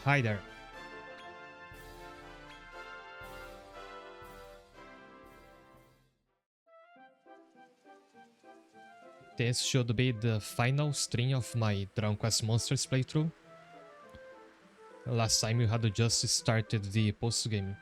Hi there. This should be the final stream of my Dragon Quest Monsters playthrough. Last time you had just started the post-game.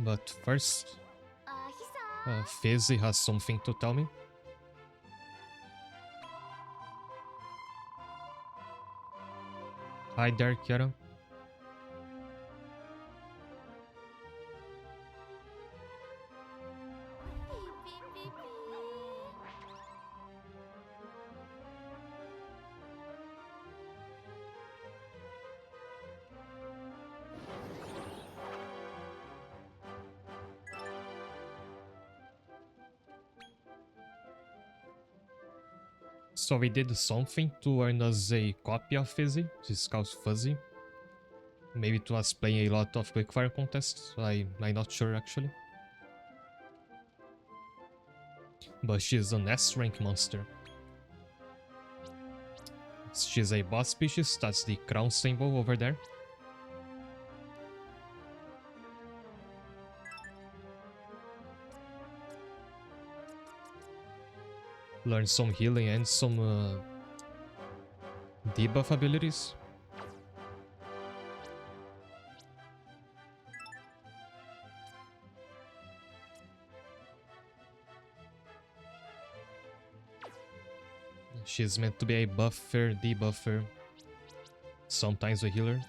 But first, Fizzy has something to tell me. Hi there, Kiara. So we did something to earn us a copy of Fizzy. She's called Fuzzy. Maybe it was playing a lot of quickfire contests. I'm not sure actually. But she's an S-rank monster. She's a boss species, that's the crown symbol over there. Learn some healing and some debuff abilities. She's meant to be a buffer, debuffer, sometimes a healer.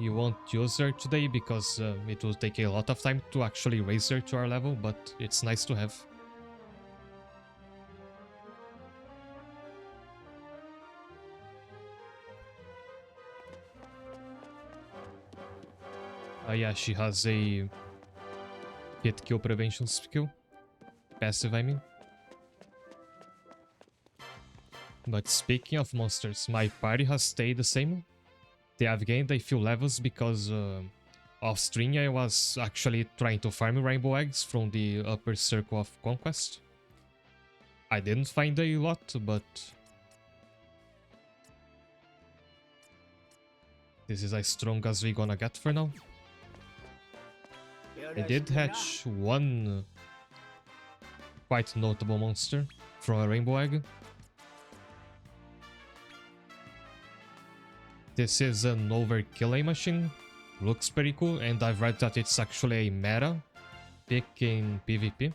You won't use her today because it will take a lot of time to actually raise her to our level, but it's nice to have. Yeah, she has a hit kill prevention skill. Passive, I mean. But speaking of monsters, my party has stayed the same. They have gained a few levels because off stream I was actually trying to farm rainbow eggs from the upper circle of conquest. I didn't find a lot, but this is as strong as we gonna get for now. I did hatch one quite notable monster from a rainbow egg. This is an overkilling machine. Looks pretty cool, and I've read that it's actually a meta pick in PvP.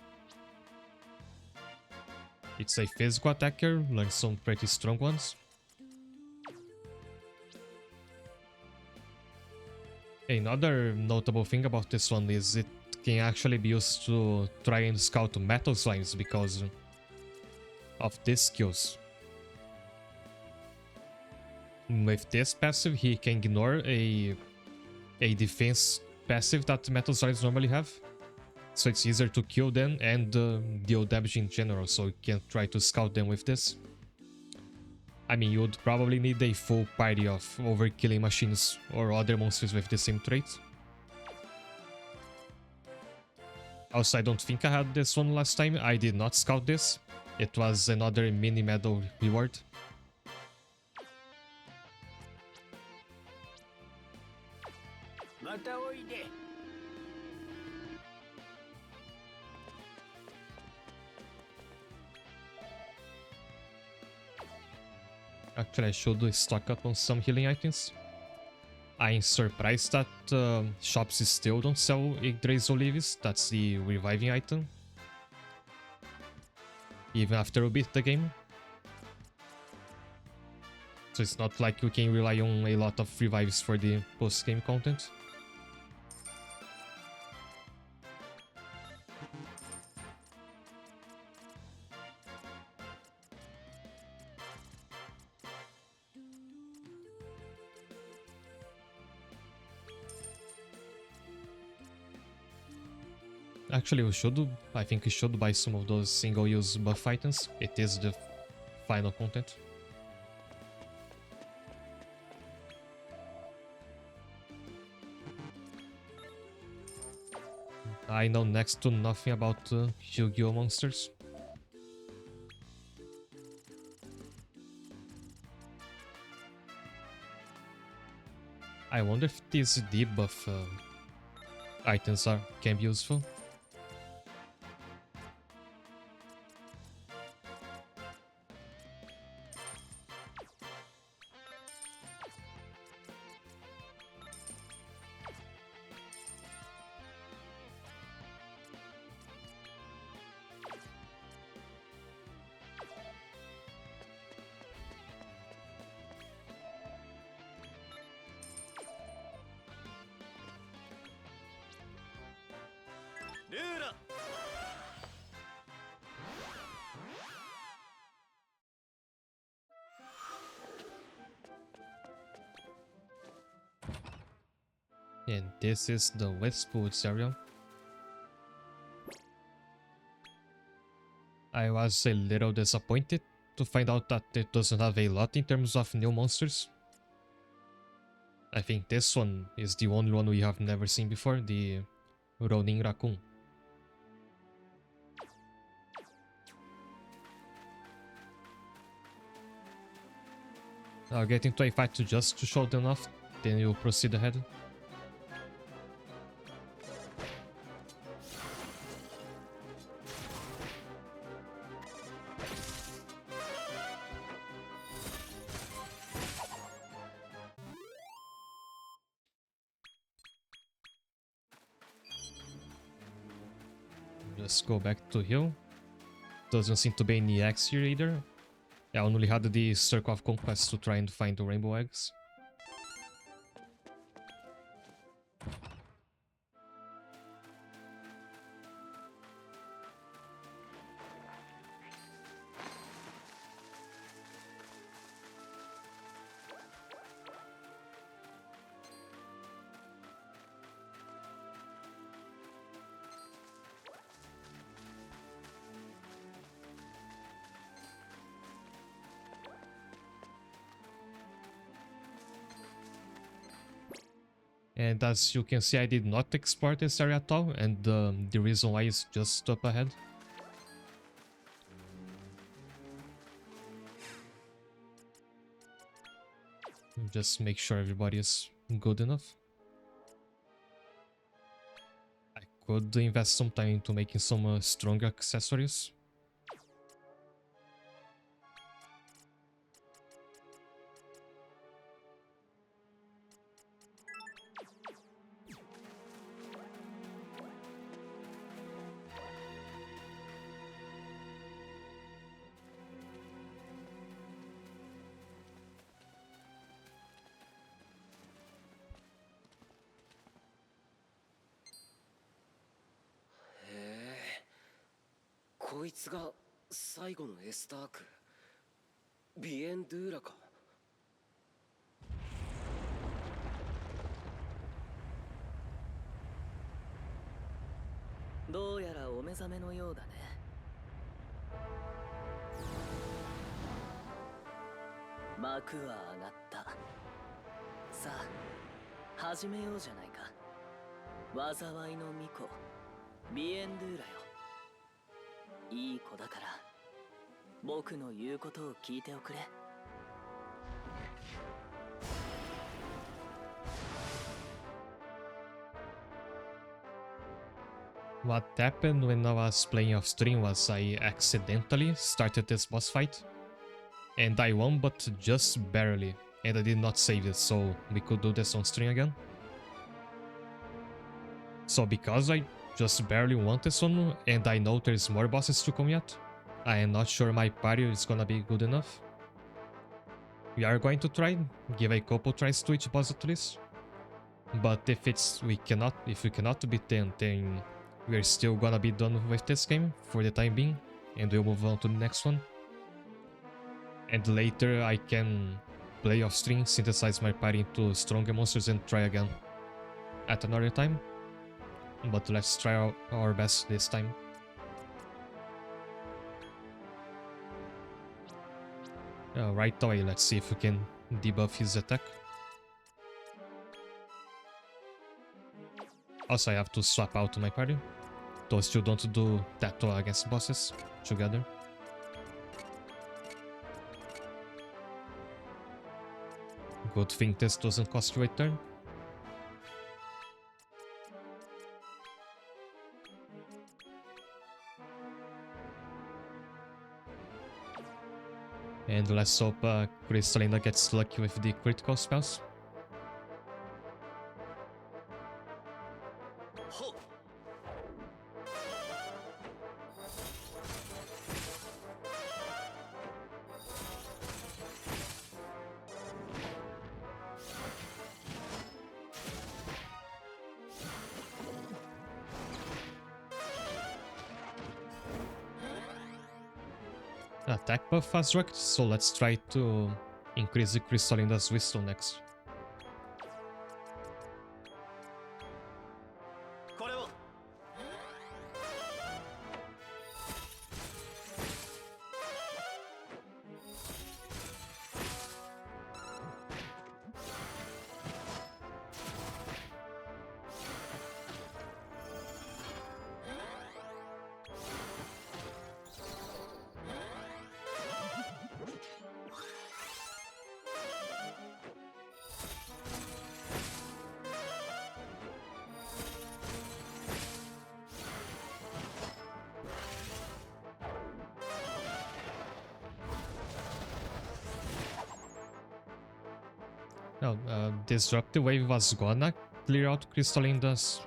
It's a physical attacker, learns some pretty strong ones. Another notable thing about this one is it can actually be used to try and scout metal slimes because of these skills. With this passive, he can ignore a defense passive that metal slimes normally have. So it's easier to kill them and deal damage in general, so you can try to scout them with this. I mean, you would probably need a full party of overkilling machines or other monsters with the same trait. Also, I don't think I had this one last time. I did not scout this. It was another mini medal reward. Actually, I should stock up on some healing items. I'm surprised that shops still don't sell Yggdrasil Leaves. That's the reviving item. Even after we beat the game. So it's not like you can rely on a lot of revives for the post-game content. Actually, I think we should buy some of those single-use buff items. It is the final content. I know next to nothing about Yu-Gi-Oh! Monsters. I wonder if these debuff items can be useful. And this is the Westwoods area. I was a little disappointed to find out that it doesn't have a lot in terms of new monsters. I think this one is the only one we have never seen before, the Ronin Raccoon. I'll get into a fight just to show them off, then you'll proceed ahead. Just go back to hill. Doesn't seem to be any eggs here either. I only had the Circle of Conquest to try and find the rainbow eggs. And as you can see, I did not export this area at all, and the reason why is just up ahead. Just make sure everybody is good enough. I could invest some time into making some stronger accessories. What happened when I was playing off stream was I accidentally started this boss fight. And I won, but just barely. And I did not save it, so we could do this on stream again. So because I just barely won this one, and I know there's more bosses to come yet, I am not sure my party is gonna be good enough. We are going to try, give a couple tries to each boss at least. But if we cannot beat them, then we're still gonna be done with this game for the time being, and we'll move on to the next one. And later I can play off stream, synthesize my party into stronger monsters and try again at another time. But let's try our best this time. Right away, let's see if we can debuff his attack. Also, I have to swap out my party. Those two don't do that well against bosses together. Good thing this doesn't cost you a turn. And let's hope Crystalina gets lucky with the critical spells. Attack buff has worked, so let's try to increase the Crystalina's wisdom next. Now, Disruptive Wave was gonna clear out Crystalina's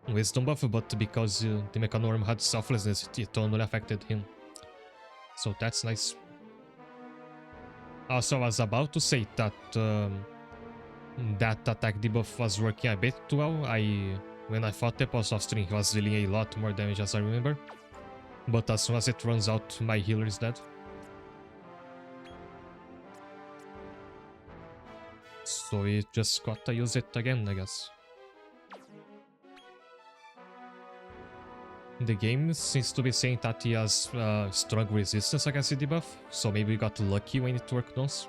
wisdom buff, but because the Mechanorm had selflessness, it only affected him. So that's nice. Also, I was about to say that that attack debuff was working a bit too well. When I fought the Pulse of String, he was dealing a lot more damage as I remember. But as soon as it runs out, my healer is dead. So we just gotta use it again, I guess. The game seems to be saying that he has strong resistance against the debuff, so maybe we got lucky when it worked once.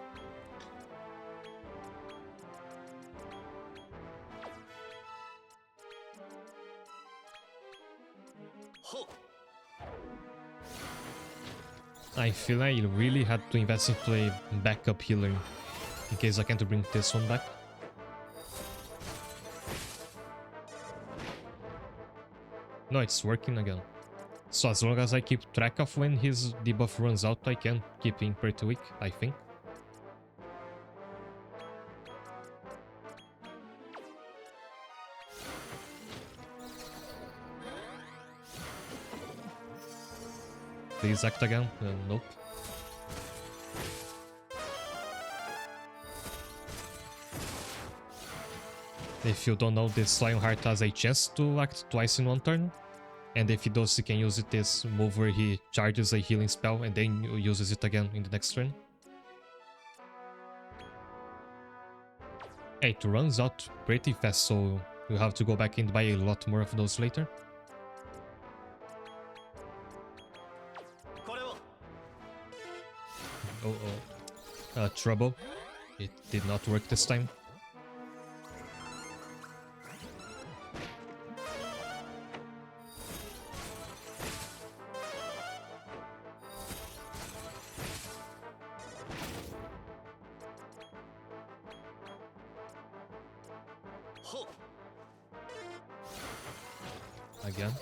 I feel I really had to invest into a backup healer in case I can't bring this one back. No, it's working again. So as long as I keep track of when his debuff runs out, I can keep him pretty weak, I think. Please act again. Nope. If you don't know, this Lionheart has a chance to act twice in one turn. And if he does, he can use this move where he charges a healing spell and then uses it again in the next turn. It runs out pretty fast, so you have to go back and buy a lot more of those later. Trouble. It did not work this time. Again.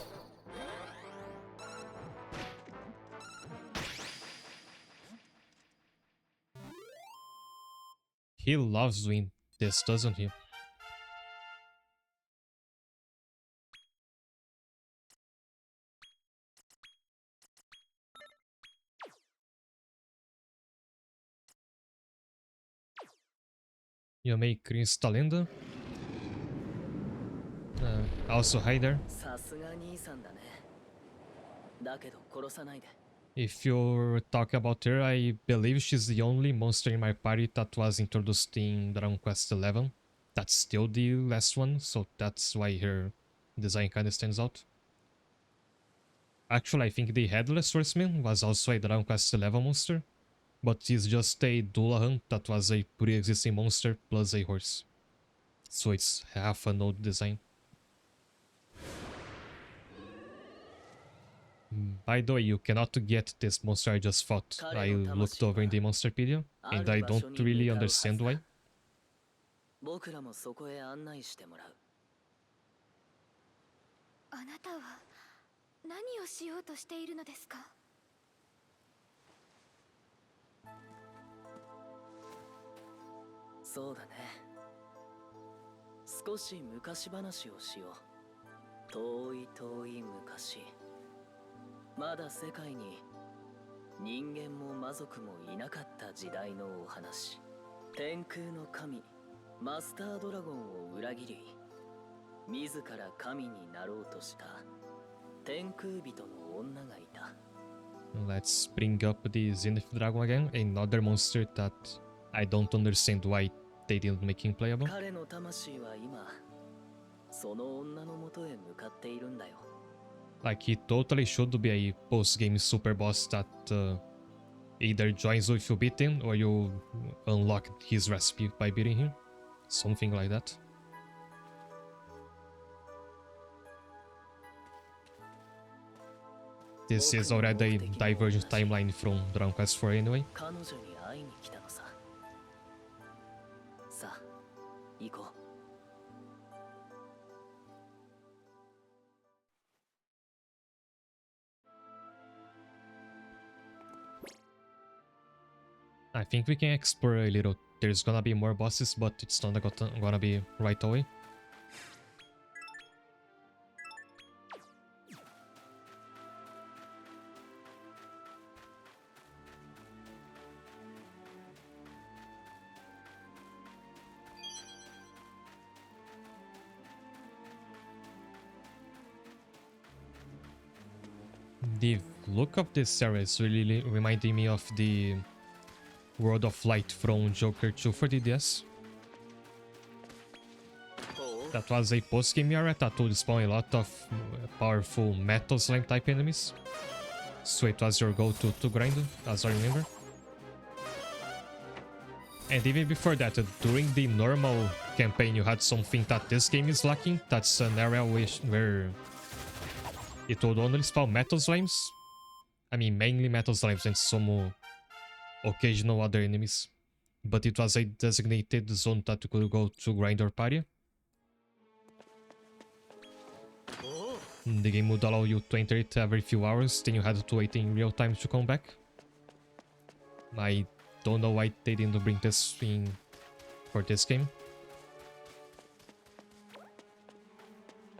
He loves doing this, doesn't he? You make Crystalina. Also, hi there. If you're talking about her, I believe she's the only monster in my party that was introduced in Dragon Quest XI. That's still the last one, so that's why her design kinda stands out. Actually, I think the Headless Horseman was also a Dragon Quest 11 monster, but it's just a Dullahan that was a pre-existing monster plus a horse. So it's half an old design. By the way, you cannot get this monster I just fought. I looked over in the Monsterpedia, and I don't really understand why. 僕らもそこへ案内してもらう。あなたは何をしようとしているのですか？そうだね。少し昔話をしよう。遠い遠い昔。まだ世界に人間も魔族もいなかった時代のお話。天空の神マスタードラゴンを裏切り、自ら神になろうとした天空人の女がいた。Let's bring up the Zenith Dragon again, another monster that I don't understand why they didn't make him playable. 彼の魂は今、その女のもとへ向かっているんだよ。Like, he totally should be a post-game super boss that either joins with you beating or you unlock his recipe by beating him. Something like that. This is already a divergent timeline from Dragon Quest 4 anyway. 彼女に会いに来たのさ。さあ、行こう。I think we can explore a little. There's gonna be more bosses, but it's not gonna be right away. The look of this area is really reminding me of the World of Light from Joker 2 for DDS. That was a post-game area that would spawn a lot of powerful metal slime type enemies. So it was your go-to to grind, as I remember. And even before that, during the normal campaign, you had something that this game is lacking. That's an area where it would only spawn metal slimes. I mean, mainly metal slimes and some occasional other enemies. But it was a designated zone that you could go to grind or party. The game would allow you to enter it every few hours, then you had to wait in real time to come back. I don't know why they didn't bring this in for this game.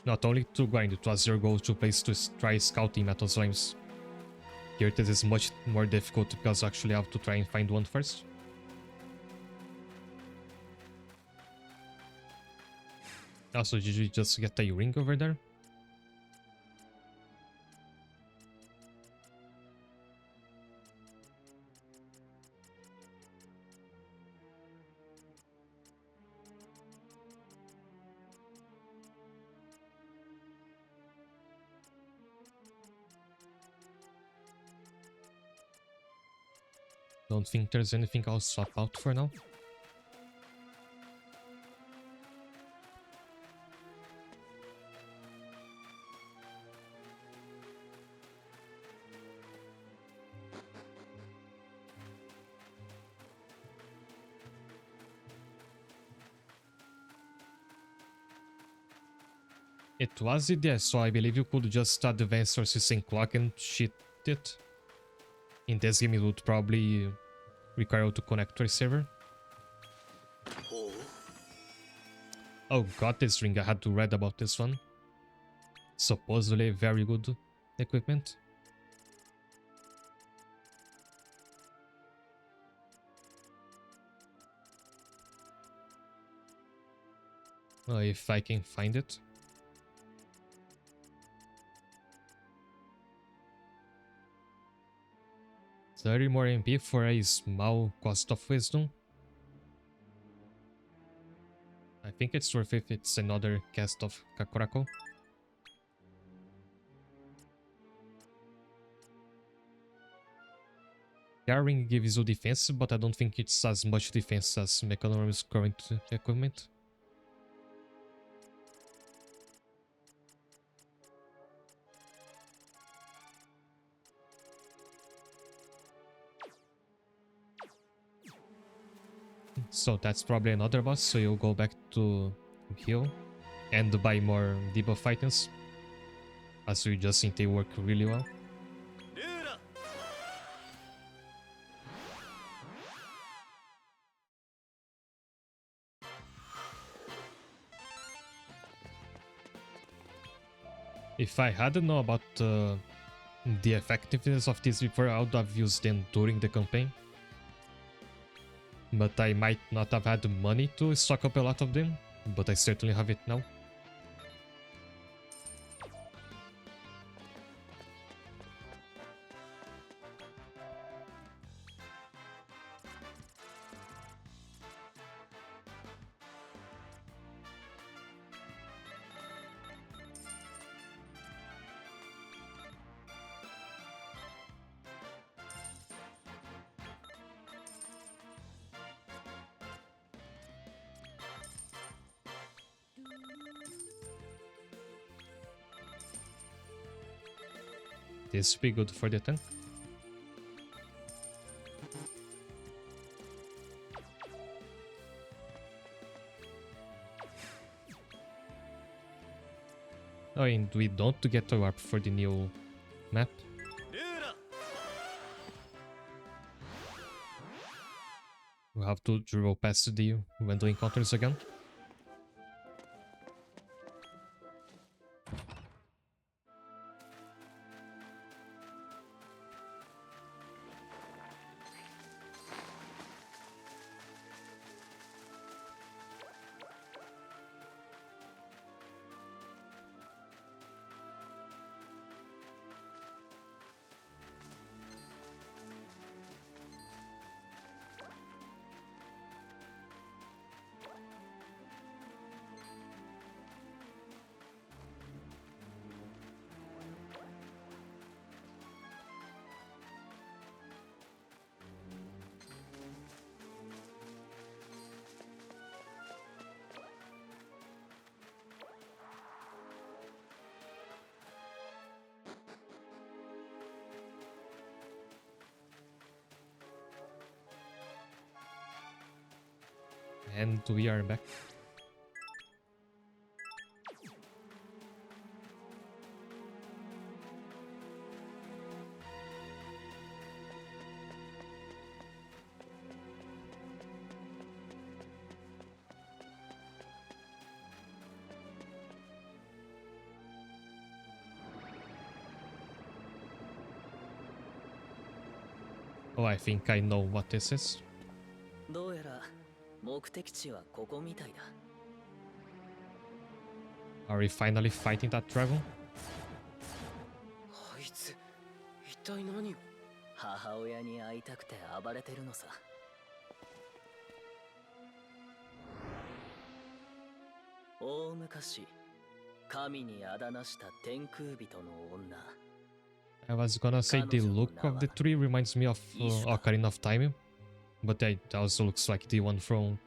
Not only to grind, it was your go-to place to try scouting metal slimes. Here this is much more difficult because you actually have to try and find one first. Also, did you just get a ring over there? Don't think there's anything I'll swap out for now. It was it, yes, so I believe you could just advance your system clock and cheat it. In this game, it would probably require you to connect to a server. Oh, got this ring. I had to read about this one. Supposedly very good equipment. If I can find it. $30 more MP for a small cost of wisdom. I think it's worth it if it's another cast of Kakurako. Carrying gives you defense, but I don't think it's as much defense as Mechanorm's current equipment. So that's probably another boss, so you'll go back to heal and buy more debuff items, as you just think they work really well. If I hadn't known about the effectiveness of this before, I would have used them during the campaign. But I might not have had the money to stock up a lot of them, but I certainly have it now. This will be good for the tank. Oh, and we don't get a warp for the new map. We have to dribble past the random encounters again. And we are back. Oh, I think I know what this is. どうやら目的地はここみたいだ。 Are we finally fighting that dragon? あいつ一体何を？母親に会いたくて暴れてるのさ。大昔、神にあだなした天空人の女。 I was gonna say the look of the tree reminds me of Ocarina of Time, but it also looks like the one from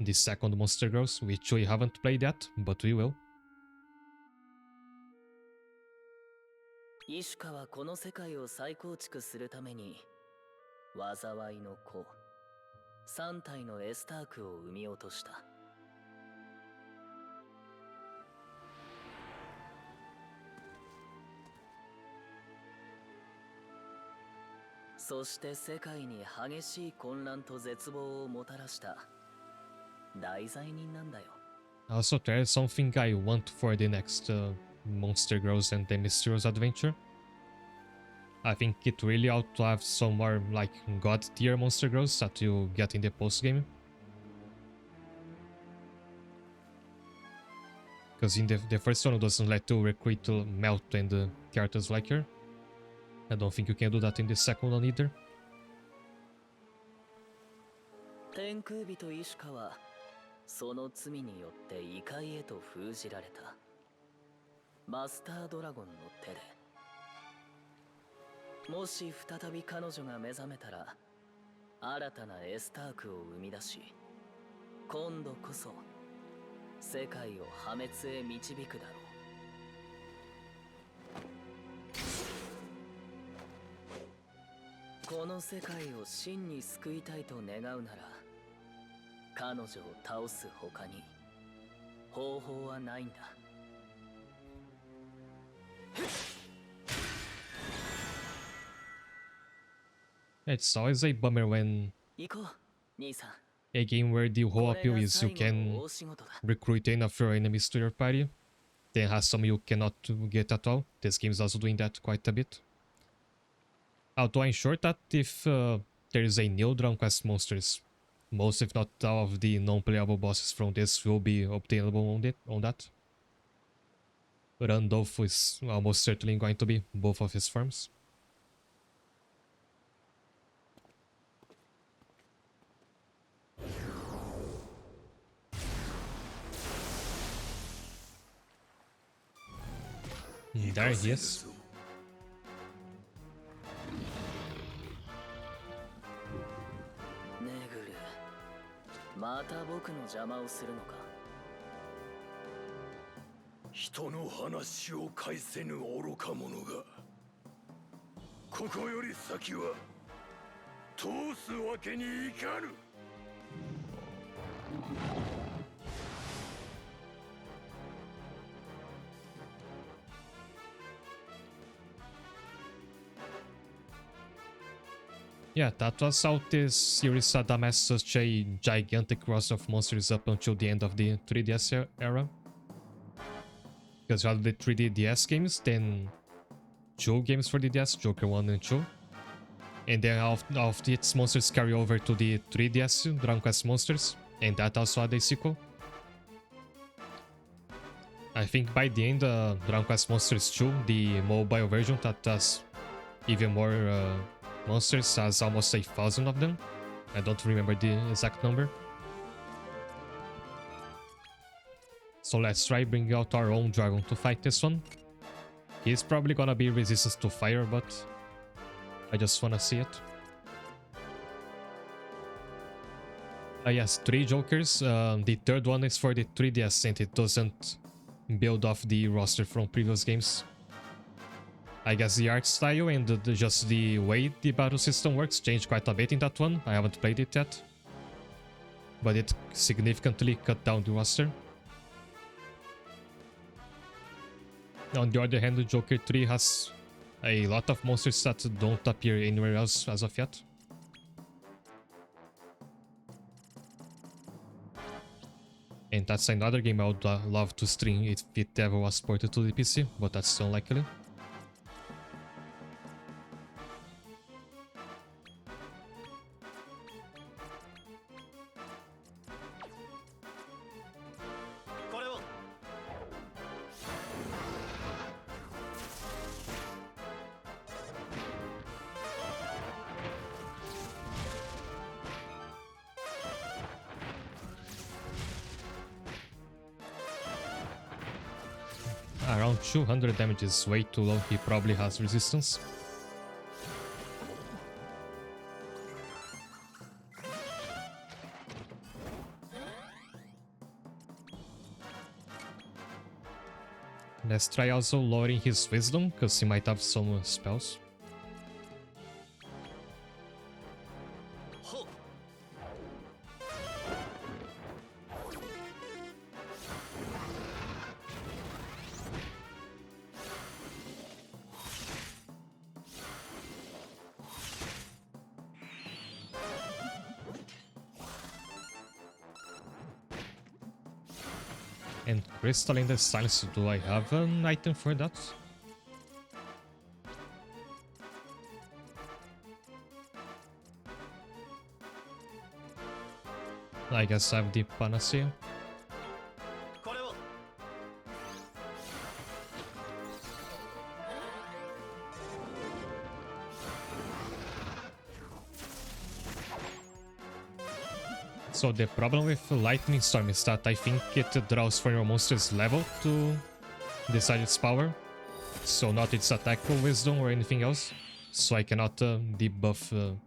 the second Monster Girls, which we haven't played yet, but we will. イシュカはこの世界を再構築するために災いの子3体のエスタークを生み落とした。そして世界に激しい混乱と絶望をもたらした大罪人なんだよ。 Also, there is something I want for the next Monster Girls and the Mysterious Adventure. I think it really ought to have some more like god tier Monster Girls that you get in the post game. Because in the first one it doesn't let you recruit melt and characters like her. I don't think you can do that in the second one either. 天空人イシュカはその罪によって異界へと封じられた。マスタードラゴンの手で。もし再び彼女が目覚めたら新たなエスタークを生み出し、今度こそ世界を破滅へ導くだろう。この世界を真に救いたいと願うなら、彼女を倒す他に方法はないんだ。It's always a bummer when 行こう、兄さん。 a game where the whole appeal is you can recruit enough of your enemies to your party, then has some you cannot get at all. This game is also doing that quite a bit. Although I'm sure that if there is a new Dragon Quest monsters, most if not all of the non-playable bosses from this will be obtainable on that. Randolph is almost certainly going to be both of his forms. There he is. ネグル、また僕の邪魔をするのか。人の話を返せぬ愚か者が、ここより先は通すわけにいかぬ。Yeah, that was how this series had amassed such a gigantic roster of monsters up until the end of the 3DS era. Because you had the 3DS games, then 2 games for the DS, Joker 1 and 2. And then all of its monsters carry over to the 3DS, Dragon Quest Monsters, and that also had a sequel. I think by the end, Dragon Quest Monsters 2, the mobile version that does even more monsters, has almost 1,000 of them. I don't remember the exact number. So let's try bringing out our own dragon to fight this one. He's probably gonna be resistant to fire, but I just wanna see it. Yes, 3 jokers. The third one is for the 3DS and it doesn't build off the roster from previous games. I guess the art style and just the way the battle system works changed quite a bit in that one. I haven't played it yet, but it significantly cut down the roster. On the other hand, the Joker 3 has a lot of monsters that don't appear anywhere else as of yet. And that's another game I would love to stream if it ever was ported to the PC, but that's unlikely. Around 200 damage is way too low, he probably has resistance. Let's try also lowering his wisdom, because he might have some spells. And Crystal in the Silence, do I have an item for that? I guess I have the Panacea. So the problem with Lightning Storm is that I think it draws from your monster's level to decide its power. So not its attack or wisdom or anything else. so I cannot debuff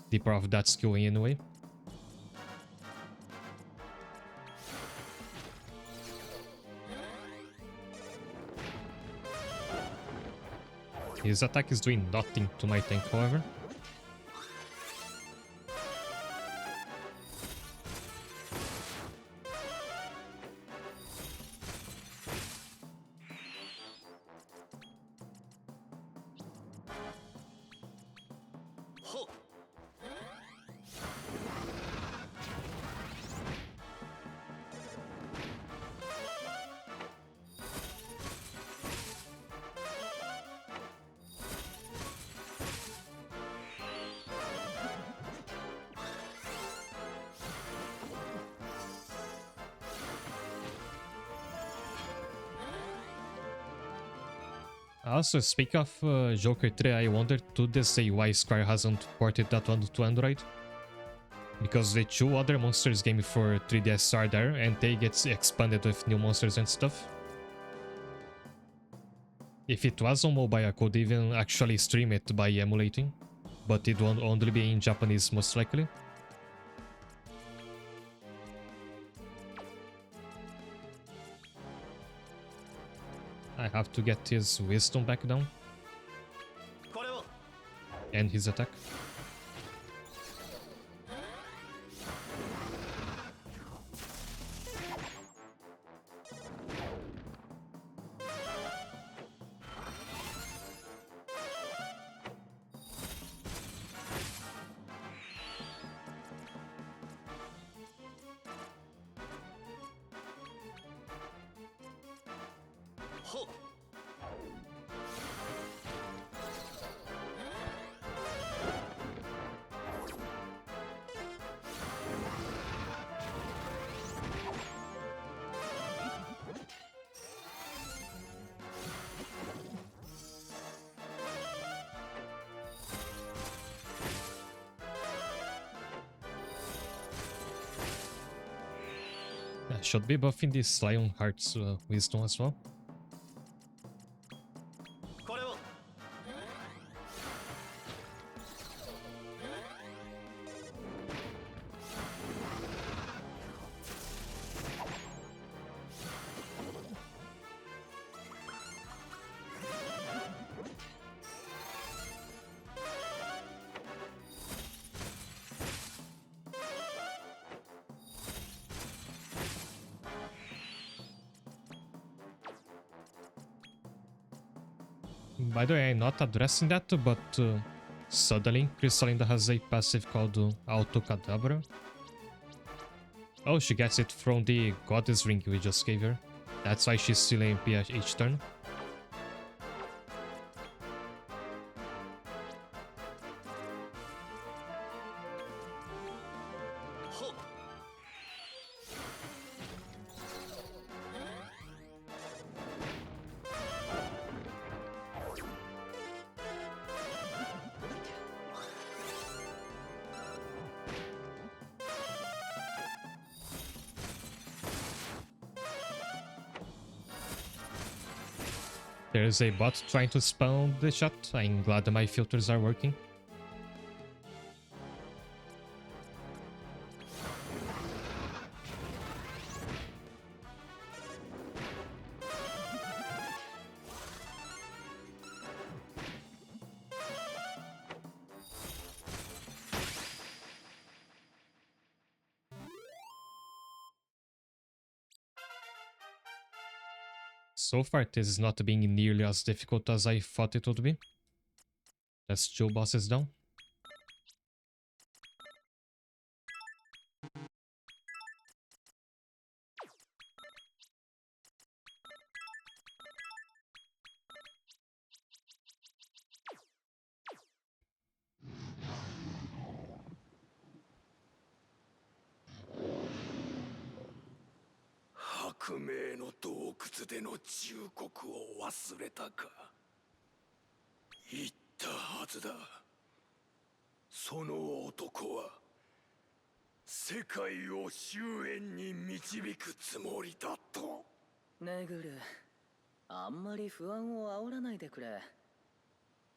the power of that skill anyway. His attack is doing nothing to my tank, however. Also, speak of Joker 3, I wondered to this day why Square hasn't ported that one to Android. Because the two other monsters game for 3DS are there, and they get expanded with new monsters and stuff. If it was on mobile, I could even actually stream it by emulating, but it won't only be in Japanese most likely. I have to get his wisdom back down. And his attack. Should be buffing this Lionheart's wisdom as well. By the way, I'm not addressing that, but suddenly Crystalinda has a passive called Auto Cadabra. Oh, she gets it from the Goddess Ring we just gave her. That's why she's still AMP each turn. There's a bot trying to spawn the shot. I'm glad that my filters are working. So far, this is not being nearly as difficult as I thought it would be. Let's chill bosses down.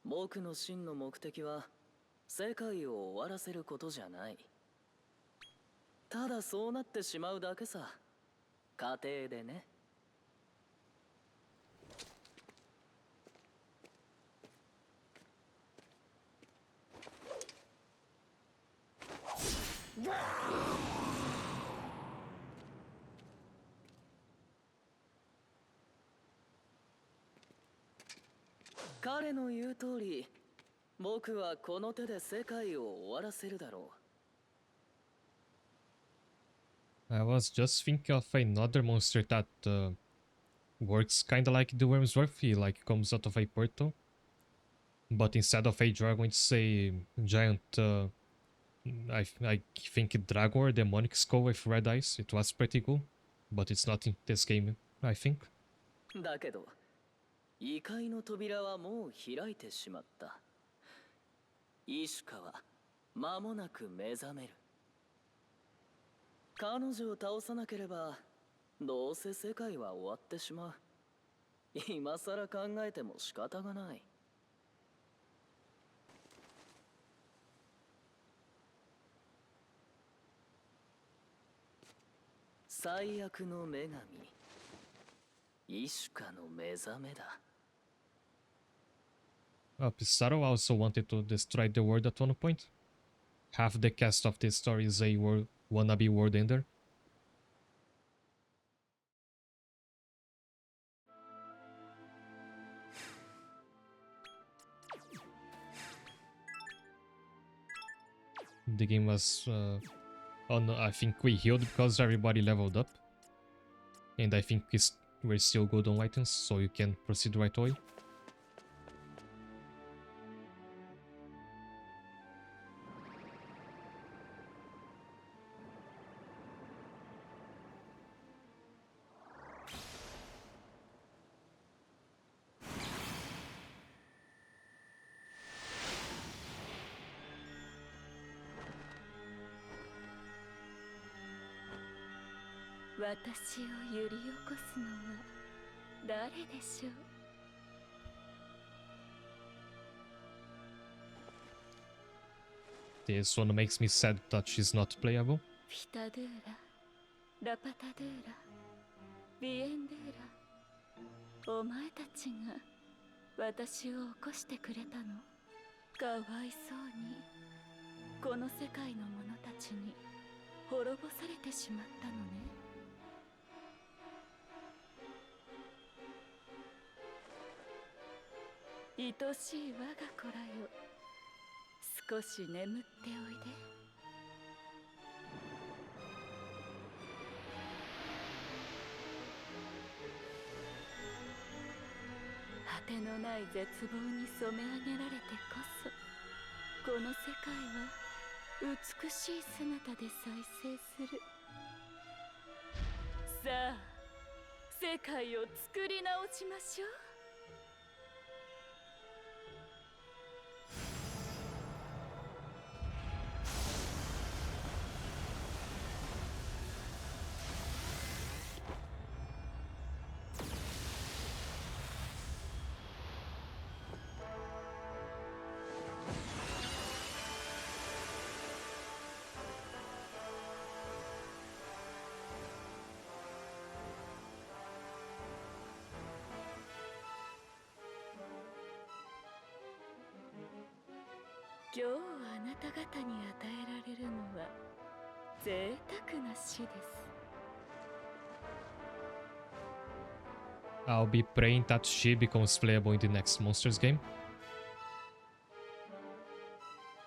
僕の真の目的は世界を終わらせることじゃない。ただそうなってしまうだけさ。家庭でね。彼の言う通り、僕はこの手で世界を終わらせるだろう。 I was just thinking of another monster that works kinda like the Wormsworth. He like comes out of a portal, but instead of a dragon, it's a giant. I think dragon or demonic skull with red eyes. It was pretty cool, but it's not in this game, I think. だけど異界の扉はもう開いてしまった。イシュカは間もなく目覚める。彼女を倒さなければどうせ世界は終わってしまう。今さら考えても仕方がない。最悪の女神イシュカの目覚めだ。Pissarro also wanted to destroy the world at one point. Half the cast of this story is a wannabe world ender. The game was... oh no, I think we healed because everybody leveled up. And I think we're still good on items, so you can proceed right away.「私を揺り起こすのは誰でしょう」。 This one makes me sad that she's not playable. フィタドゥーラ、ラパタドゥーラ、ビエンドゥーラ、お前たちが私を起こしてくれたの。かわいそうにこの世界の者たちに滅ぼされてしまったのね。愛しい我が子らよ、少し眠っておいで。果てのない絶望に染め上げられてこそ、この世界は美しい姿で再生する。さあ、世界を作り直しましょう。今日あなた方に与えられるのは贅沢な死です。 I'll be praying that she becomes playable in the next Monsters game.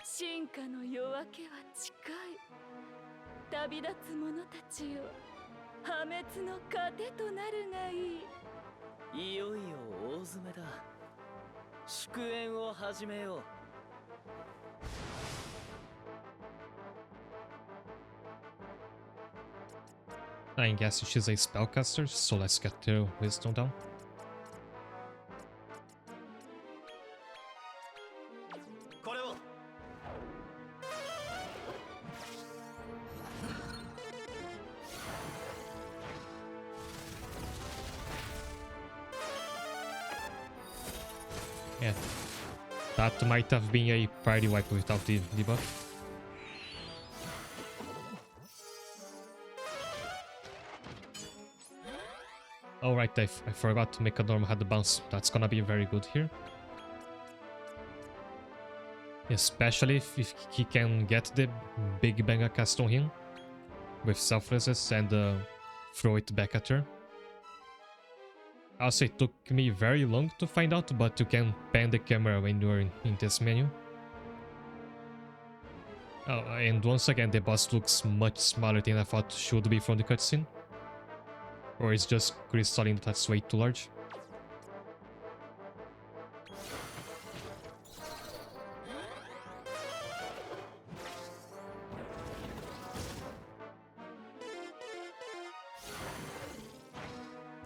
進化の夜明けは近い。旅立つ者たちよ、破滅の糧となるがいい。いよいよ大詰めだ。祝宴を始めよう。 I guess she's a spellcaster, so let's get her wisdom down. Yeah. That might have been a party wipe without the debuff. Alright, I forgot to make a normal had the bounce. That's gonna be very good here. Especially if he can get the Big Bang cast on him with selflessness and throw it back at her. Also, it took me very long to find out, but you can pan the camera when you're in this menu. Oh, and once again, the boss looks much smaller than I thought should be from the cutscene. Or it's just crystalline that's way too large.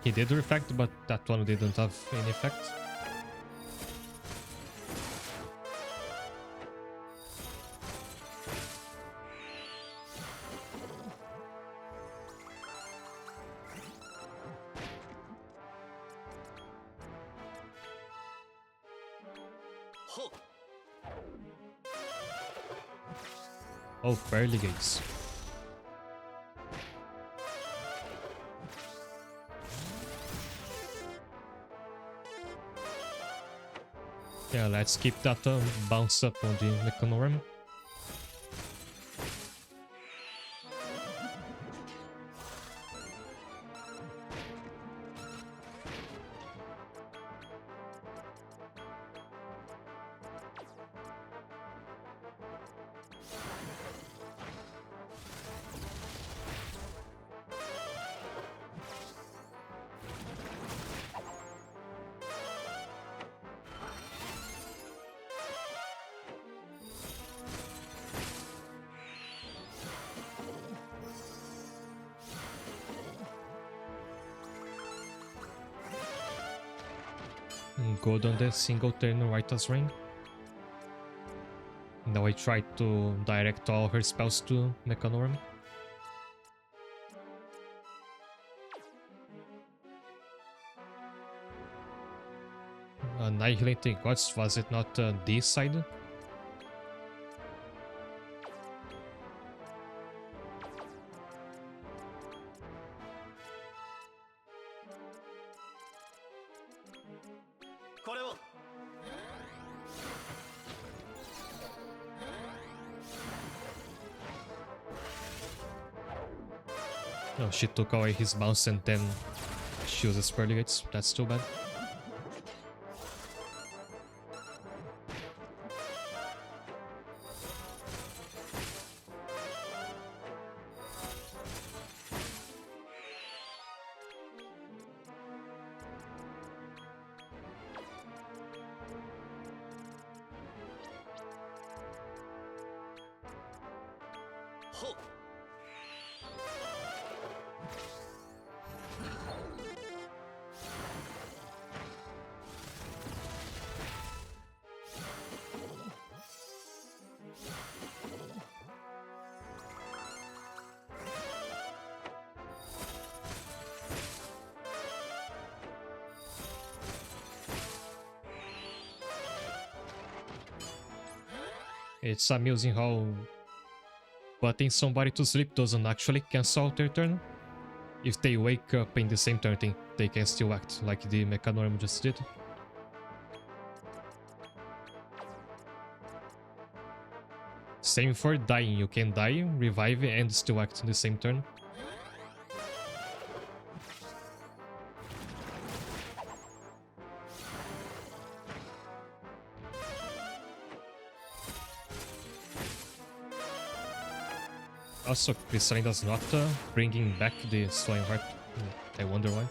He did reflect, but that one didn't have any effect. Oh, barely gates. Yeah, let's keep that bounce up on the Mechanoram. Good on the single turn Rita's Ring. Now I try to direct all her spells to Mechanoram. Annihilating Gods, was it not this side? Oh, she took away his bounce and then she uses Pearly Gates. That's too bad. It's amusing how putting somebody to sleep doesn't actually cancel out their turn. If they wake up in the same turn, they can still act like the Mechanoram just did. Same for dying, you can die, revive and still act in the same turn. Also, Crystalline does not bringing back the Swine Heart. I wonder why.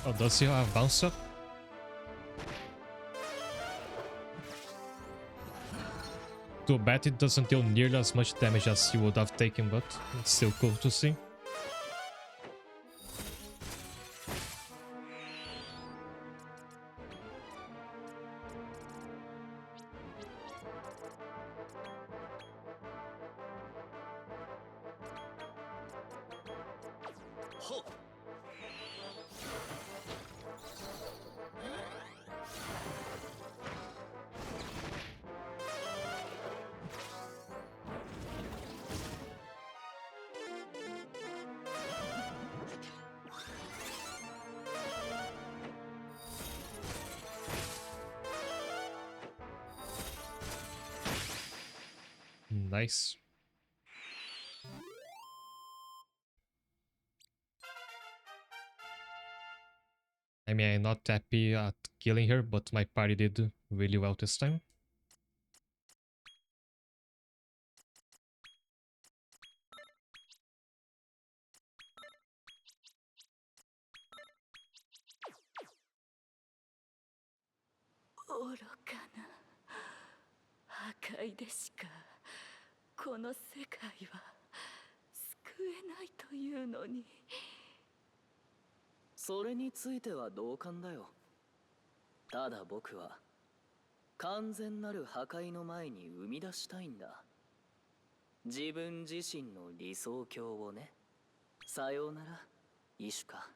Oh, does he have bounce up? Too bad it doesn't deal nearly as much damage as he would have taken, but it's still cool to see. ほう。Nice. I mean, I'm not happy at killing her, but my party did really well this time. 愚かな破壊でしかこの世界は救えないというのに。それについては同感だよ。ただ僕は完全なる破壊の前に生み出したいんだ。自分自身の理想郷をね。さようなら、イシュカ。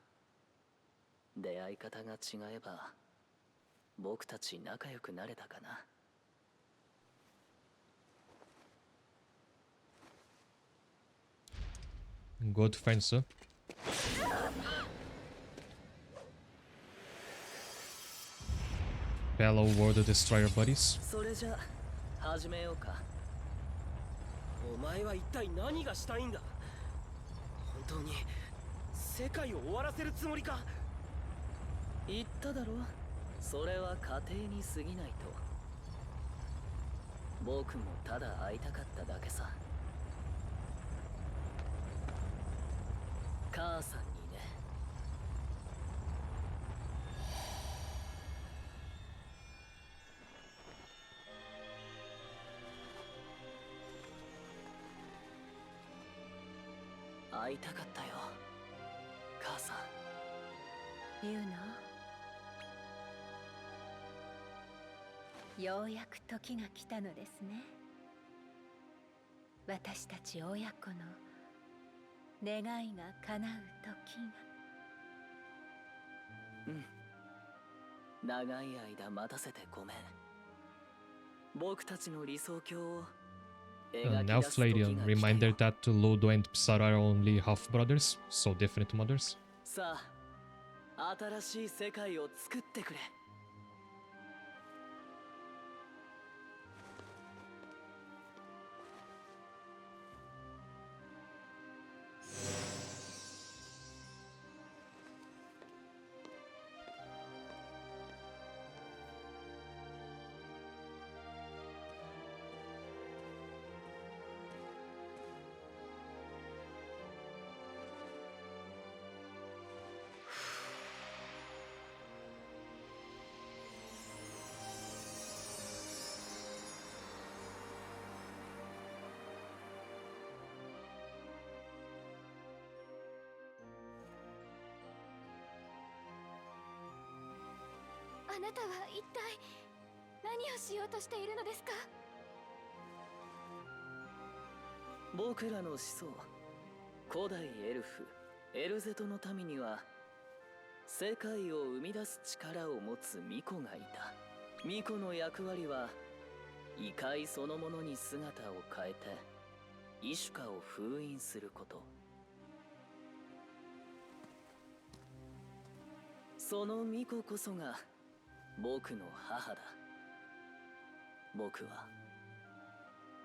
出会い方が違えば僕たち仲良くなれたかな。Good friends, sir. Fellow World Destroyer buddies. それじゃ始めようか。お前は一体何がしたいんだ。本当に世界を終わらせるつもりか。言っただろ。それは家庭に過ぎないと。僕もただ会いたかっただけさ。母さんにね。会いたかったよ、母さん。ユノ、ようやく時が来たのですね。私たち親子の願いが叶う時が。長い間待たせてごめん。僕たちの理想郷を描き Now 出す時が Flareon, 来た reminder よ。 that Ludo and Psara are only half brothers, so different mothers. さあ、新しい世界を作ってくれ。あなたは一体何をしようとしているのですか？僕らの始祖、古代エルフエルゼトの民には世界を生み出す力を持つ巫女がいた。巫女の役割は異界そのものに姿を変えてイシュカを封印すること。その巫女こそが僕の母だ。僕は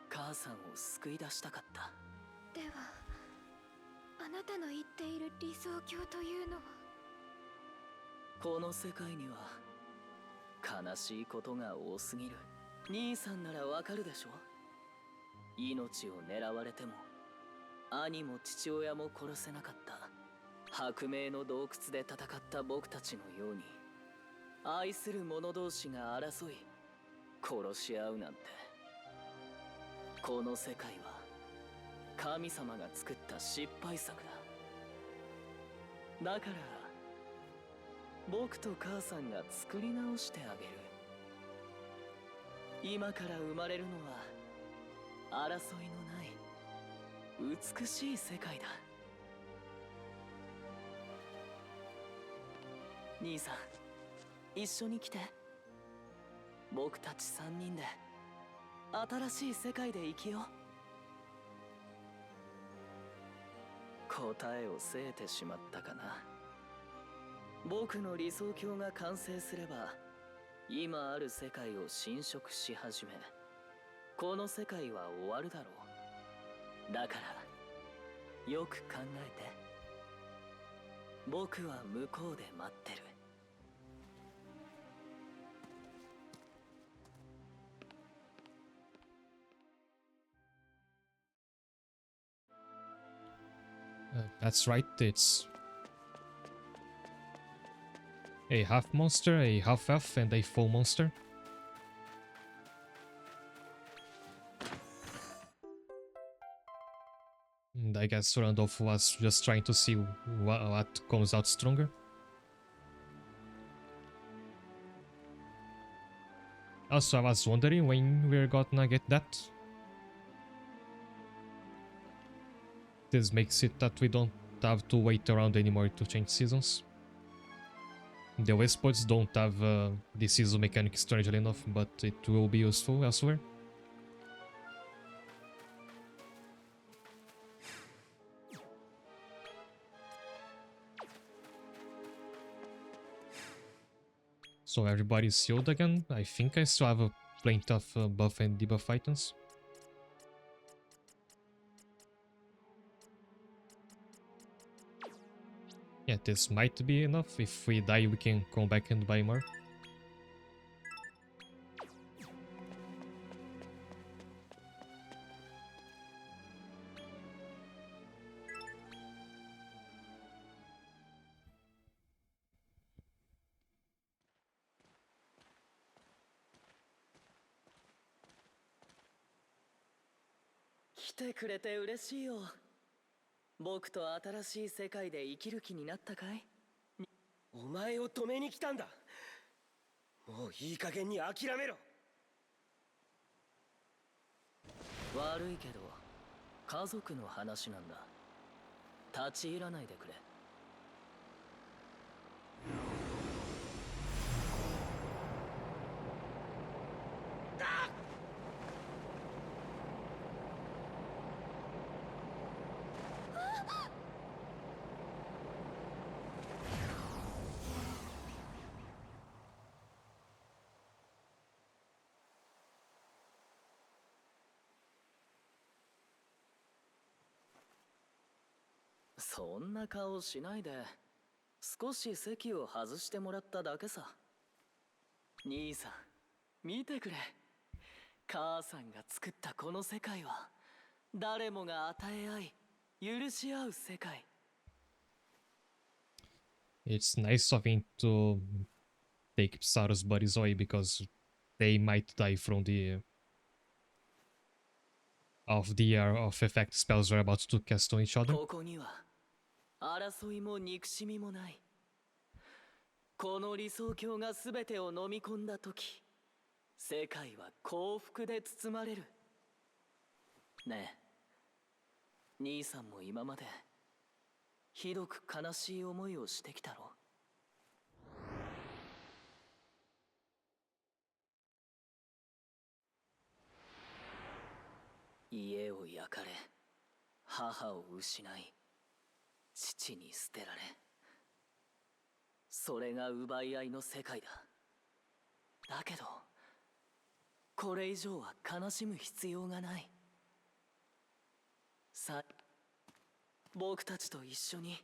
母さんを救い出したかった。ではあなたの言っている理想郷というのは？この世界には悲しいことが多すぎる。兄さんならわかるでしょ。命を狙われても兄も父親も殺せなかった白明の洞窟で戦った僕たちのように、愛する者同士が争い殺し合うなんて。この世界は神様が作った失敗作だ。だから僕と母さんが作り直してあげる。今から生まれるのは争いのない美しい世界だ。兄さん、一緒に来て。僕たち3人で新しい世界で生きよう。答えをせえてしまったかな。僕の理想郷が完成すれば、今ある世界を侵食し始め、この世界は終わるだろう。だからよく考えて。僕は向こうで待ってる。That's right, it's a half monster, a half elf, and a full monster. And I guess Randolph was just trying to see what comes out stronger. Also, I was wondering when we're gonna get that. This makes it that we don't have to wait around anymore to change seasons. The Westports don't have the season mechanic strangely enough, but it will be useful elsewhere. So everybody's healed again. I think I still have plenty of buff and debuff items. Yeah, this might be enough. If we die, we can come back and buy more.「来てくれて嬉しいよ。僕と新しい世界で生きる気になったかい？お前を止めに来たんだ。もういい加減に諦めろ。悪いけど家族の話なんだ。立ち入らないでくれ。そんな顔しないで。少し席を外してもらっただけさ。兄さん、見てくれ。母さんが作ったこの世界は誰もが与え合い許し合う世界。 It's nice of him to take Saru's buddies away because they might die from the of effect spells we're about to cast on each other. ここには争いも憎しみもない。この理想郷が全てを飲み込んだ時、世界は幸福で包まれる。ねえ、兄さんも今までひどく悲しい思いをしてきたろ。家を焼かれ、母を失い、父に捨てられ、それが奪い合いの世界だ。だけどこれ以上は悲しむ必要がない。さあ、僕たちと一緒に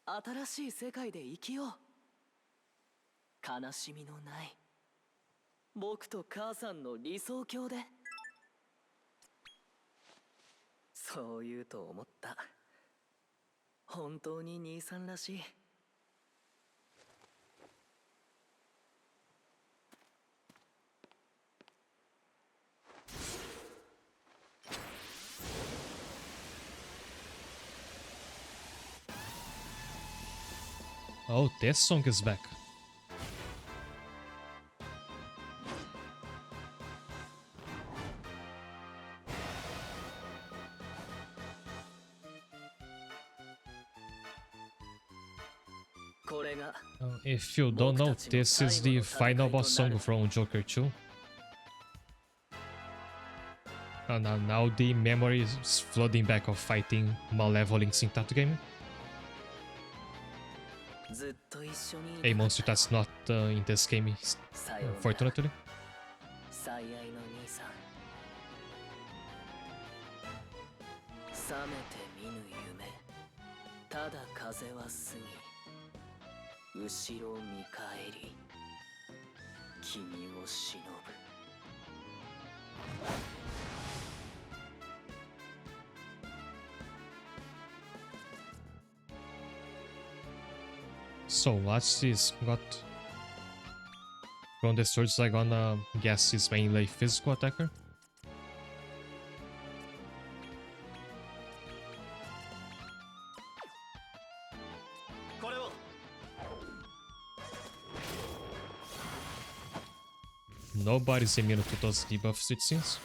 新しい世界で生きよう。悲しみのない僕と母さんの理想郷で。そう言うと思った。本当に兄さんらしい。Oh, this song is back. これが If you don't know, this is the final boss song from Joker 2. Now the memory is flooding back of fighting malevolence in that game. ずっと一緒に A いた monster that's not in this game, さようなら fortunately. 最愛の兄さん覚めて見ぬ夢ただ風は過ぎ後ろ見返り君を忍ぶ So what's this got? From the swords I gonna guess is mainly a physical attacker. Nobody's immune to those debuffs, it seems.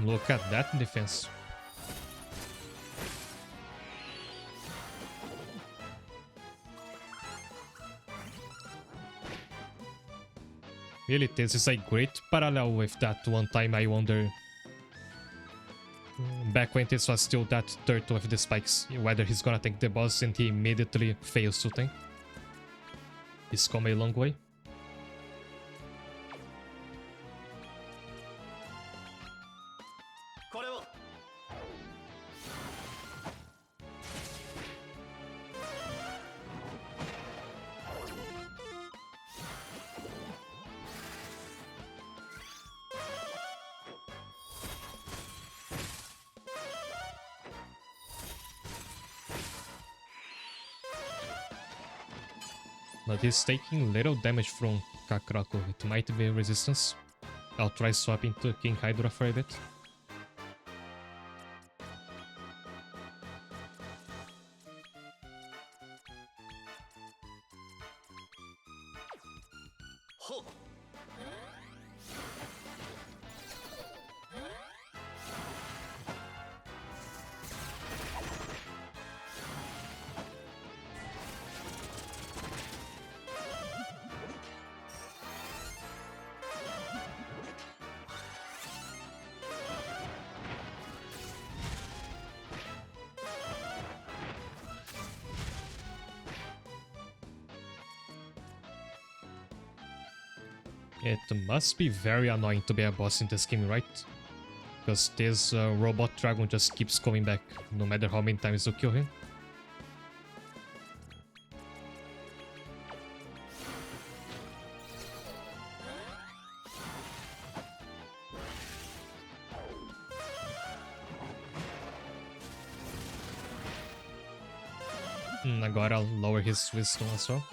Look at that defense. Really, this is a great parallel with that one time I wonder, back when this was still that turtle with the spikes, whether he's gonna tank the boss and he immediately fails to tank. He's come a long way. But he's taking little damage from Kakraku. It might be resistance. I'll try swapping to King Hydra for a bit. It must be very annoying to be a boss in this game, right? Because this robot dragon just keeps coming back, no matter how many times you kill him. Agora I'll lower his wisdom as well.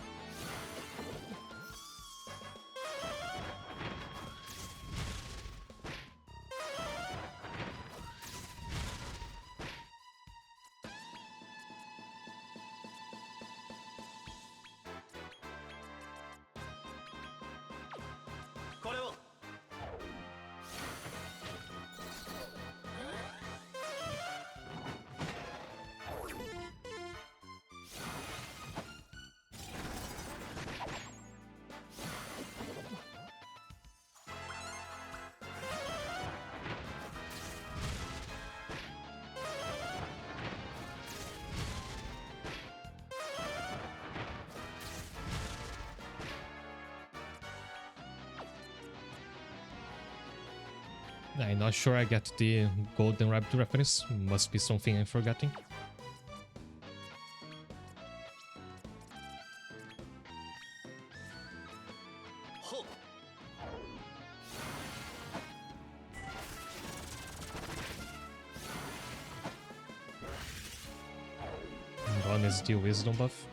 I'm not sure I get the golden rabbit reference. Must be something I'm forgetting. same as the wisdom buff.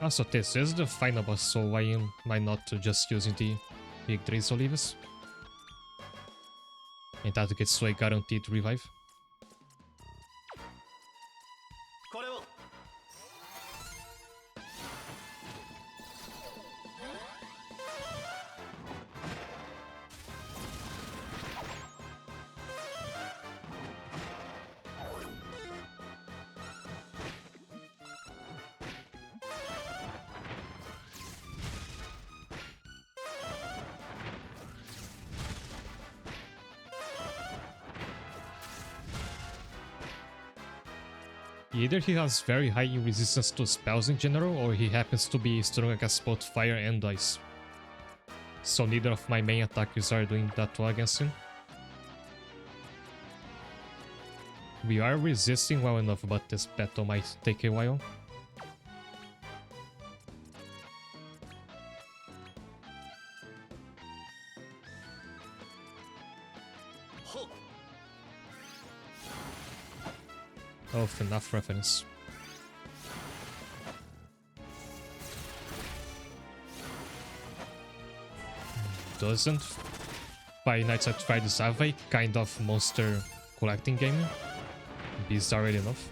Also, this is the final boss, so why am I not just using the big Trace Olivas? And that gets a guaranteed revive. これを Either he has very high resistance to spells in general, or he happens to be strong against both fire and ice. So neither of my main attackers are doing that well against him. We are resisting well enough, but this battle might take a while. Oh, enough reference. Doesn't Five Nights at Freddy's have a kind of monster collecting game? Beasts already enough.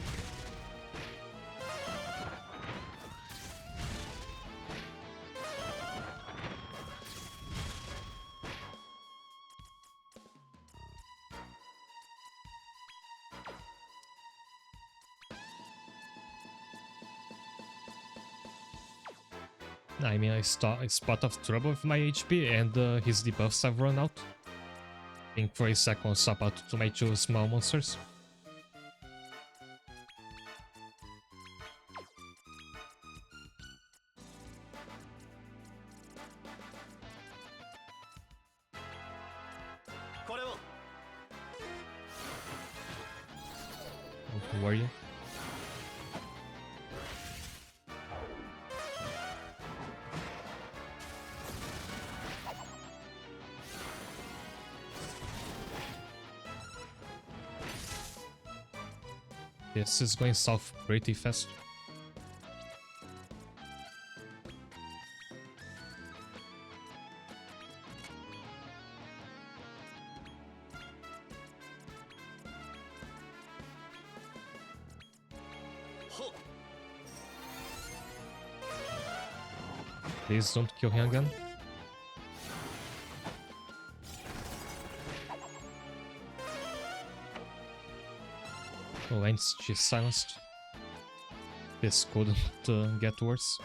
I mean, I start a spot of trouble with my HP, and his debuffs have run out. Think for a second, swap out to my two small monsters. Who are you? This is going south pretty fast. Please don't kill him again. Oh, and she's silenced. This couldn't get worse.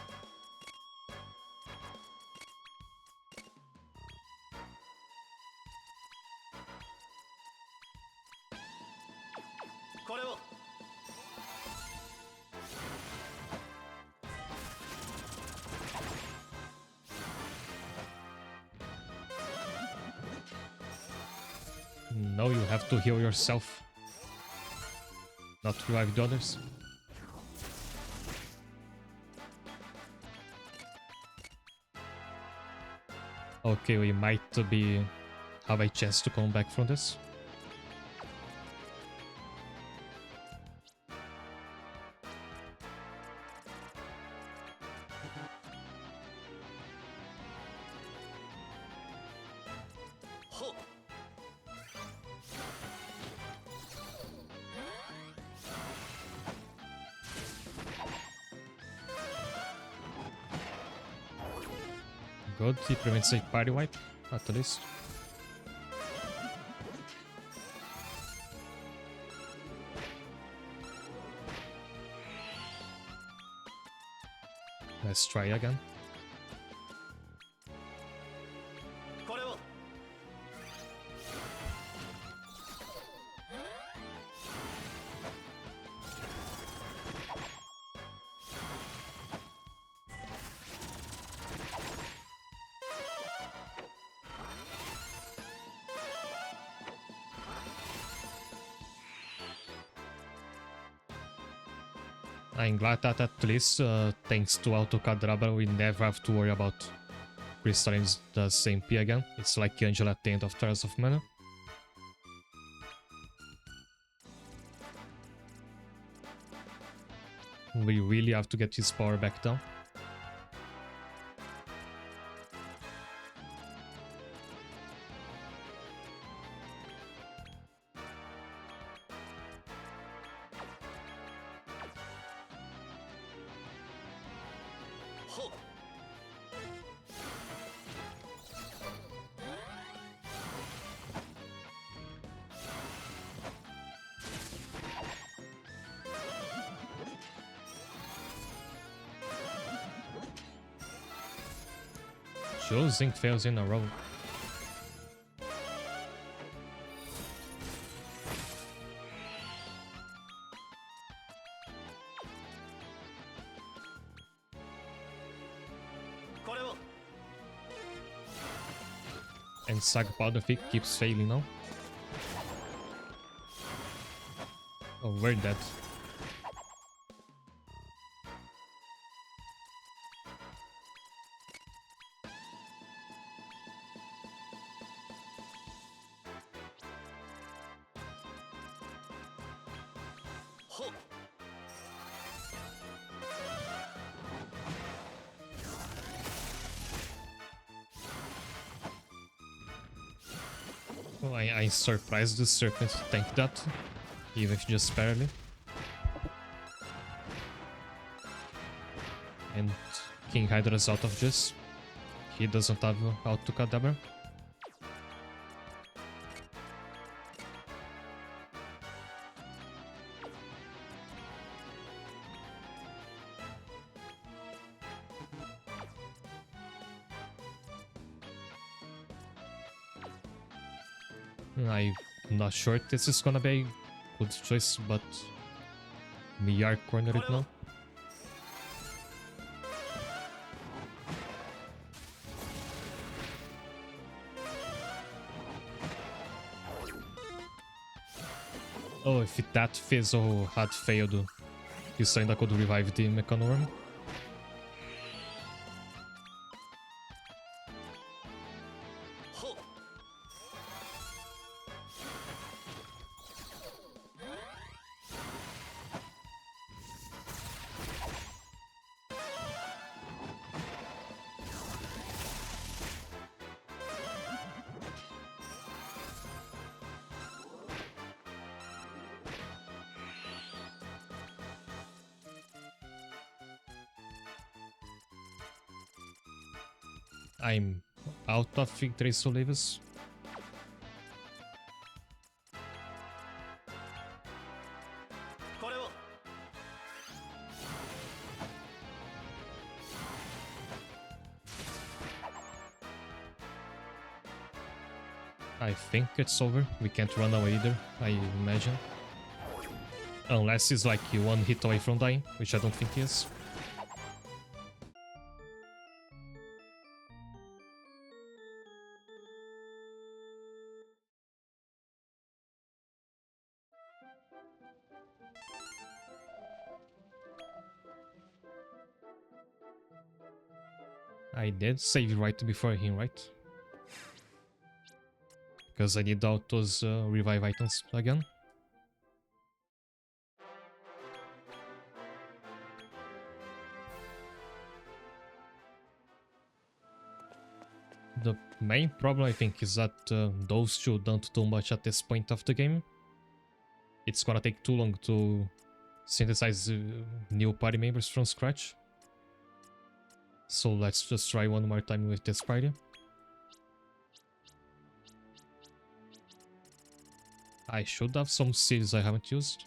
No, you have to heal yourself. Not revive the others. Okay, we might have a chance to come back from this. Good, he prevents a party wipe, at least. Let's try again. I'm glad that at least, thanks to Auto Cadrabra, we never have to worry about Crystalline does MP again. It's like Angela at the end of Trials of Mana. We really have to get his power back down. Two Zinc fails in a row. And Saga Powder Thick keeps failing now. Oh, we're dead. Well, I'm surprised the Serpent tanked that, even if just barely. And King Hydra's out of juice. He doesn't have out to Kadabra. I'm not sure this is gonna be a good choice, but we are cornered now. Oh, if that Fizzle had failed, you ainda could revive the Mechanorm. I'm out of Trace Olivas. I think it's over. We can't run away either, I imagine. Unless he's like one hit away from dying, which I don't think he is. I did save right before him, right? Because I need out those revive items again. The main problem, I think, is that those two don't do much at this point of the game. It's gonna take too long to synthesize new party members from scratch. So let's just try one more time with this party. I should have some seeds I haven't used.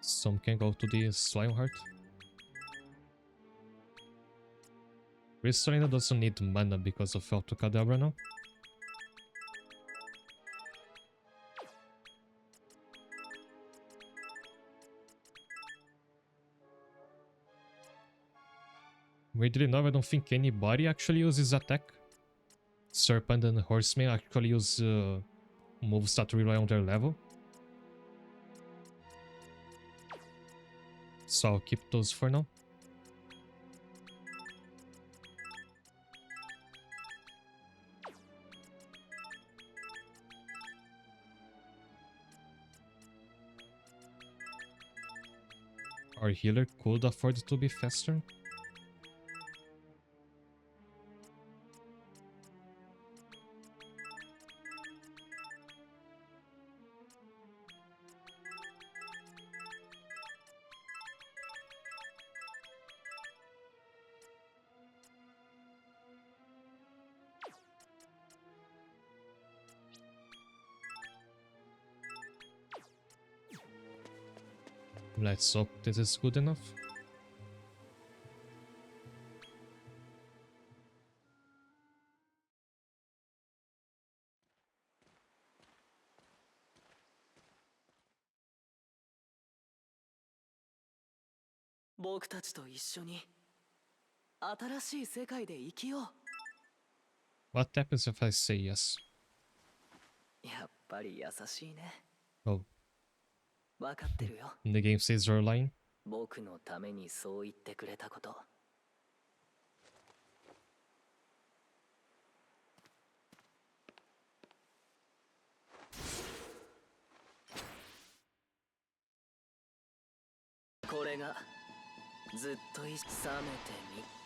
Some can go to the Slime Heart. Crystalina doesn't need mana because of Autocadabra now. Weirdly enough, I don't think anybody actually uses attack. Serpent and Horseman actually use moves that rely on their level. So I'll keep those for now. Our healer could afford to be faster. Let's hope this is good enough.僕たちと一緒に新しい世界で生きよ What happens if I say yes? う。やっぱり優しいね。 Oh, 分かってるよ。 the game says you're lying. 僕のためにそう言ってくれたこと。これがずっと冷めてみ。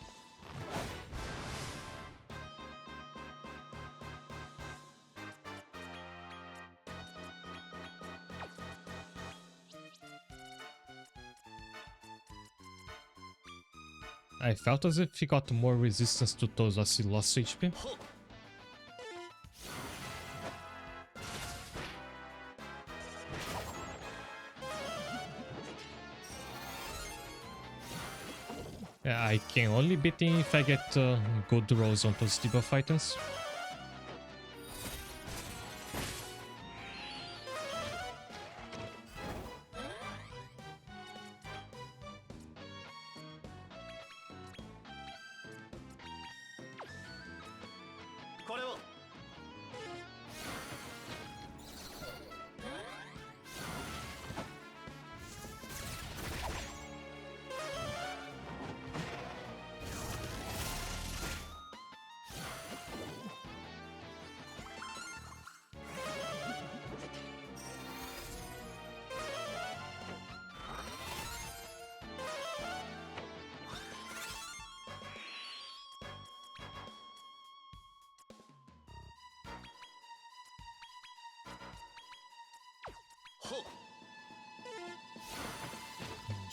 I felt as if he got more resistance to those as he lost HP. Yeah, I can only beat him if I get good rolls on those debuff items.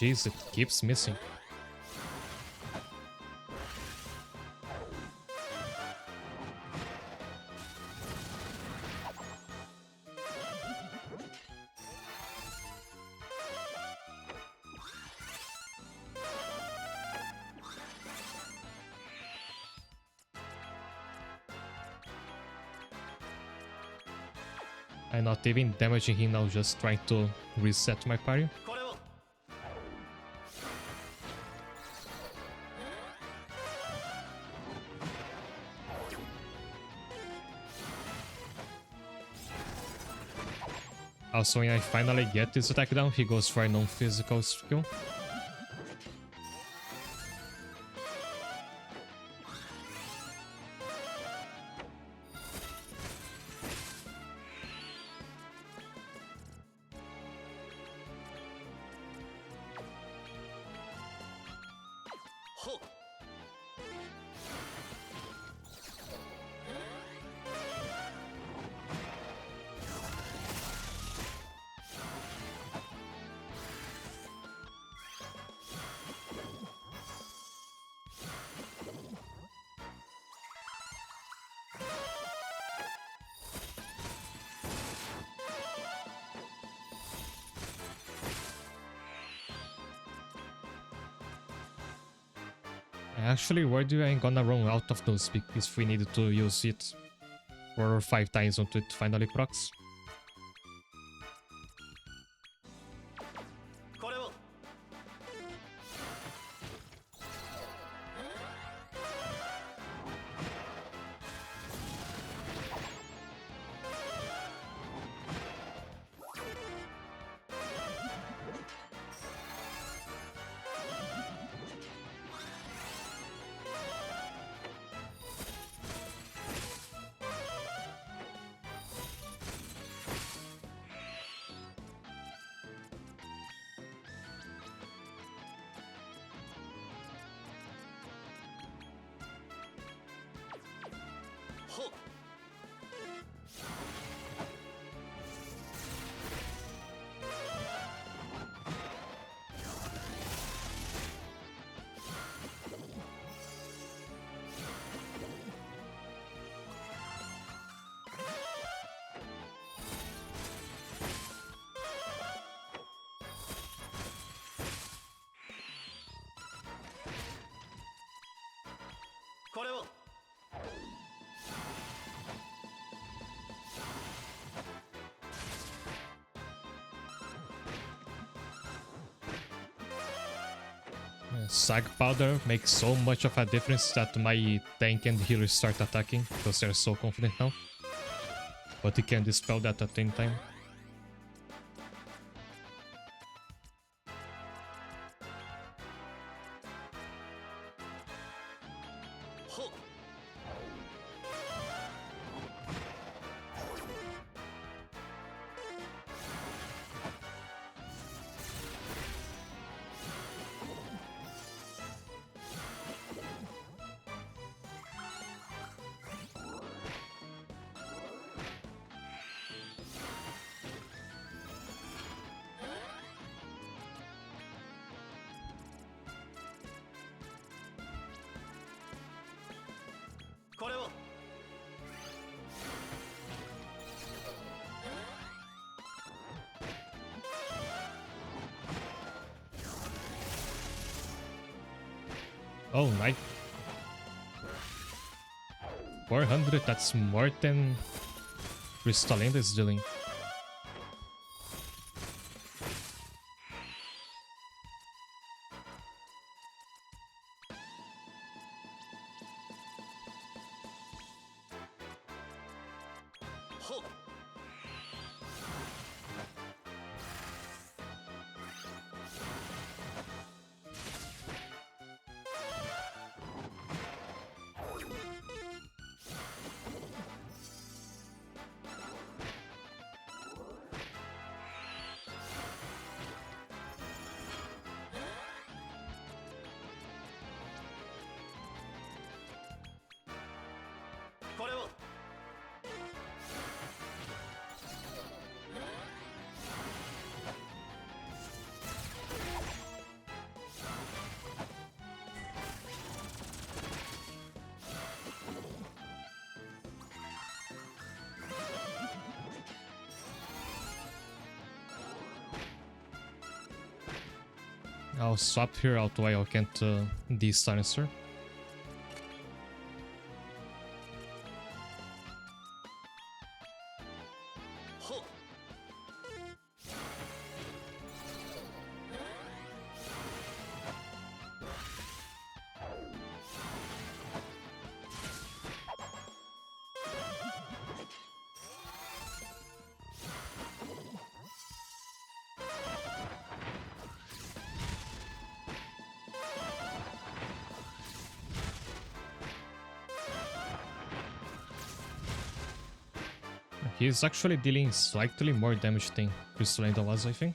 Jeez, it keeps missing. I'm not even damaging him now, just trying to reset my parry. Also, when I finally get this attack down, he goes for a non-physical skill. Actually, where do I gonna run out of those if we needed to use it 4 or 5 times until it finally procs? これを Sag powder makes so much of a difference that my tank and healer start attacking because they're so confident now. But he can dispel that at the same time. Oh, nice. 400, that's more than Crystalline is dealing. I'll swap here out while I can't de-silencer. He's actually dealing slightly more damage than Crystalline was, I think.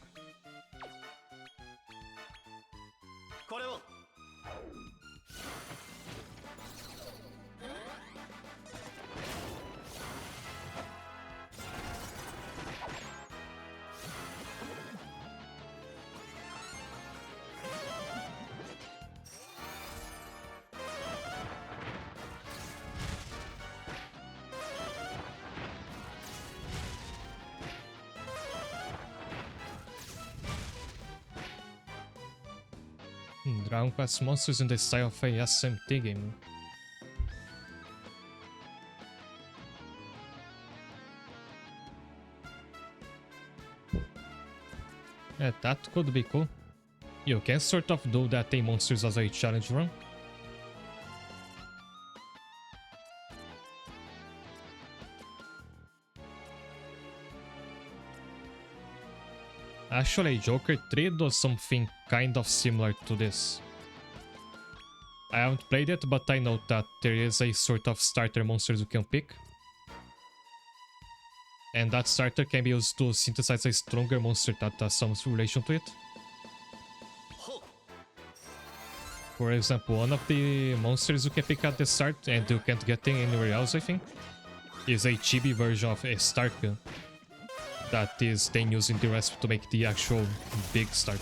Dragon Quest monsters in the style of a SMT game. Yeah, that could be cool. You can sort of do that in monsters as a challenge run. Actually, Joker 3 does something kind of similar to this. I haven't played it, but I know that there is a sort of starter monsters you can pick. And that starter can be used to synthesize a stronger monster that has some relation to it. For example, one of the monsters you can pick at the start and you can't get it anywhere else, I think, is a chibi version of a Stark that is then using the recipe to make the actual big Stark.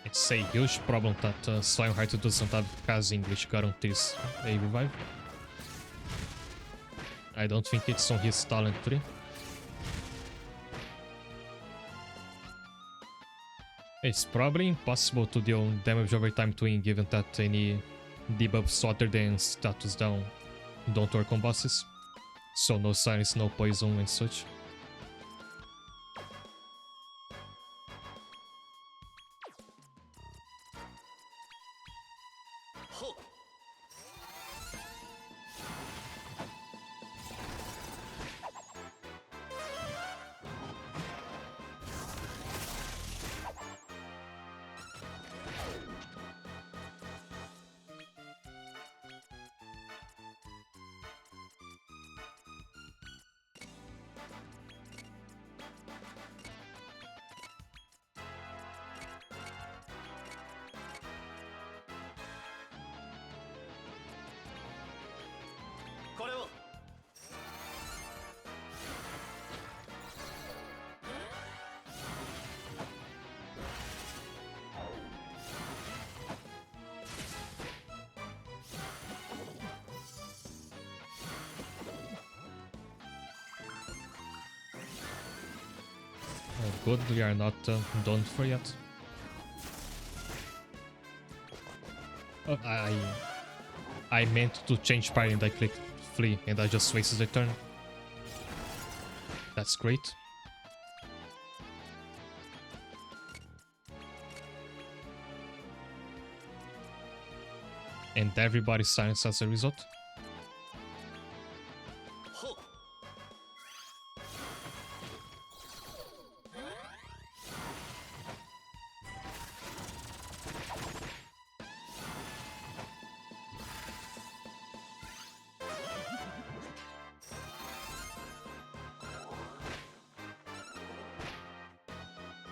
It's a huge problem that Slimeheart doesn't have casing which guarantees a revive. I don't think it's on his talent tree. It's probably impossible to deal damage over time twin given that any debuffs other than status down don't work on bosses. So no silence, no poison and such. Good, we are not done for yet. Oh, I meant to change party and I clicked flee and I just wasted a turn. That's great. And everybody silenced as a result.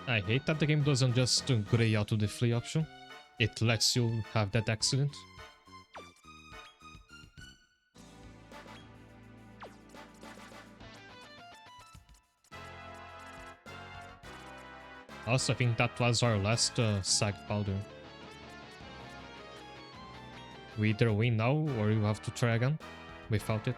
I hate that the game doesn't just gray out to the flee option. It lets you have that accident. Also, I think that was our last sag powder. We either win now or you have to try again without it.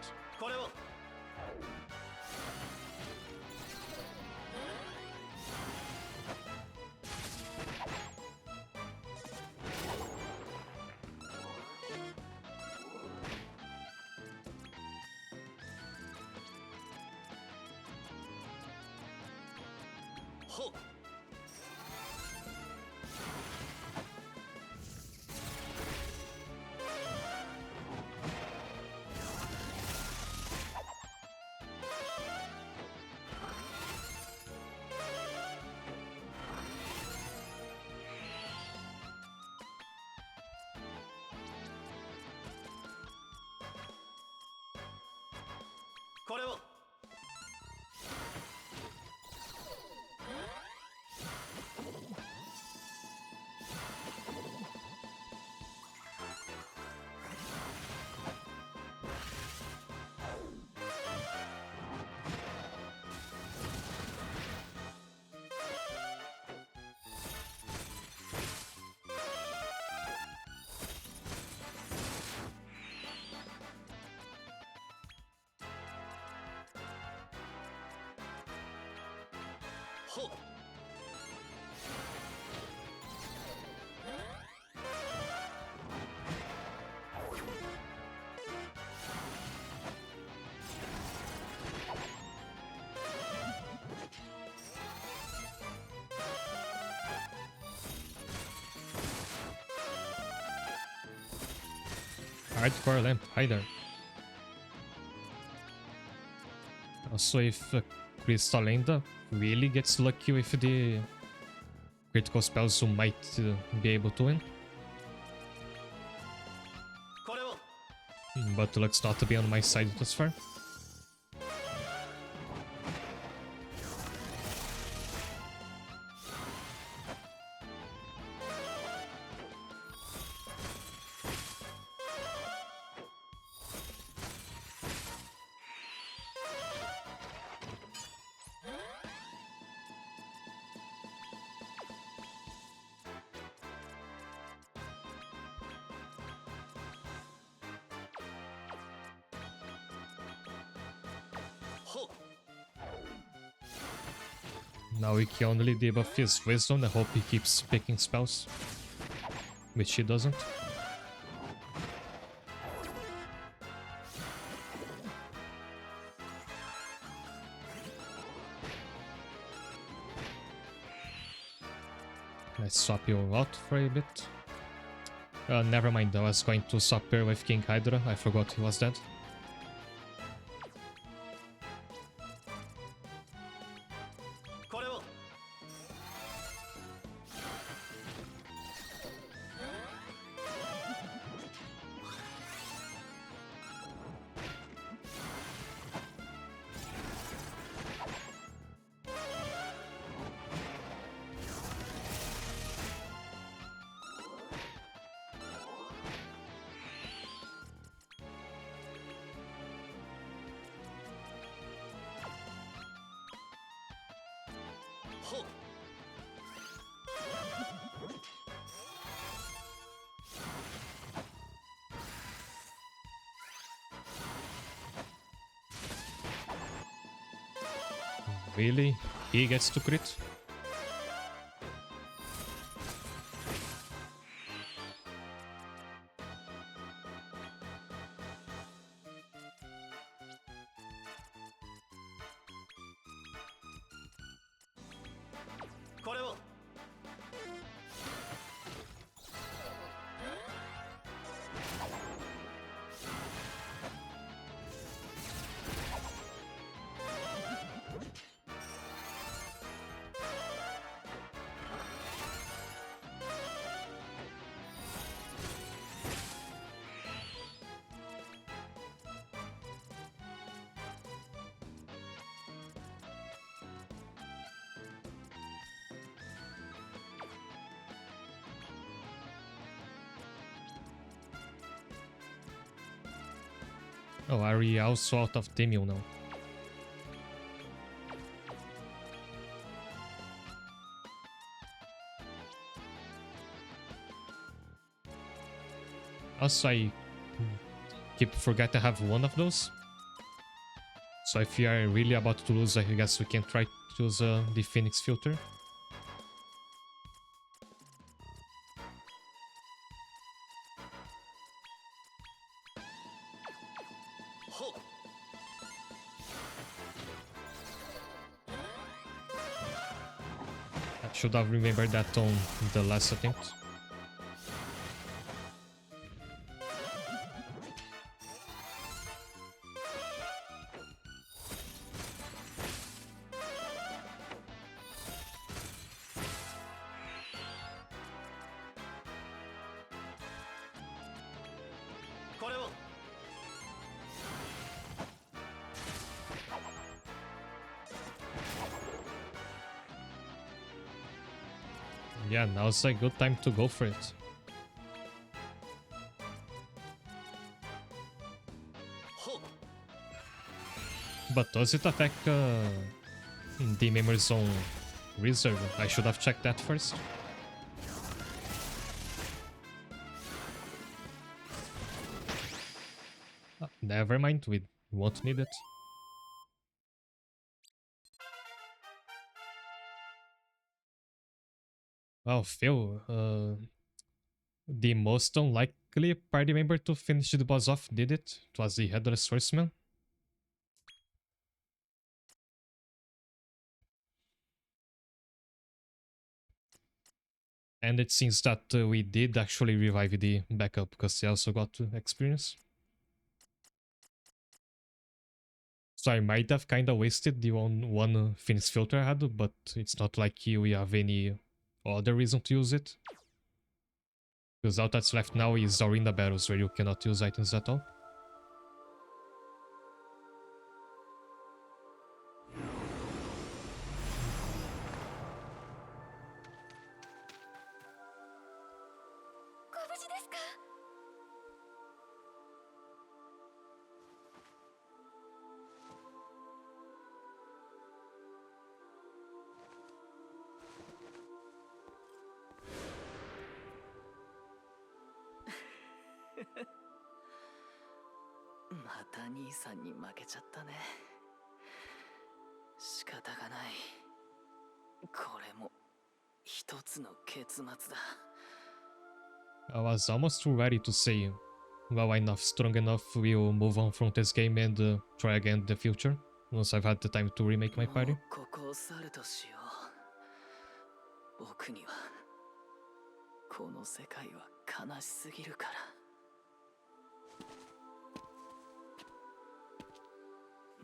Hardcore lamp, hi there. Also, if Crystal Lenda really gets lucky with the critical spells, you might be able to win. But looks not to be on my side thus far. Now we can only debuff his wisdom. I hope he keeps picking spells, which he doesn't. Let's swap you out for a bit. Never mind, I was going to swap her with King Hydra. I forgot he was dead. Really? He gets to crit? Oh, are we also out of Demio now? Also, I keep forget to have one of those. So if we are really about to lose, I guess we can try to use the Phoenix filter. I should have remembered that on the last attempt. Yeah, now's a good time to go for it. But does it attack the memory zone reserve? I should have checked that first. Never mind, we won't need it. Oh, Phil, the most unlikely party member to finish the boss off did it. It was the Headless Horseman. And it seems that we did actually revive the backup because they also got experience. So I might have kind of wasted the one Phoenix filter I had, but it's not like we have any other reason to use it. Because all that's left now is arena battles where you cannot use items at all.また兄さんに負けちゃったね。仕方がない。これも一つの結末だ。I was almost ready to say, well, enough, strong enough, we'll move on from this game and try again in the future, once I've had the time to remake my party. ここを去るとしよう。僕にはこの世界は悲しすぎるから。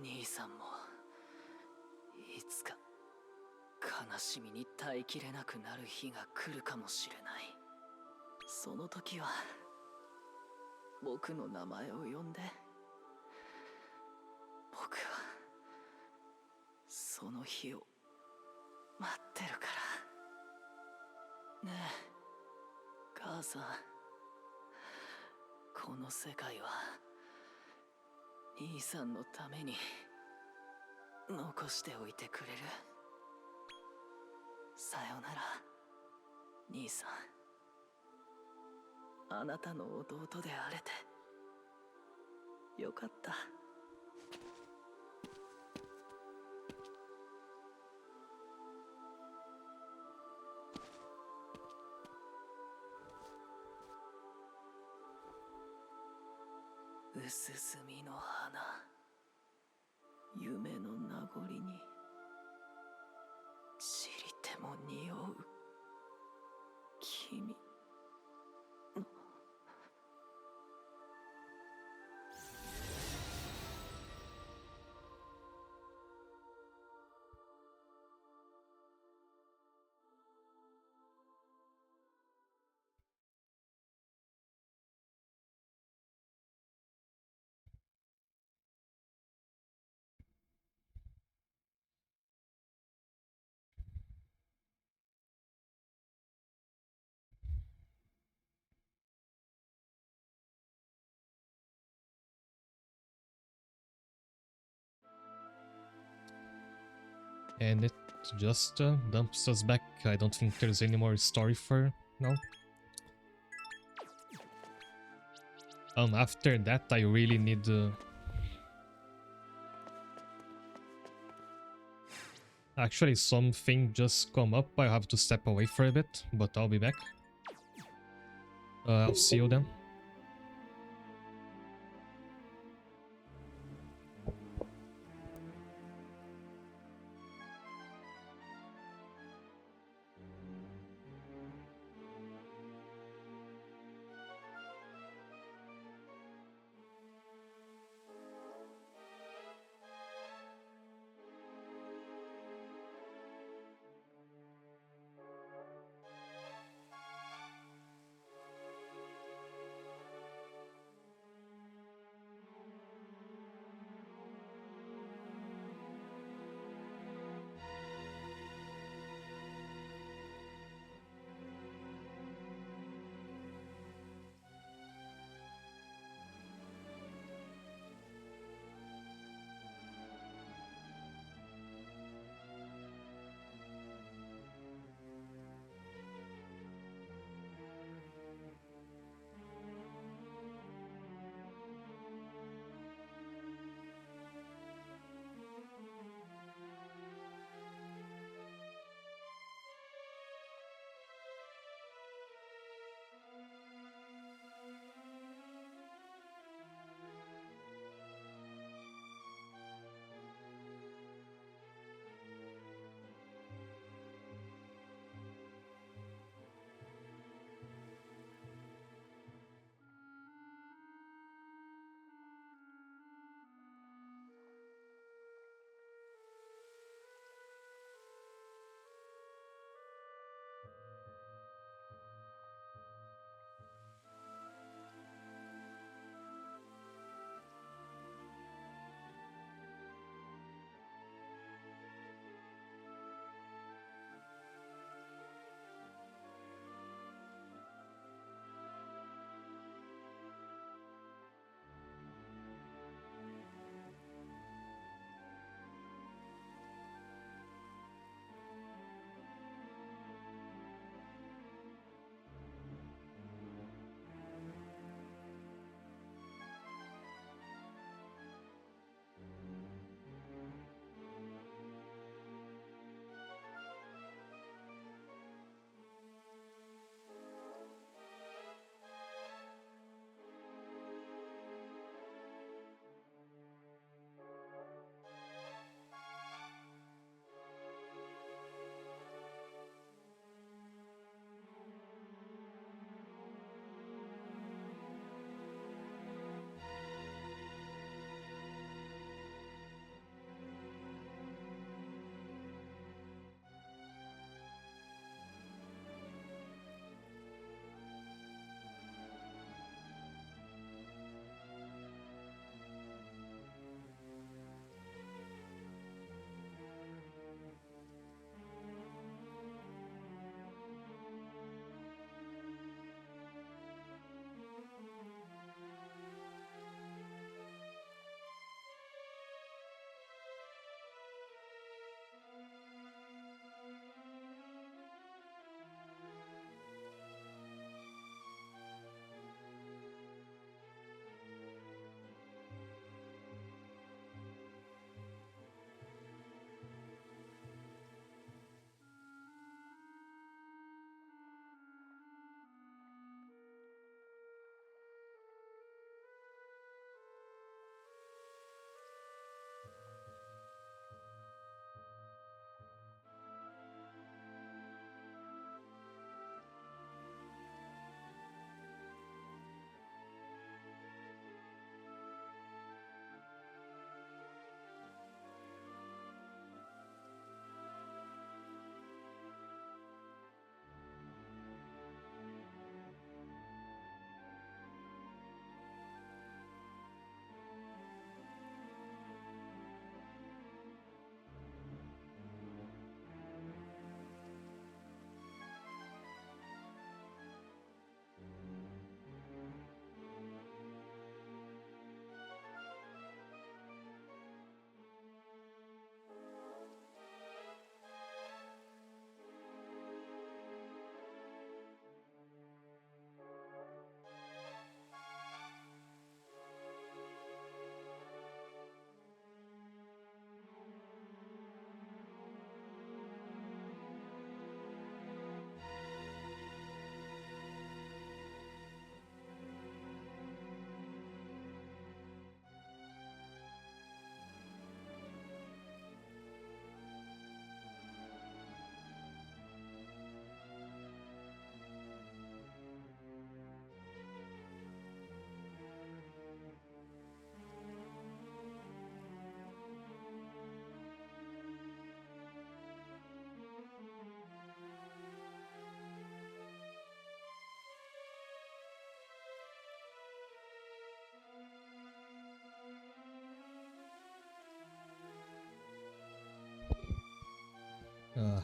兄さんもいつか悲しみに耐えきれなくなる日が来るかもしれない。その時は僕の名前を呼んで。僕はその日を待ってるから。ねえ母さん、この世界は兄さんのために残しておいてくれる。さよなら兄さん。あなたの弟であれてよかった。薄墨の花、夢の名残に散りても匂う君の。And it just dumps us back. I don't think there's any more story for now. After that, I really need... Actually, something just come up. I have to step away for a bit, but I'll be back. I'll see you then.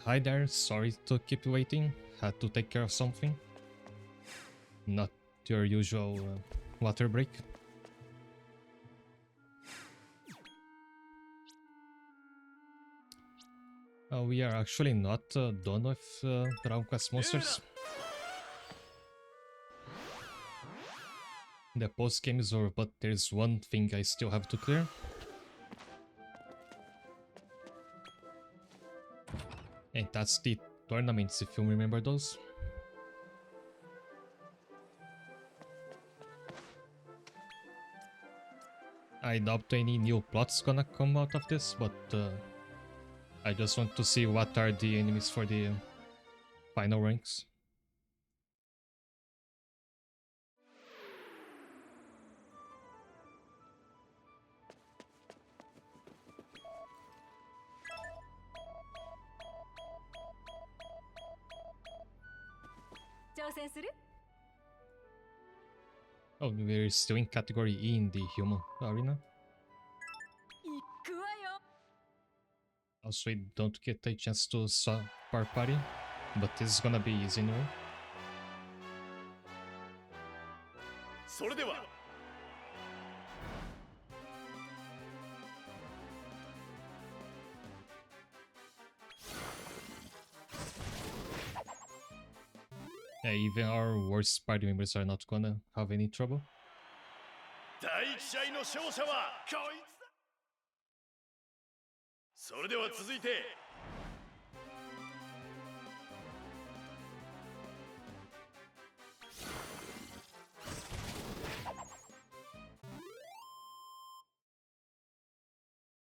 Hi there, sorry to keep you waiting. Had to take care of something. Not your usual water break. We are actually not done with Dragon Quest monsters. The post game is over, but there's one thing I still have to clear. And that's the tournaments, if you remember those. I doubt any new plots gonna come out of this, but I just want to see what are the enemies for the final ranks. Oh, we're still in category E in the human arena. Also, we don't get a chance to swap our party, but this is gonna be easy anyway. Yeah, even our worst party members are not gonna have any trouble. 第一試合の勝者はこいつだ。それでは続いて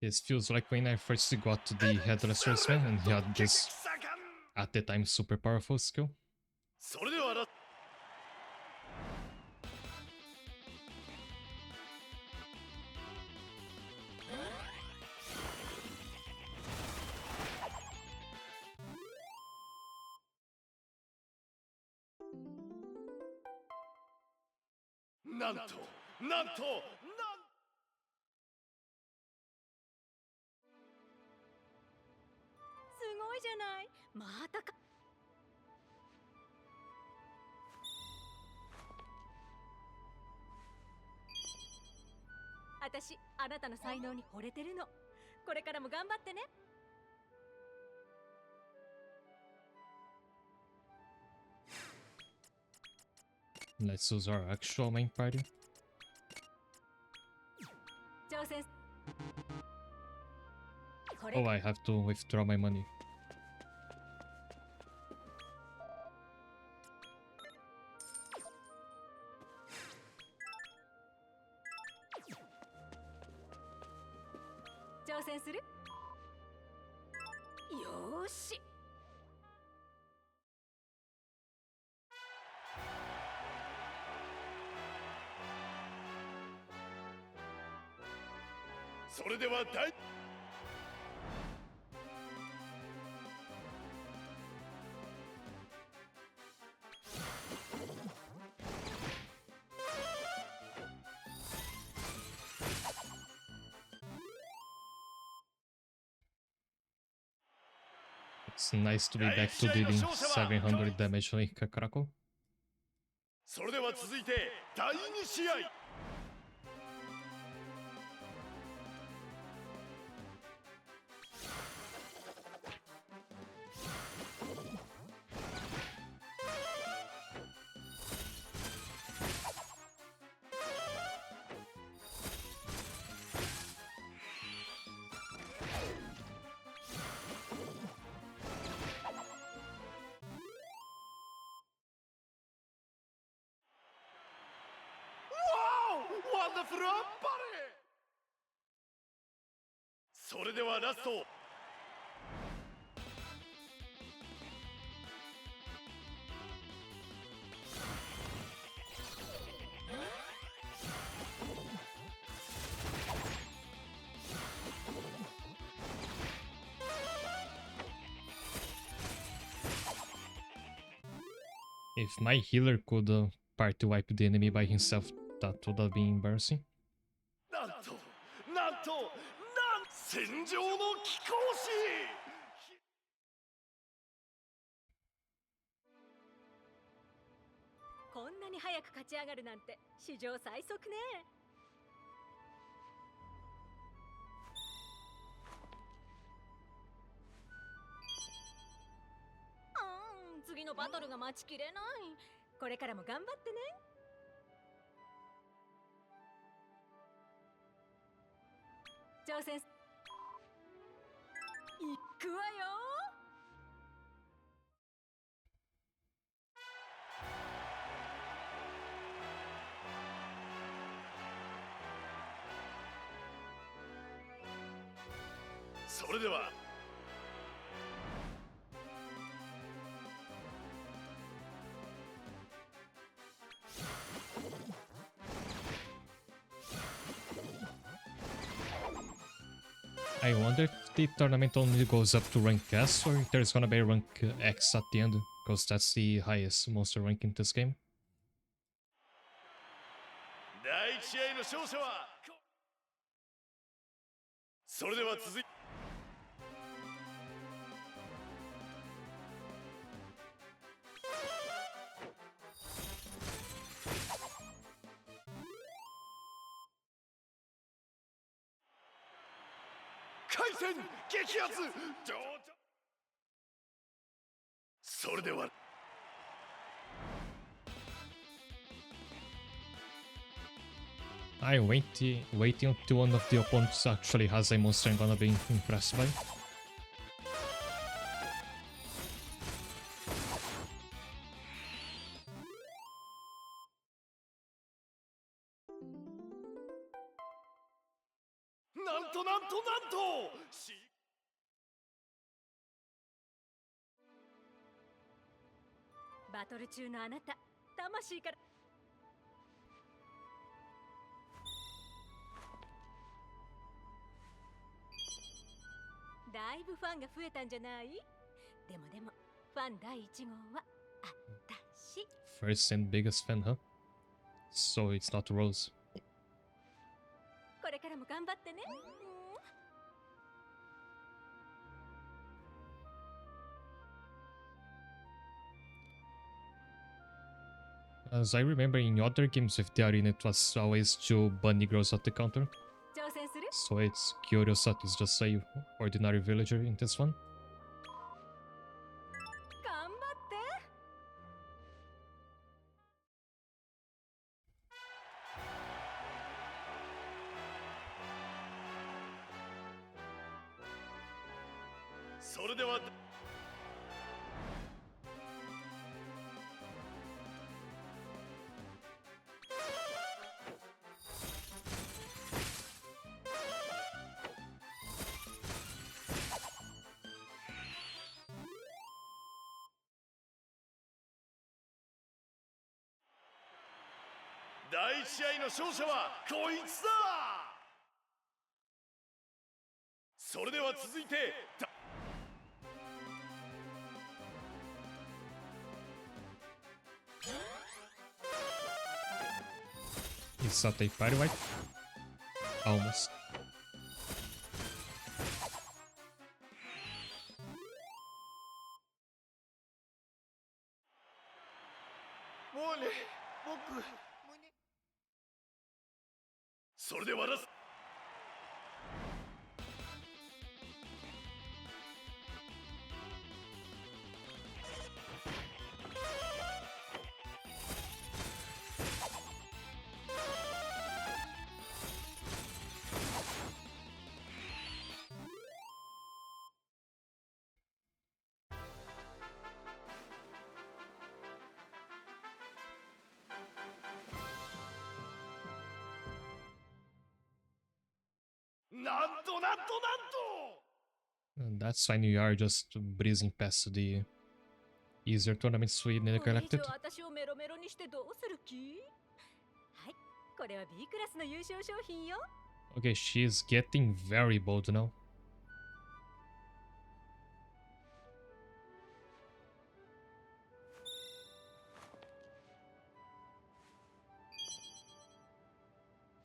This feels like when I first got to the Headless Horseman and he had this, at the time, super powerful skill. それではラ なんとすごいじゃない。またか。私、あなたの才能に惚れてるの。これからも頑張ってね。Let's use our actual main party. 挑戦。こ Oh, れ I have to withdraw my money. 挑戦する。よーし。それでは第 It's nice to be back to dealing 700 damage like a Krakow. それでは続いて第2試合 ワンダフルアッパレそれではラスト If my healer could party wipe the enemy by himself, that would have been embarrassing. なん戦場の貴公子こんなに早く勝ち上がるなんて史上最速ね。次のバトルが待ちきれない。これからも頑張ってね。挑戦いくわよ。それではI wonder if the tournament only goes up to rank S or if there's gonna be rank X at the end, because that's the highest monster rank in this game. 第一試合の勝者はそれでは続いて回戦激アツそれではwaiting until one of the opponents actually has a monster I'm gonna be impressed by. なんとなんとなんとバトル中のあなた、魂からだいぶファンが増えたんじゃない？でもファン第1号はあたし。 First and biggest fan, huh? So it's not Rose. これからも頑張ってね。As I remember in other games with the arena, it was always 2 bunny girls at the counter. 挑戦する？ So it's curious that it's just a ordinary villager in this one. 頑張って。それでは第一試合の勝者はこいつだ。それでは続いてIs that a party wipe? Almost. もうね僕それではラスなんとなんとなんと And that's fine, you are just breezing past the easier tournaments we neglected. 私をメロメロにしてどうする気？はい、これは B クラスの優勝商品よ。 Okay, she's getting very bold now.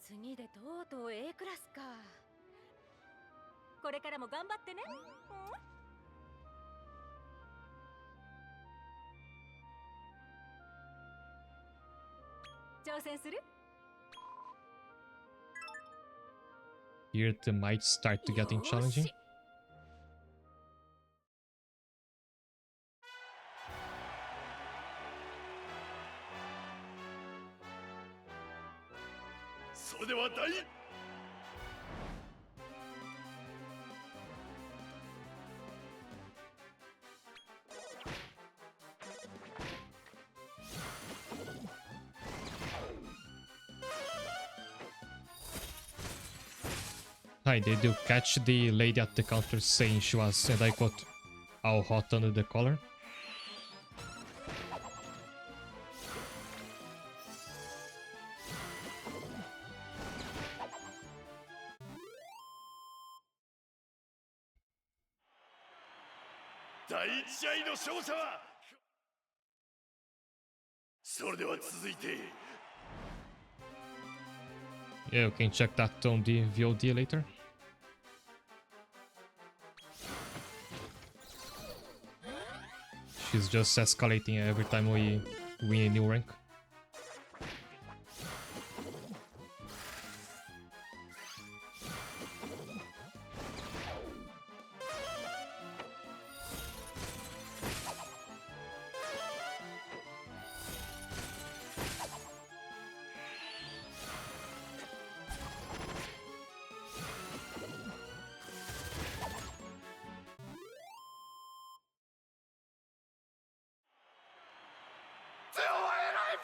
次でとうとう A クラスか。これからも頑張ってね。挑戦する Here they might start to getting challenging. よーしそれでは第Hi, did you catch the lady at the counter saying she was, and I quote, all hot under the collar? 第一試合の勝者はそれでは続いて Yeah, you can check that on the VOD later. She's just escalating every time we win a new rank.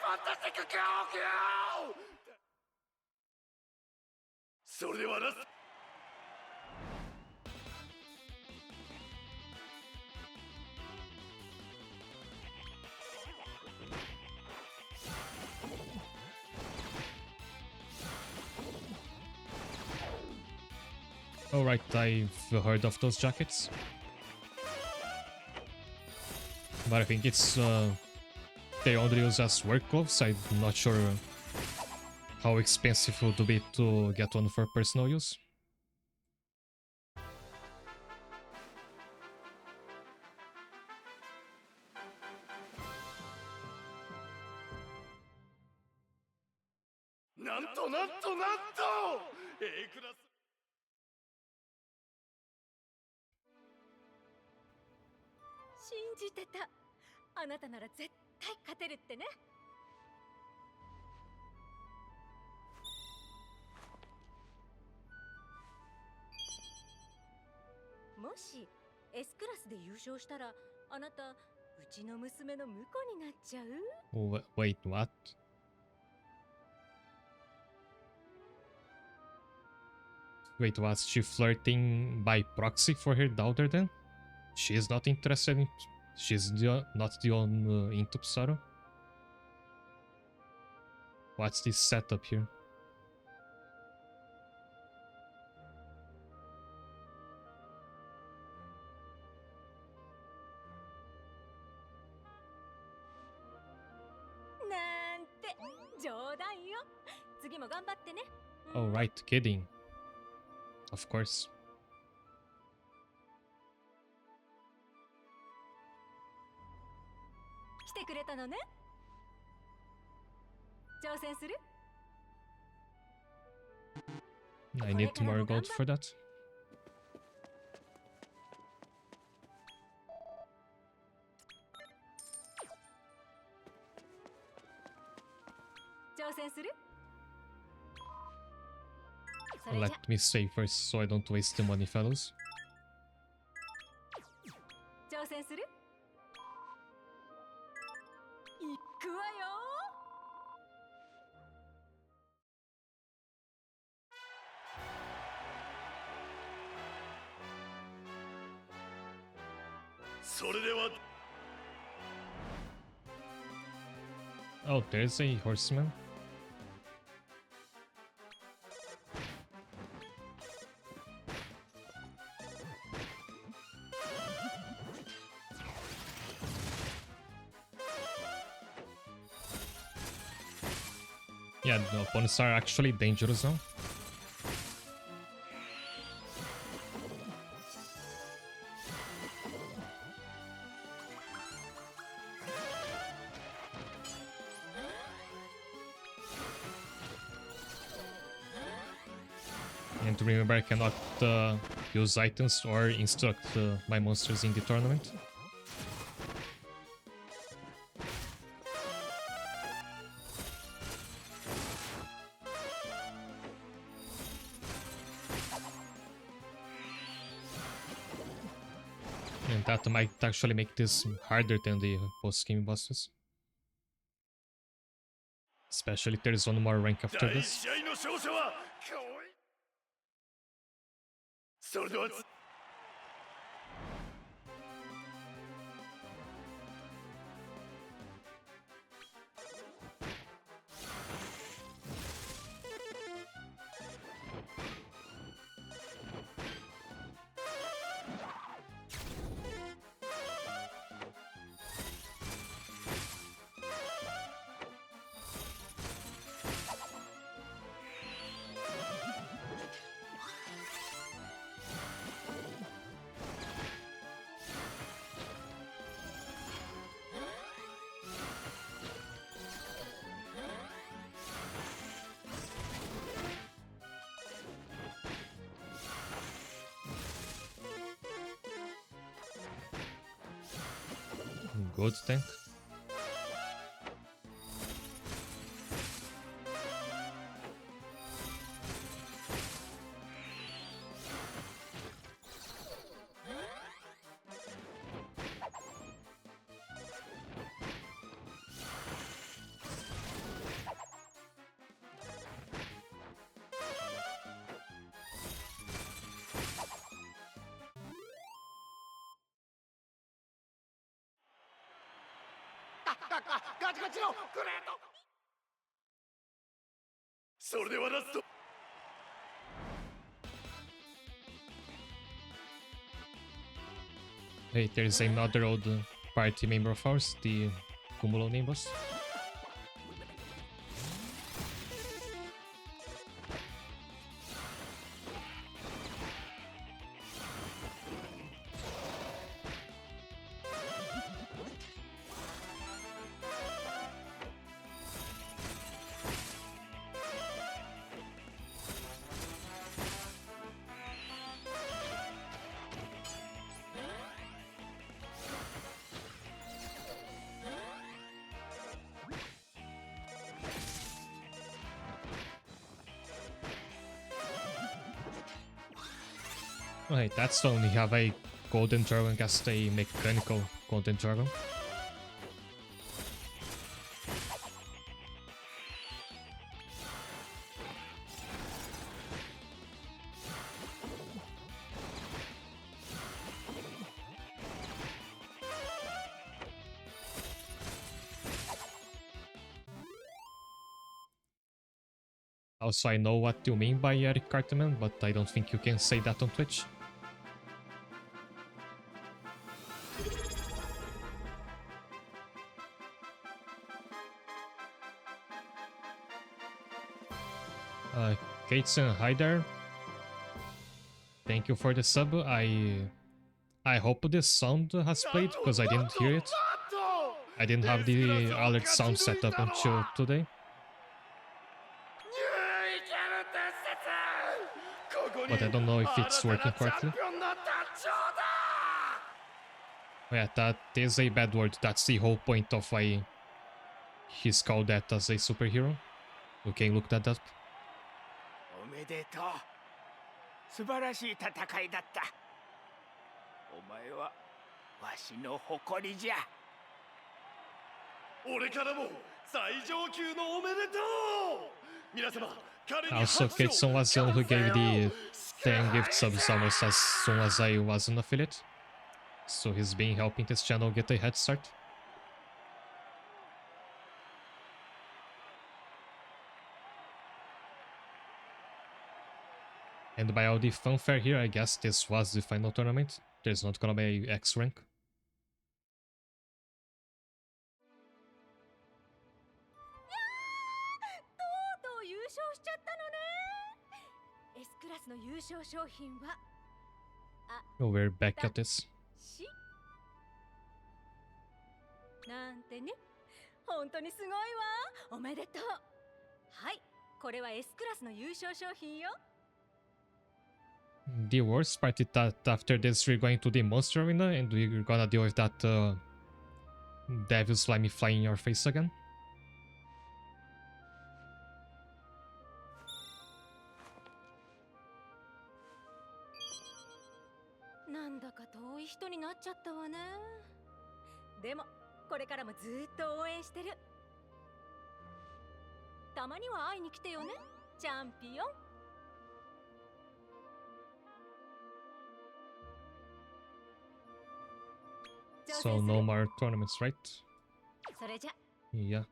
Fantastic それではラスト Alright, I've heard of those jackets. But I think it's they only use as work clothes. I'm not sure how expensive it would be to get one for personal use. なんと A クラス 信じてたあなたなら絶対勝てるってねもし S クラスで優勝したらあなたうちの娘の婿になっちゃう Wait, what? Wait, was she flirting by proxy for her daughter then? She's not interested in... She's not the one into Psaro? What's this setup here? Oh, right, kidding. Of course. 来てくれたのね挑戦する I need more gold for that. 挑戦する Let me save first so I don't waste the money, fellows. 挑戦する行くわよそれでは Oh, there's a horseman. Yeah, the opponents are actually dangerous now. And remember, I cannot use items or instruct my monsters in the tournament. And that might actually make this harder than the post-game bosses. Especially if there is one more rank after 第一 this. 試合の勝者はそれでは Good tank. Hey, there's another old party member of ours, the Cumulo name boss. Right, that's when we have a golden dragon against a mechanical golden dragon. Also, I know what you mean by Eric Cartman, but I don't think you can say that on Twitch. Kateson, hi there. Thank you for the sub. I hope this sound has played, because I didn't hear it. I didn't have the alert sound set up until today. But I don't know if it's working correctly. Oh yeah, that is a bad word. That's the whole point of why he's called that as a superhero. We can look that up. おめでとう素晴らしい戦いだったお前はわしの誇りじゃ俺からも最上級のおめでとう皆様 Also, Kitson was the one who gave the 10 gift subs almost as soon as I was an affiliate. So he's been helping this channel get a head start. And by all the fanfare here, I guess this was the final tournament. There's not gonna be a X rank. クラスの優勝商品は Oh, we're back at this. なんてね、本当にすごいわ。おめでとう。はい、これは S クラスの優勝商品よ。The worst part is that after this we're going to the monster arena and we're gonna deal with that devil slimy flying in your face again. なんだか遠い人になっちゃったわね。でもこれからもずーっと応援してる。たまには会いに来てよね、チャンピオン。 So no more tournaments, right? それじゃ Yeah.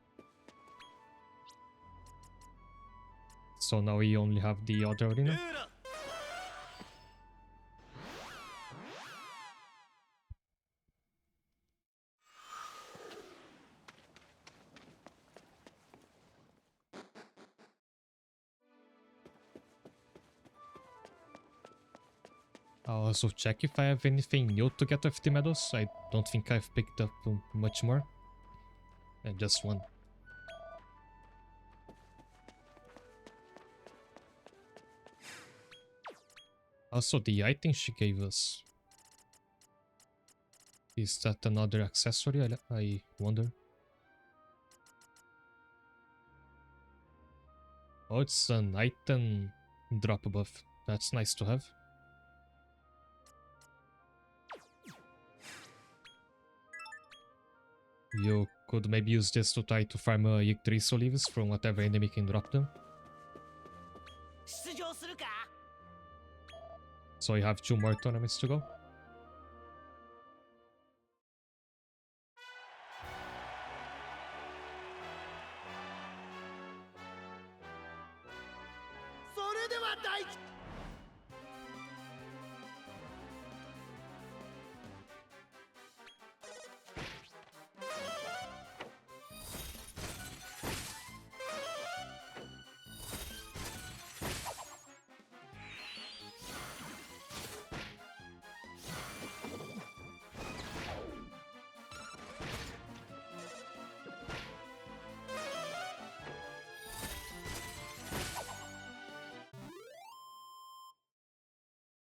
So now we only have the other arena. I'll also check if I have anything new to get with the medals. I don't think I've picked up much more. Just one. Also, the item she gave us. Is that another accessory? I wonder. Oh, it's an item drop buff. That's nice to have. You could maybe use this to try to farm Yggdrasil leaves from whatever enemy can drop them. So you have 2 more tournaments to go.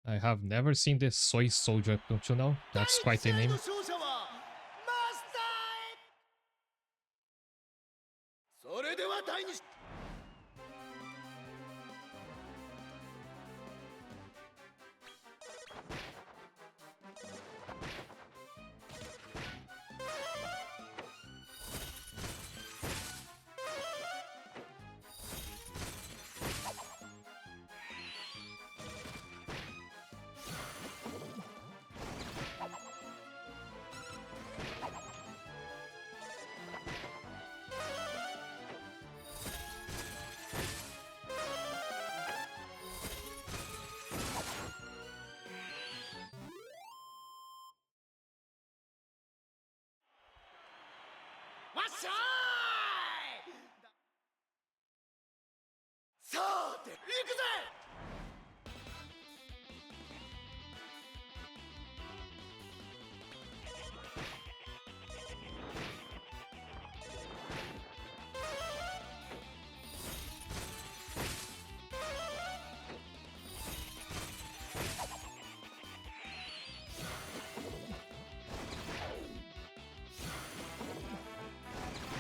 I have never seen this soy soldier up until now. That's quite a name.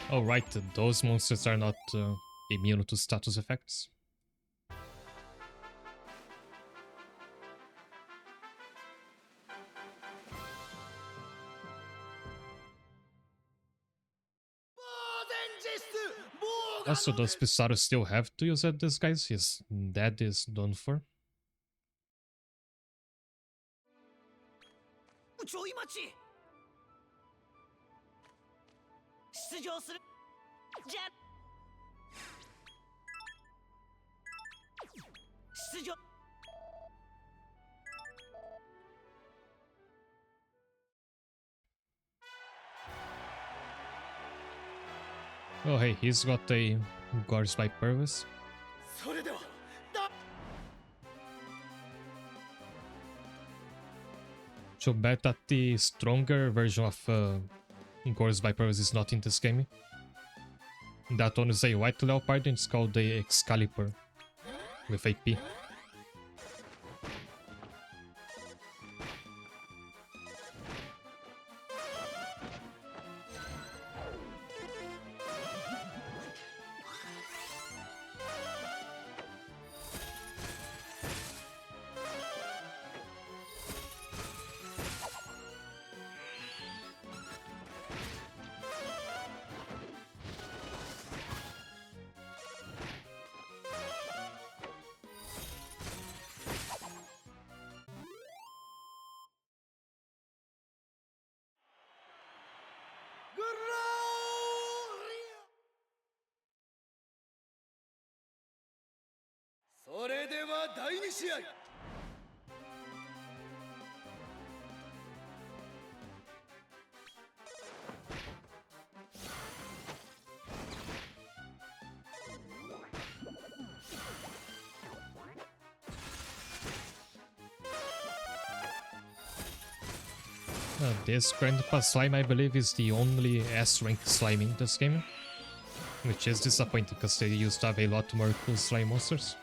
Oh right, those monsters are not immune to status effects. Also, does Pizarro still have to use that disguise? His dad is done for. ちょい待ち出場するじゃ出場 Oh hey, he's got a Guards by Purvis. それではだ Too bad that the stronger version of Guards by Purvis is not in this game. That one is a white leopard and it's called the Excalibur with AP. れでは第2試合 This Grandpa Slime, I believe, is the only S-rank slime in this game, which is disappointing because they used to have a lot more cool slime monsters.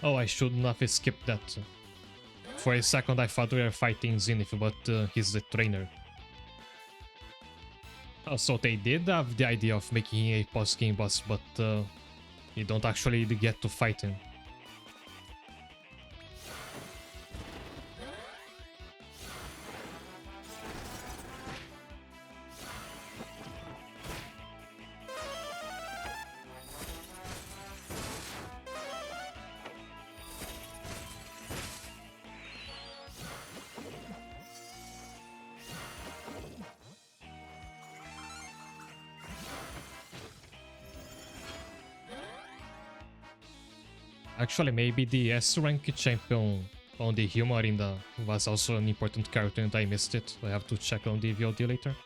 Oh, I shouldn't have skipped that. For a second I thought we were fighting Zenith, but he's the trainer. Oh, so they did have the idea of making him a post-game boss, but you don't actually get to fight him. Actually, maybe the S-rank champion on the Humor Arena was also an important character and I missed it. I have to check on the VOD later.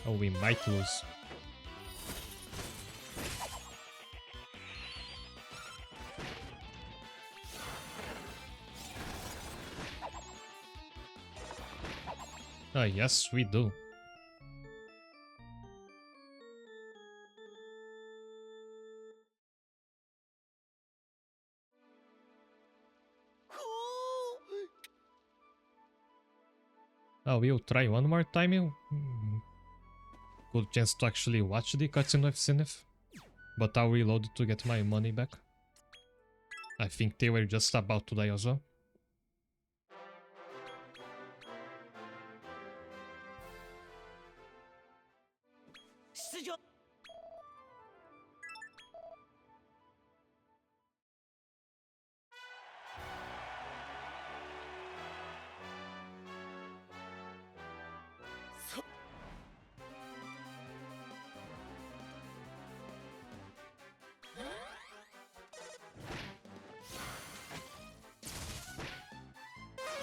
Oh, we might lose. Yes, we do. Oh, we'll try one more time. Good chance to actually watch the cutscene with Zenith. But I'll reload to get my money back. I think they were just about to die as well.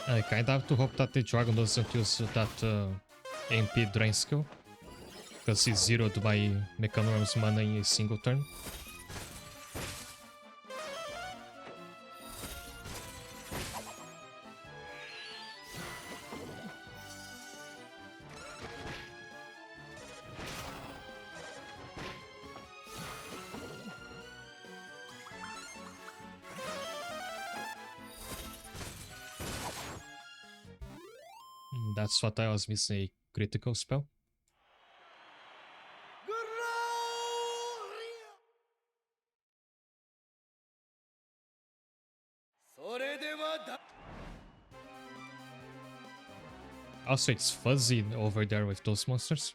I kinda have to hope that the dragon doesn't use that MP drain skill, because he zeroed my Mechanorm's mana in a single turn. That's what I was missing, a critical spell. Also, it's fuzzy over there with those monsters.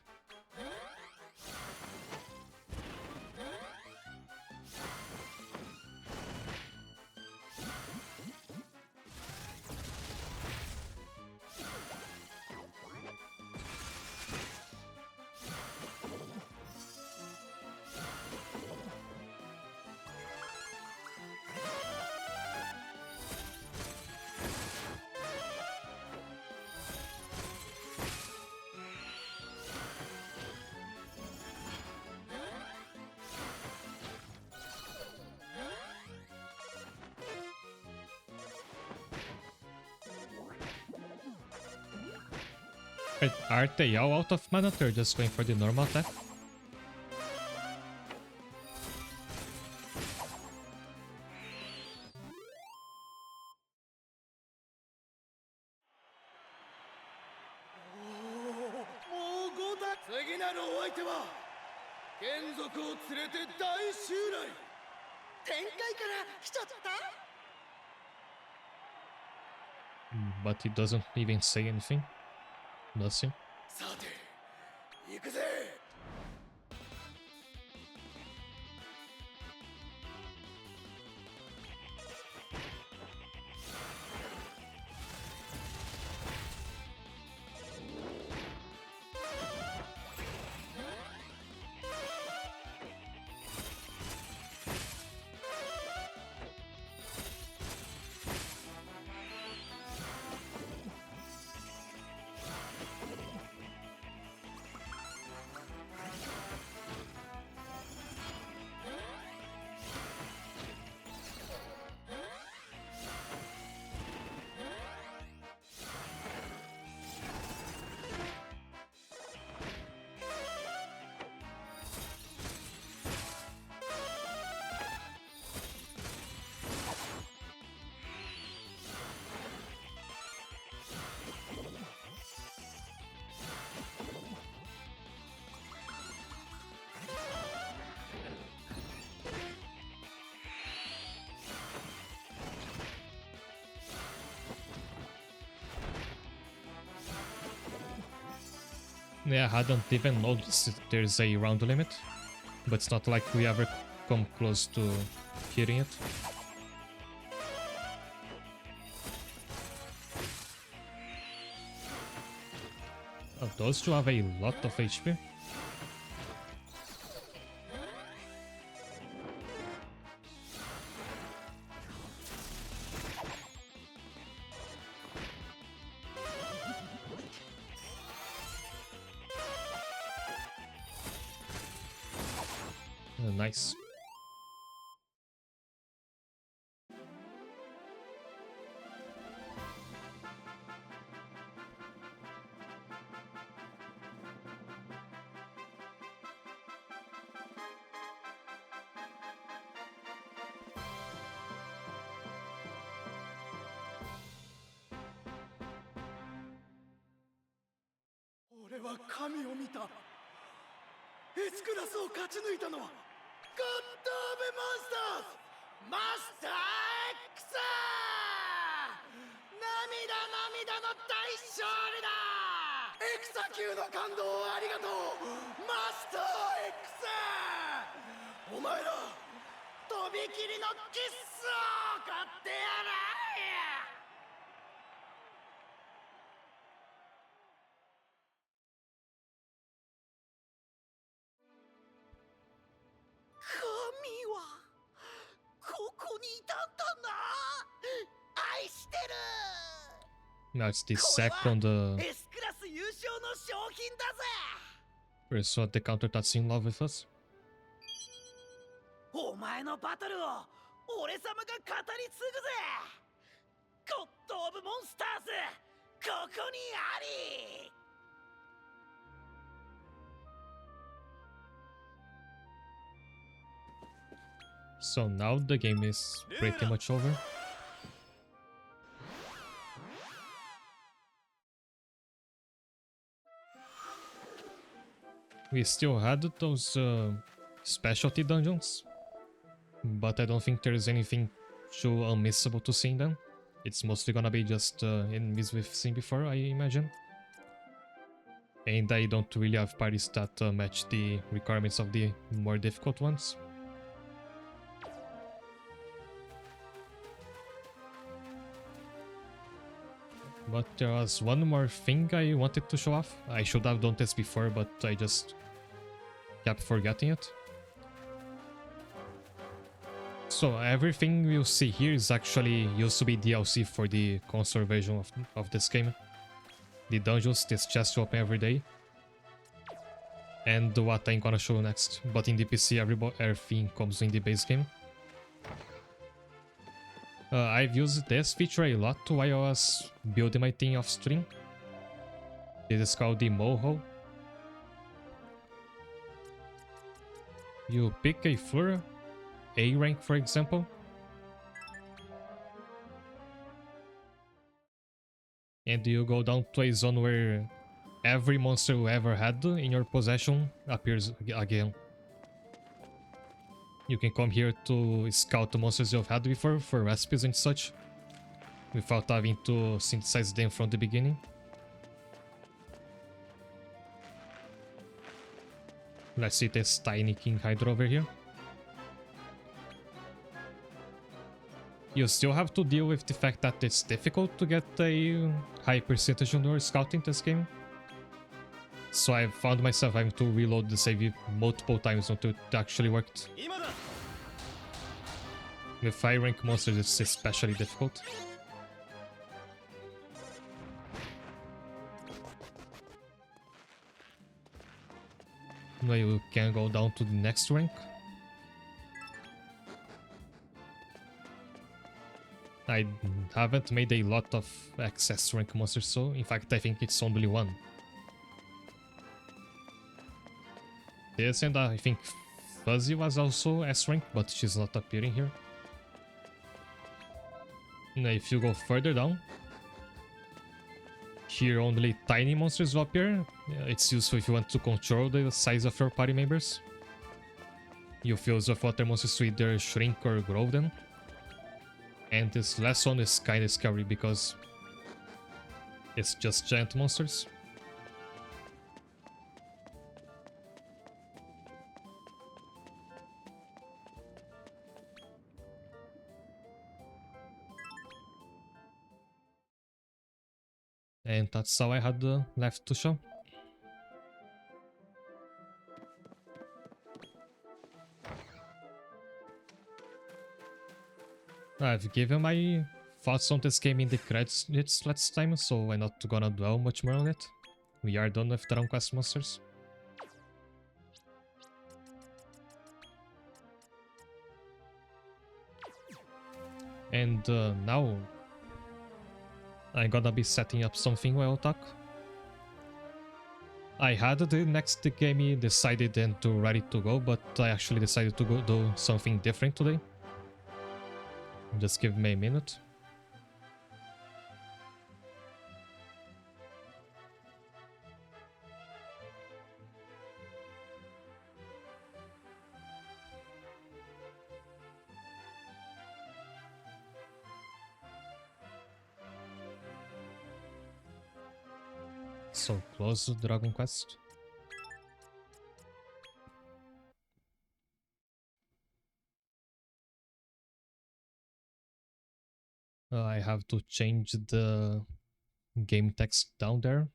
Wait, aren't they all out of mana? They're just going for the normal attack? But he doesn't even say anything. Nothing. さて行くぜ Yeah, I hadn't even noticed there's a round limit, but it's not like we ever come close to hitting it. Oh, those two have a lot of HP. Nice.俺は神を見たエスクラスを勝ち抜いたのはゴッド・オブ・モンスターズマスター X 涙の大勝利だエクサ級の感動をありがとうマスター X お前らとびきりのキスを買ってやらんや神はここにいたんだな愛してる Now it's the second エスクラス優勝の賞品だぜ person at the counter that's in love with us. お前のバトルを俺様が語り継ぐぜゴッド・オブ・モンスターズここにあり So now the game is pretty much over. We still had those specialty dungeons, but I don't think there's anything too unmissable to see in them. It's mostly gonna be just enemies we've seen before, I imagine. And I don't really have parties that match the requirements of the more difficult ones. But there was one more thing I wanted to show off. I should have done this before, but I just kept forgetting it. So everything you see here is actually used to be DLC for the console version of this game. The dungeons, this chest you open every day. And what I'm gonna show you next. But in the PC, everything comes in the base game. I've used this feature a lot while I was building my thing off stream. This is called the Moho. You pick a floor, A rank for example. And you go down to a zone where every monster you ever had in your possession appears again. You can come here to scout the monsters you've had before for recipes and such, without having to synthesize them from the beginning. Let's see this tiny King Hydra over here. You still have to deal with the fact that it's difficult to get a high percentage on your scouting this game. So I found myself having to reload the save multiple times until it actually worked. With high rank monsters it's especially difficult. Now you can go down to the next rank. I haven't made a lot of excess rank monsters, so in fact I think it's only one. This, and I think Fuzzy was also S rank, but she's not appearing here. Now if you go further down, here only tiny monsters will appear. It's useful if you want to control the size of your party members. You fuse with other monsters to either shrink or grow them. And this last one is kinda scary because it's just giant monsters. And that's all I had left to show. I've given my thoughts on this game in the credits last time, so I'm not gonna dwell much more on it. We are done with Dragon Quest monsters. And now I'm gonna be setting up something while I talk. I had the next game decided and ready to go, but I actually decided to go do something different today. Just give me a minute. So close to Dragon Quest. I have to change the game text down there.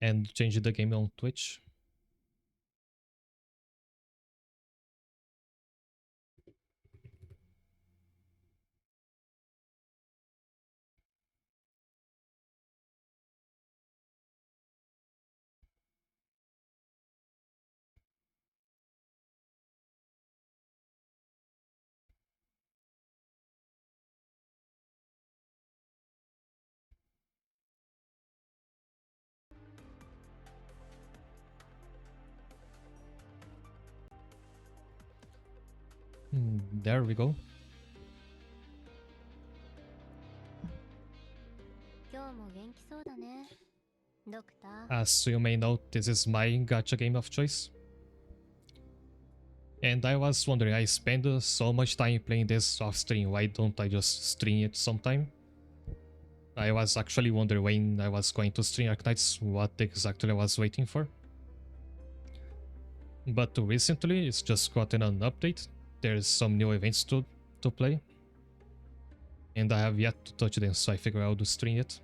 And change the game on Twitch. There we go. As you may know, this is my gacha game of choice. And I was wondering, I spend so much time playing this off stream, why don't I just stream it sometime? I was actually wondering when I was going to stream Arknights, what exactly I was waiting for. But recently, it's just gotten an update. There's some new events to play. And I have yet to touch them, so I figure I'll do stream it.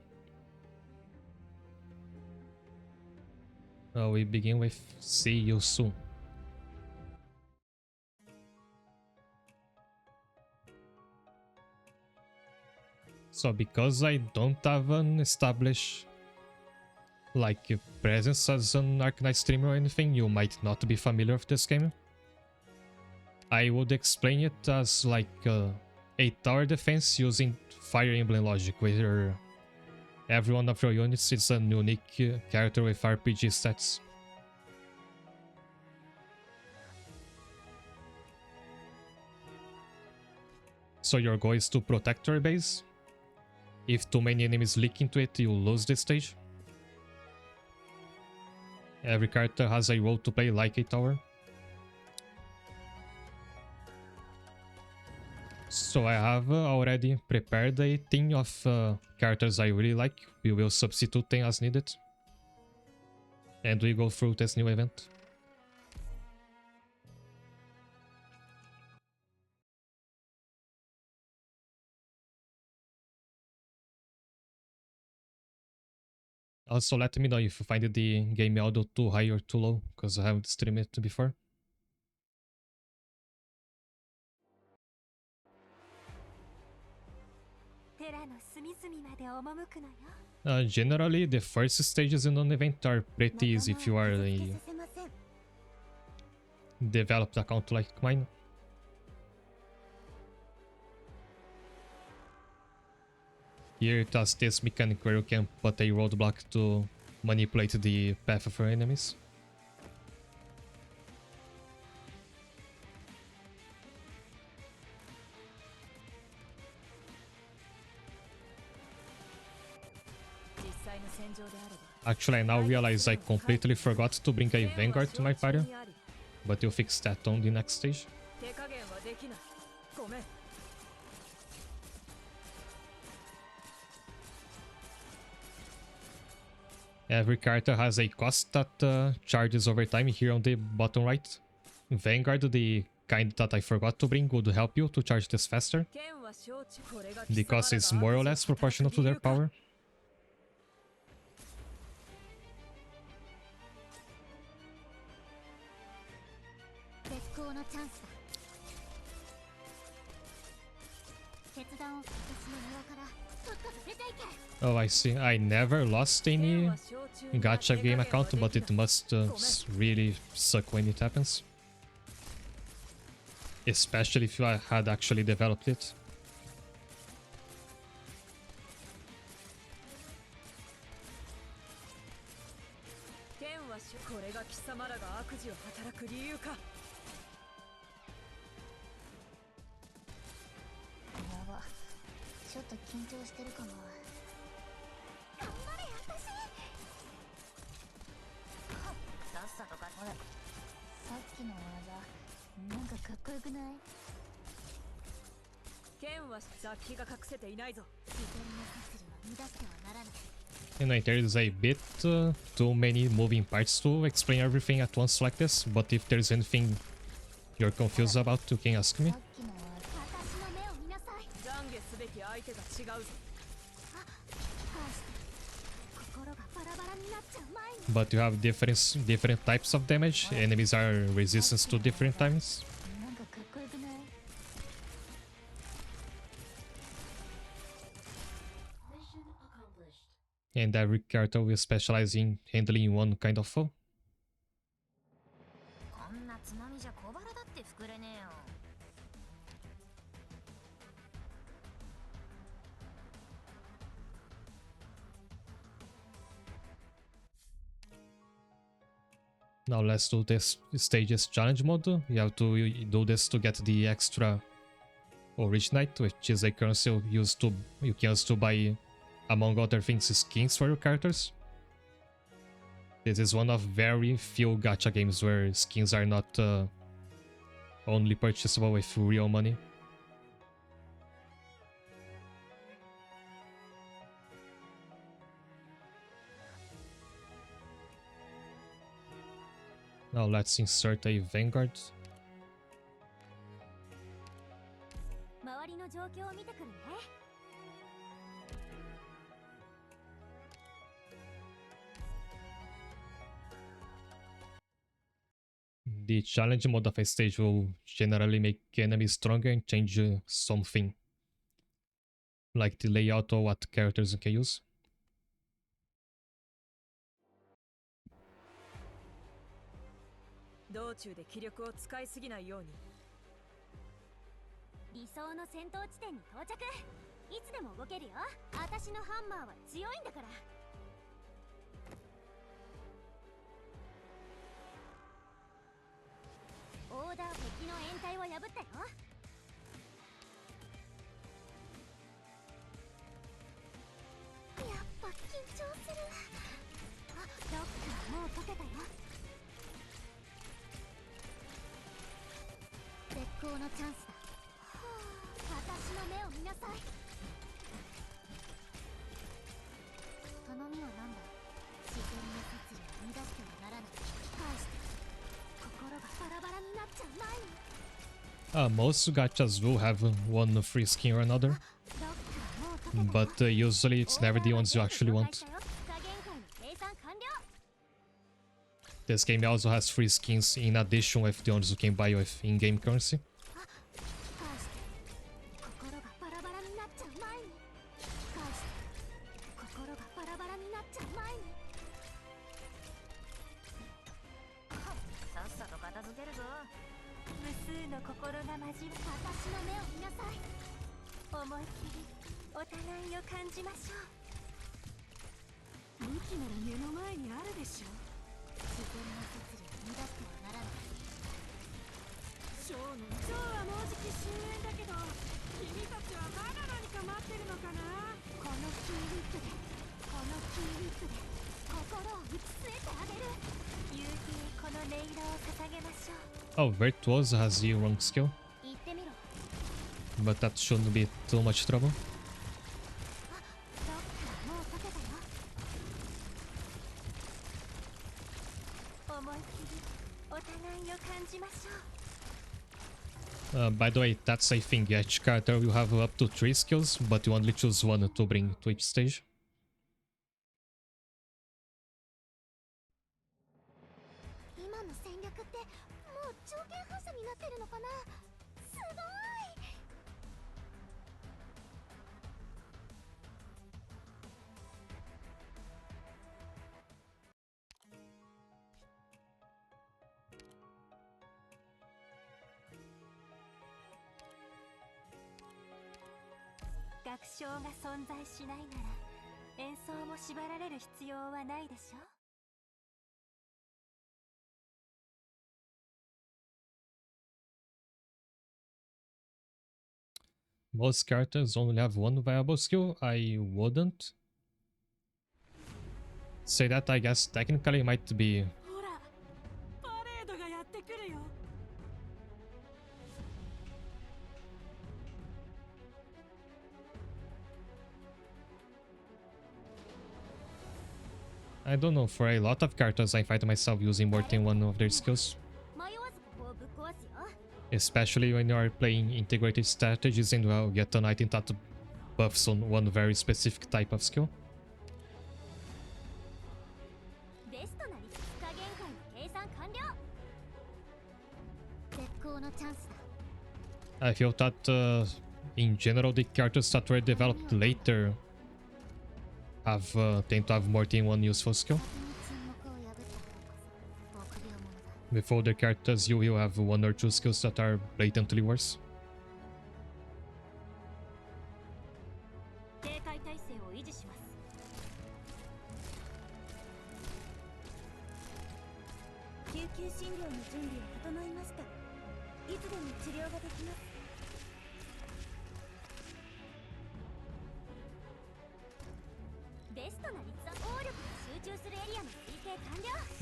We begin with See You Soon. So because I don't have an established like presence as an Arknight streamer or anything, you might not be familiar with this game. I would explain it as like a tower defense using Fire Emblem logic, where every one of your units is a unique character with RPG stats. So your goal is to protect your base. If too many enemies leak into it, you lose this stage. Every character has a role to play like a tower. So I have already prepared a team of characters I really like. We will substitute them as needed. And we go through this new event. Also, let me know if you find the game audio too high or too low, because I haven't streamed it before. Generally, the first stages in an event are pretty easy if you are a developed account like mine. Here it has this mechanic where you can put a roadblock to manipulate the path of your enemies. Actually, I now realize I completely forgot to bring a Vanguard to my party, but you'll fix that on the next stage. Every character has a cost that charges over time here on the bottom right. Vanguard, the kind that I forgot to bring, would help you to charge this faster. The cost is more or less proportional to their power. Oh, I see. I never lost any gacha game account, but it must really suck when it happens. Especially if I had actually developed it. And like, there is a bit too many moving parts to explain everything at once like this, but if there's anything you're confused about, you can ask me. But you have different types of damage. Enemies are resistant to different times. And every character will specialize in handling one kind of foe. Now let's do this stages challenge mode. You have to do this to get the extra Arknights, which is a currency you can use to buy, among other things, skins for your characters. This is one of very few gacha games where skins are not only purchasable with real money. Now let's insert a Vanguard. The challenge mode of a stage will generally make enemies stronger and change something, like the layout or what characters you can use. 理想の戦闘地点に到着。いつでも動けるよ。私のハンマーは強いんだから。オーダー敵の掩体を破ったよ。やっぱ緊張する。あ、ロックはもう解けたよ。絶好のチャンスだ。はあ、私の目を見なさい。頼みは何だ。自然の摂理を乱してはならない。引き返して。心がバラバラになっちゃう前に。Most gachas will have one free skin or another, but usually it's never the ones you actually want. This game also has free skins in addition with the ones you can buy with in-game currency. Oh, Virtuoso has the wrong skill, but that shouldn't be too much trouble. By the way, that's a thing. Each character will have up to 3 skills, but you only choose one to bring to each stage. すごい。 楽章が存在しないなら演奏も縛られる必要はないでしょ。 Most characters only have one viable skill. I wouldn't say that. I guess technically it might be. I don't know, for a lot of characters I find myself using more than one of their skills. Especially when you are playing integrated strategies and well, get an item that buffs on one very specific type of skill. I feel that in general the characters that were developed later tend to have more than one useful skill. With older characters, you will have 1 or 2 skills that are blatantly worse.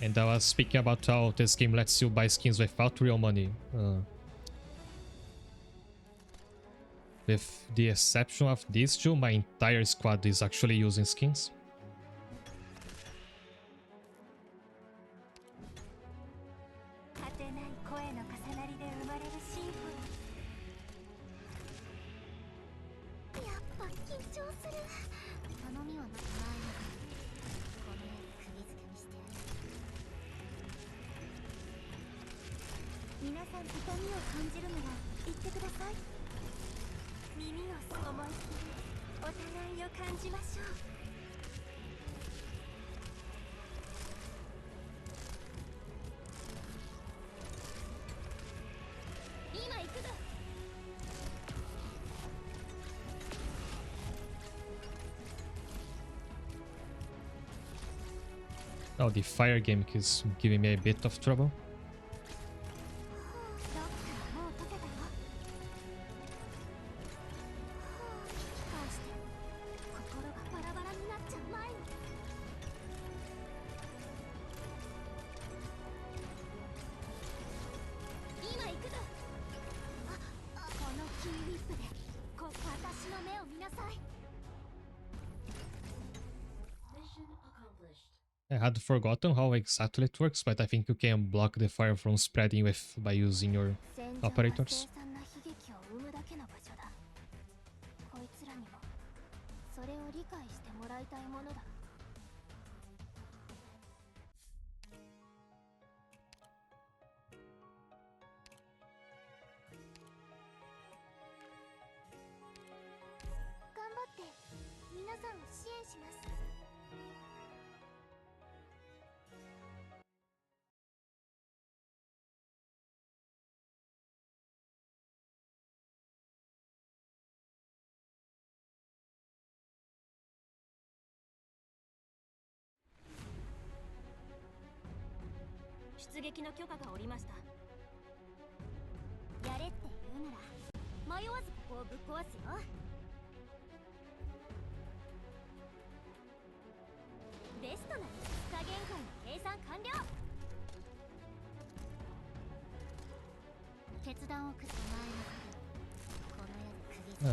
And I was speaking about how this game lets you buy skins without real money. With the exception of these two, my entire squad is actually using skins. Oh, the fire gimmick is giving me a bit of trouble. ロックはもう解けたよ。返して心がバラバラになっちゃう前に。今行くぞ。このキーウィップで私の目を見なさい。 I had forgotten how exactly it works, but I think you can block the fire from spreading with by using your 戦場は operators. 凄惨な悲劇を生むだけの場所だ。こいつらにもそれを理解してもらいたいものだ。頑張って皆さんを支援します。 出撃の許可が下りました。やれって言うなら迷わずここをぶっ壊すよ。ベストな2日限界の計算完了。決断を下す前のこの世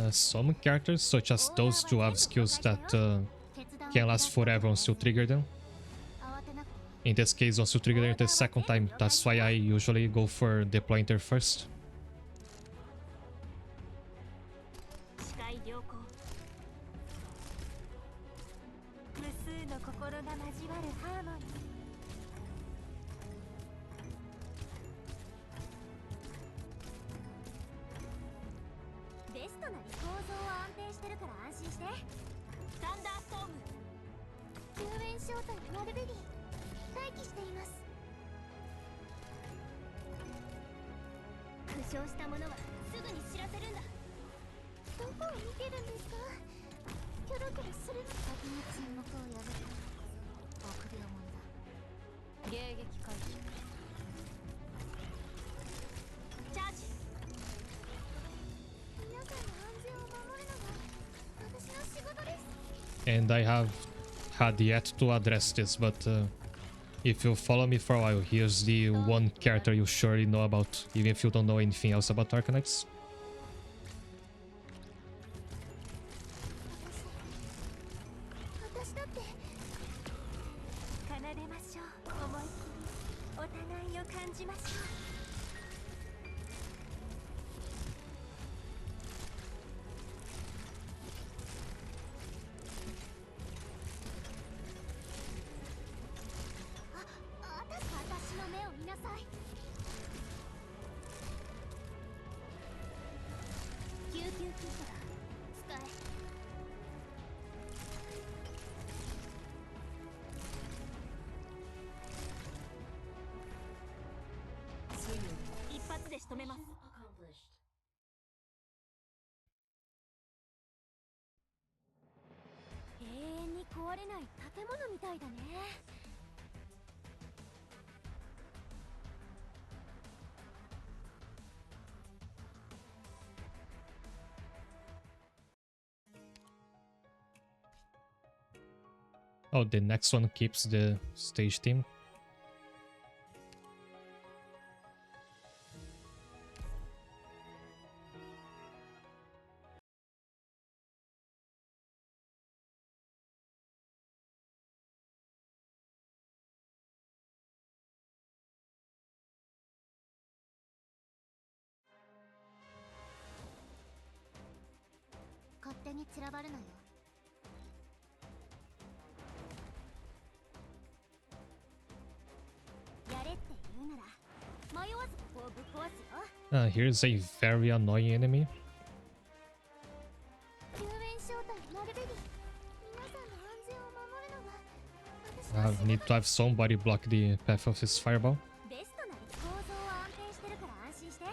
で釘 Some characters, such as those two, have skills that can last forever once you trigger them. 慌てなくていい。 In this case, once you trigger them the second time, that's why I usually go for deploying there first. 視界良好。無数の心が交わるハーモニー。ベストな構造は安定してるから安心して。サンダーストーム。救援招待マルベリー。待機しています。負傷した者はすぐに知らせるんだ。どこを見てるんですか。キョロキョロするの。先に沈黙を破る臆病者だ。迎撃開始。チャージ。皆さんの安全を守るのが私の仕事です。 And I have had yet to address this, but if you follow me for a while, here's the one character you surely know about, even if you don't know anything else about Arknights. 私だって奏でましょう。思いっきりお互いを感じましょう。私の目を見なさい。救急キットだ。使え。一発で仕留めます。永遠に壊れない建物みたいだね。 Oh, the next one keeps the stage theme.「勝手に散らばるなよ」「やれって言うなら迷わずここをぶっ壊すよ」 Here's a very annoying enemy. 救援招待マルベリー。皆さんの安全を守るのが私の I 仕事 need to have somebody block the path of his fireball. ベストな構造は安定してるから安心して。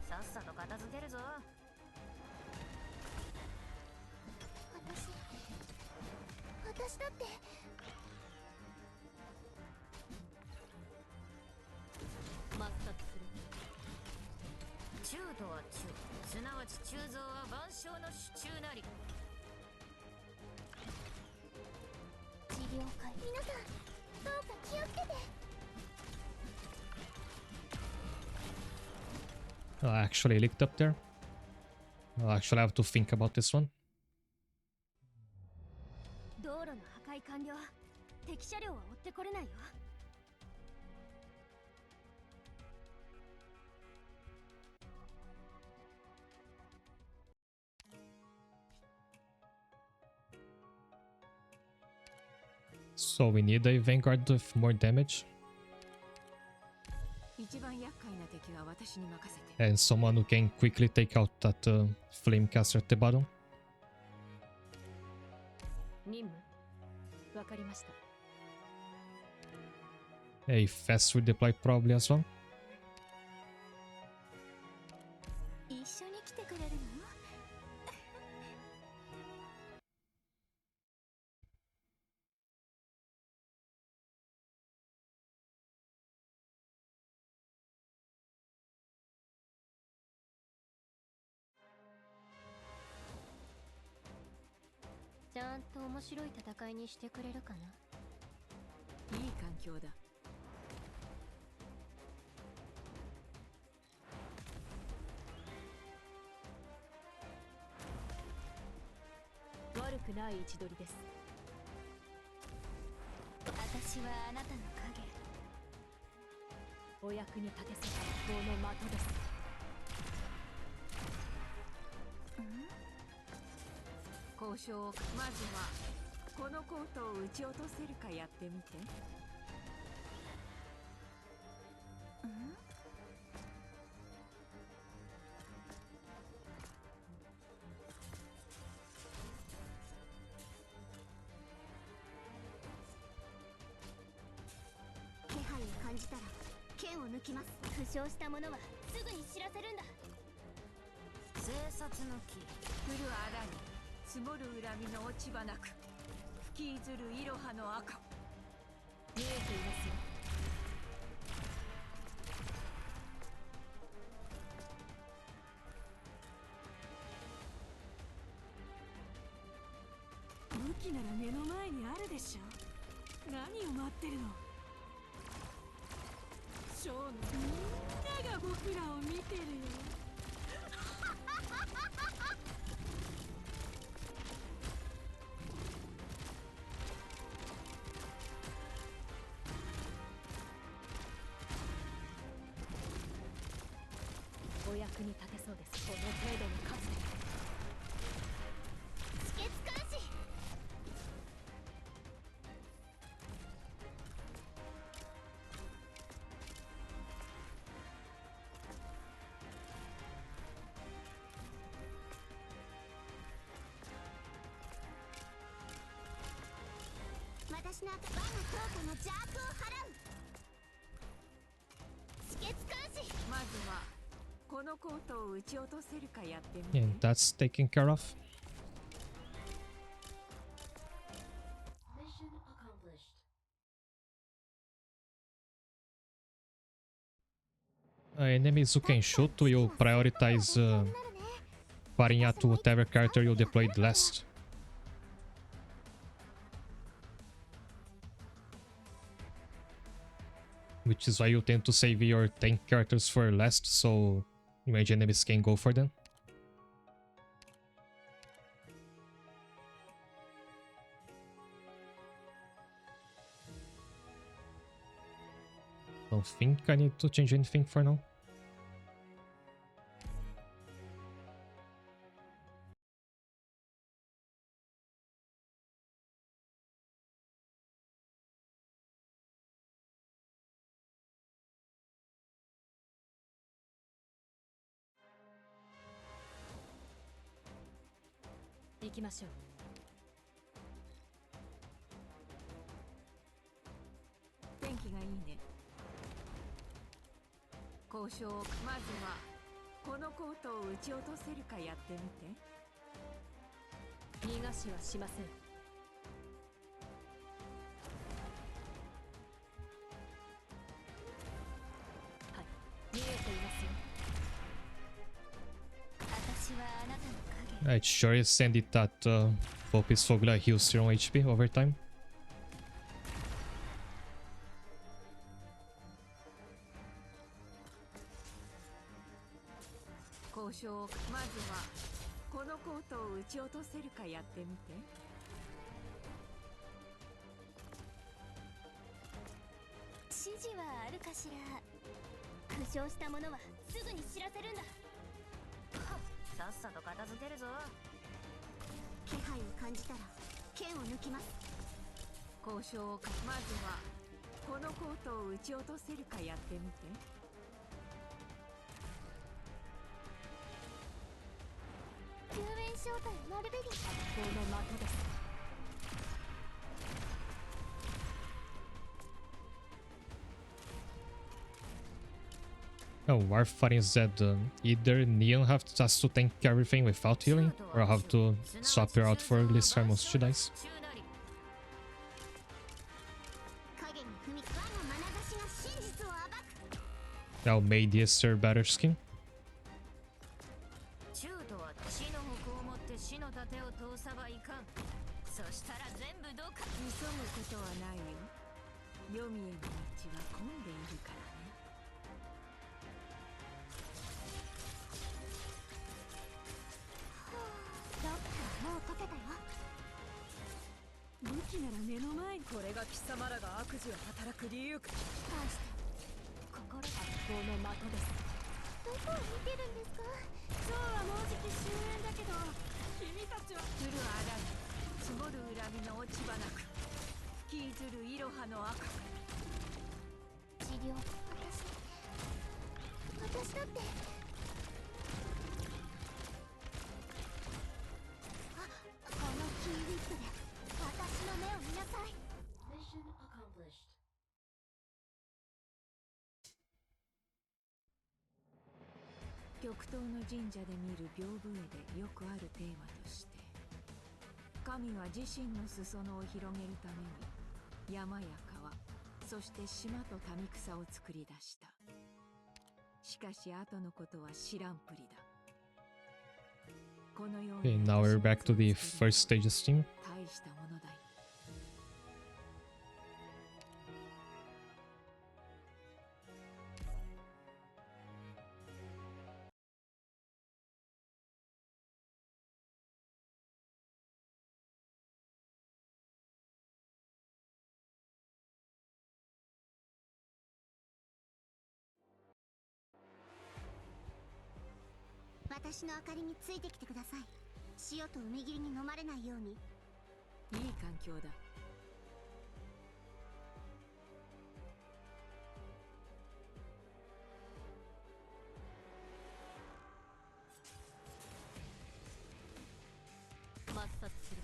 さっさと片付けるぞ。私だって抹殺する。中とは中、すなわち鋳造は万象の手中なり。治療会皆さんどうか気をつけて。 Actually licked up there. I'll actually have to think about this one. 道路の破壊完了。敵車両は追ってこれないよ。 So we need a vanguard with more damage. 一番厄介な敵は私に任せて。 And someone who can quickly take out that flame caster at the bottom. 任務わかりました。 A fast redeploy probably as well. 一緒に来てくれるの？ ちゃんと面白い戦いにしてくれるかな。いい環境だ。悪くない位置取りです。私はあなたの影。お役に立てそうな法の的です。交渉をまずはこのコートを撃ち落とせるかやってみて。気配を感じたら剣を抜きます。負傷した者はすぐに知らせるんだ。生殺の木降るあらに積もる恨みの落ち葉なく吹きずるいろはの赤。見えていますよ。武器なら目の前にあるでしょ。何を待ってるの。ショーのみんなが僕らを見てるよ。お役に立てそうです。この程度の数で。止血監視。私の赤我が効果の邪悪を払う。止血監視。まずはこのコートを撃ち落とせるかやってみて。 And that's taken care of. Enemies who can shoot will prioritize firing at whatever character you deployed last. Which is why you tend to save your tank characters for last, so range enemies can go for them. Don't think I need to change anything for now.行きましょう。天気がいいね。交渉をまずはこのコートを撃ち落とせるかやってみて。逃がしはしません。It sure is handy that Focus Fogla heals your own HP over time. 交渉をまずはこのコートを撃ち落とせるかやってみて。指示はあるかしら。負傷した者はすぐに知らせるんだ。さっさと片付けるぞ。気配を感じたら剣を抜きます。交渉をまずはこのコートを撃ち落とせるかやってみて。救援招待マルベリー。この的です。Oh, Warfighting is that either Neon has to tank everything without healing, or have to swap her out for Liscar once she dies. Now, maybe is her better skin. 中途は死の矛を持って死の盾を通さばいかん。そしたら全部どっか急ぐことはないよ。黄泉への道は混んでいるからね。だったらもう解けたよ。武器なら目の前に。これが貴様らが悪事を働く理由か。対して心がこの的です。どこを見てるんですか。今日はもうじき終焉だけど、君たちは降るあらぬ積もる恨みの落ち葉なく、吹きずるいろはの赤く。治療。私だって。このキーウィップで私の目を見なさい。極東の神社で見る屏風絵でよくあるテーマとして、神は自身の裾野を広げるために山や川、そして島と民草を作り出した。しかし後のことは知らんぷりだ。このよう Okay, に now we're back to the first stages team. 大したものだよ。私の明かりについてきてください。塩と海霧に飲まれないように。いい環境だ。抹殺する。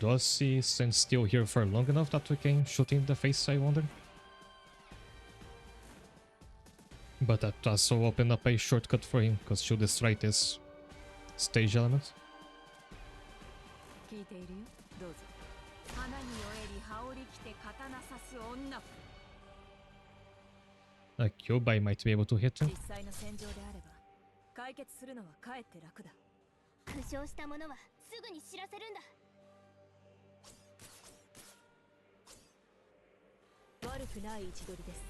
Does he stand still here for long enough that we can shoot in the face, I wonder? But that also open up a shortcut for him, because she'll destroy this stage element. 聞いているよ。どうぞ。花に酔えり羽織り着て刀刺す女。A Kyubai might be able to hit him. 実際の戦場であれば解決するのはかえって楽だ。負傷した者はすぐに知らせるんだ。悪くない位置取りです。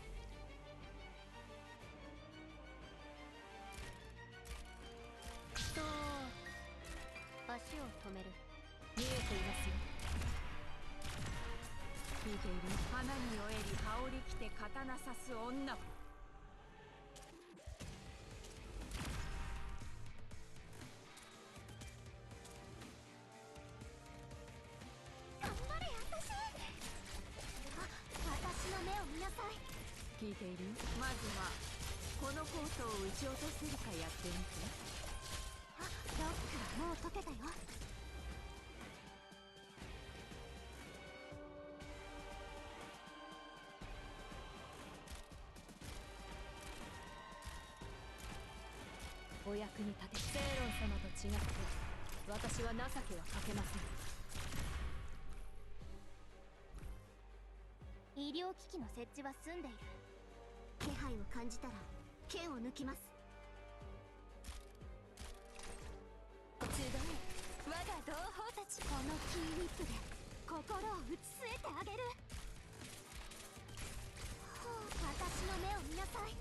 と足を止める。見えていますよ。聞いている。花に酔えり羽織り着て刀刺す女。聞いている。まずはこのコートを撃ち落とせるかやってみて。ロックはもう解けたよ。お役に立て。セイロン様と違って私は情けはかけません。機器の設置は済んでいる。気配を感じたら剣を抜きます。集え我が同胞たち。このキーウィップで心を打ち据えてあげる。私の目を見なさい。こ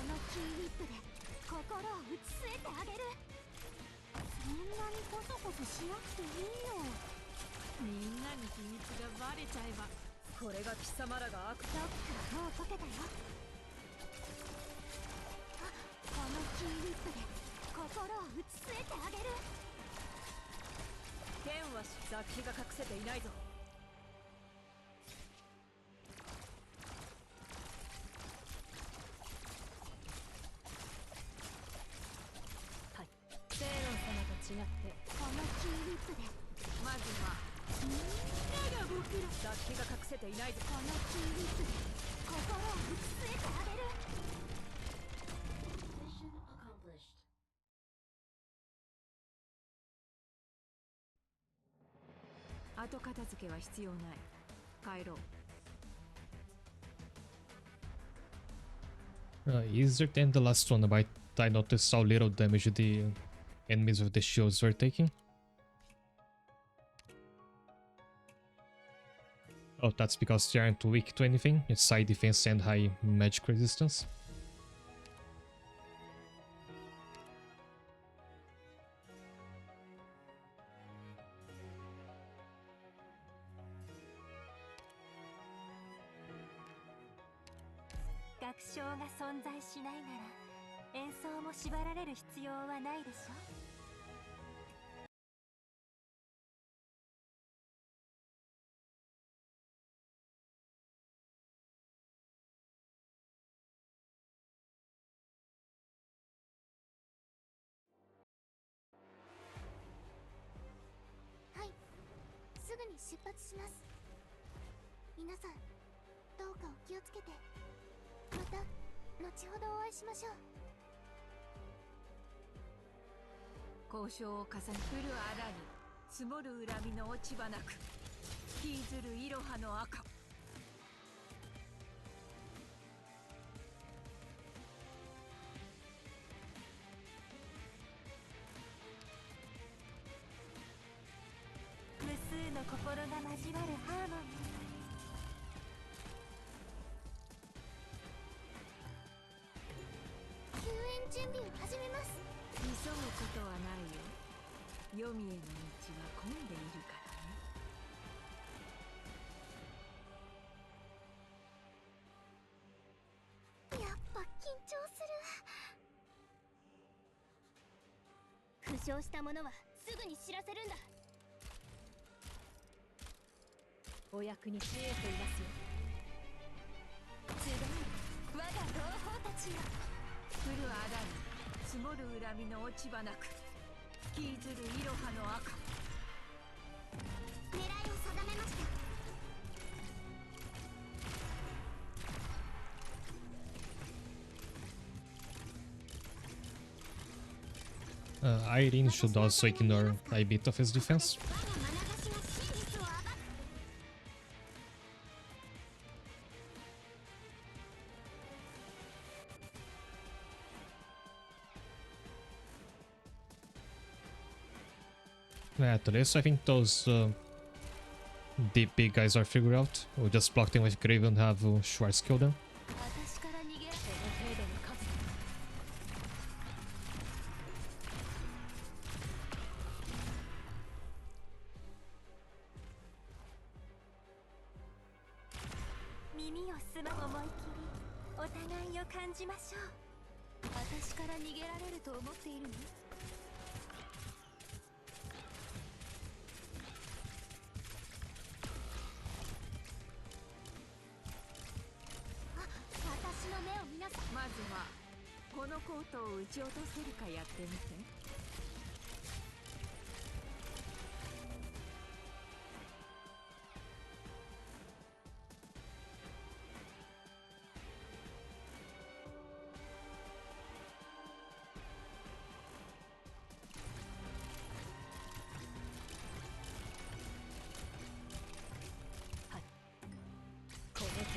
のキーウィップで心を打ち据えてあげる。そんなにコソコソしなくていいよ。みんなに秘密がバレちゃえば。これが貴様らが悪。ロックはもう解けたよ。このキーウィップで心を打ち据えてあげる。剣は雑費が隠せていないぞ。はい、セイロン様と違ってこのキーウィップでまずはみんなが僕ら。雑費が隠せていないぞ。このキーウィップで心を打ち据えてあげる。後片付けは必要ない。帰ろう。Easier than the last one, but I noticed how little damage the enemies with the shields were taking. Oh, that's because they aren't weak to anything. It's high defense and high magic resistance. 楽章が存在しないなら演奏も縛られる必要はないでしょ。はい、すぐに出発します。皆さんどうかお気をつけて。また後ほどお会いしましょう。交渉を重ね降る荒に積もる恨みの落ち葉なく引きずるいろはの赤。無数の心が交わるハーモニー。救援準備を始めます。急ぐことはないよ。黄泉への道は混んでいるからね。やっぱ緊張する。負傷した者はすぐに知らせるんだ。お役に立てていますよ。集え我が同胞たちよ。降る荒に積もる恨みの落ち葉なく引きずるいろはの赤。狙いを定めました。Irene should also ignore a bit of his defense. 我が眼差しが真実を暴く。At least I think those deep big guys are figured out. We'll just block them with Grave and have Schwartz kill them. 私から逃げられこの程度の数。耳をすま思い切りお互いを感じましょう。私から逃げられると思っているの？私の目を見なさい。まずはこのコートを撃ち落とせるかやってみて。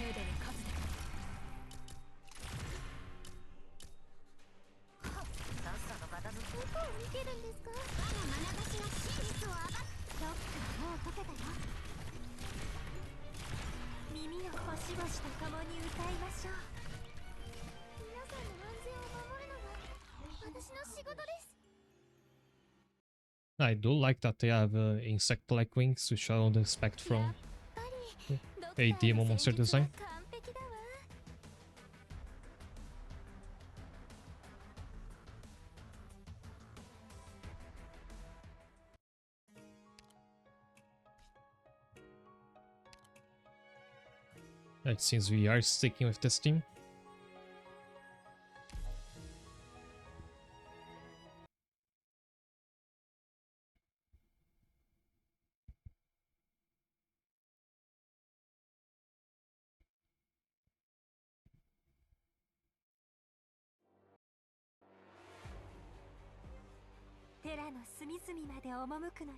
ムードに勝つで。さっさと片付け。どこを見てるんですか。我が眼差しが真実を暴く。ロックはもう解けたよ。耳をゴシゴシと共に歌いましょう。皆さんの安全を守るのが私の仕事です。 I do like that they have insect-like wings, which I don't expect from a demon monster design. It seems we are sticking with this team. Teraの隅々まで赴くのよ。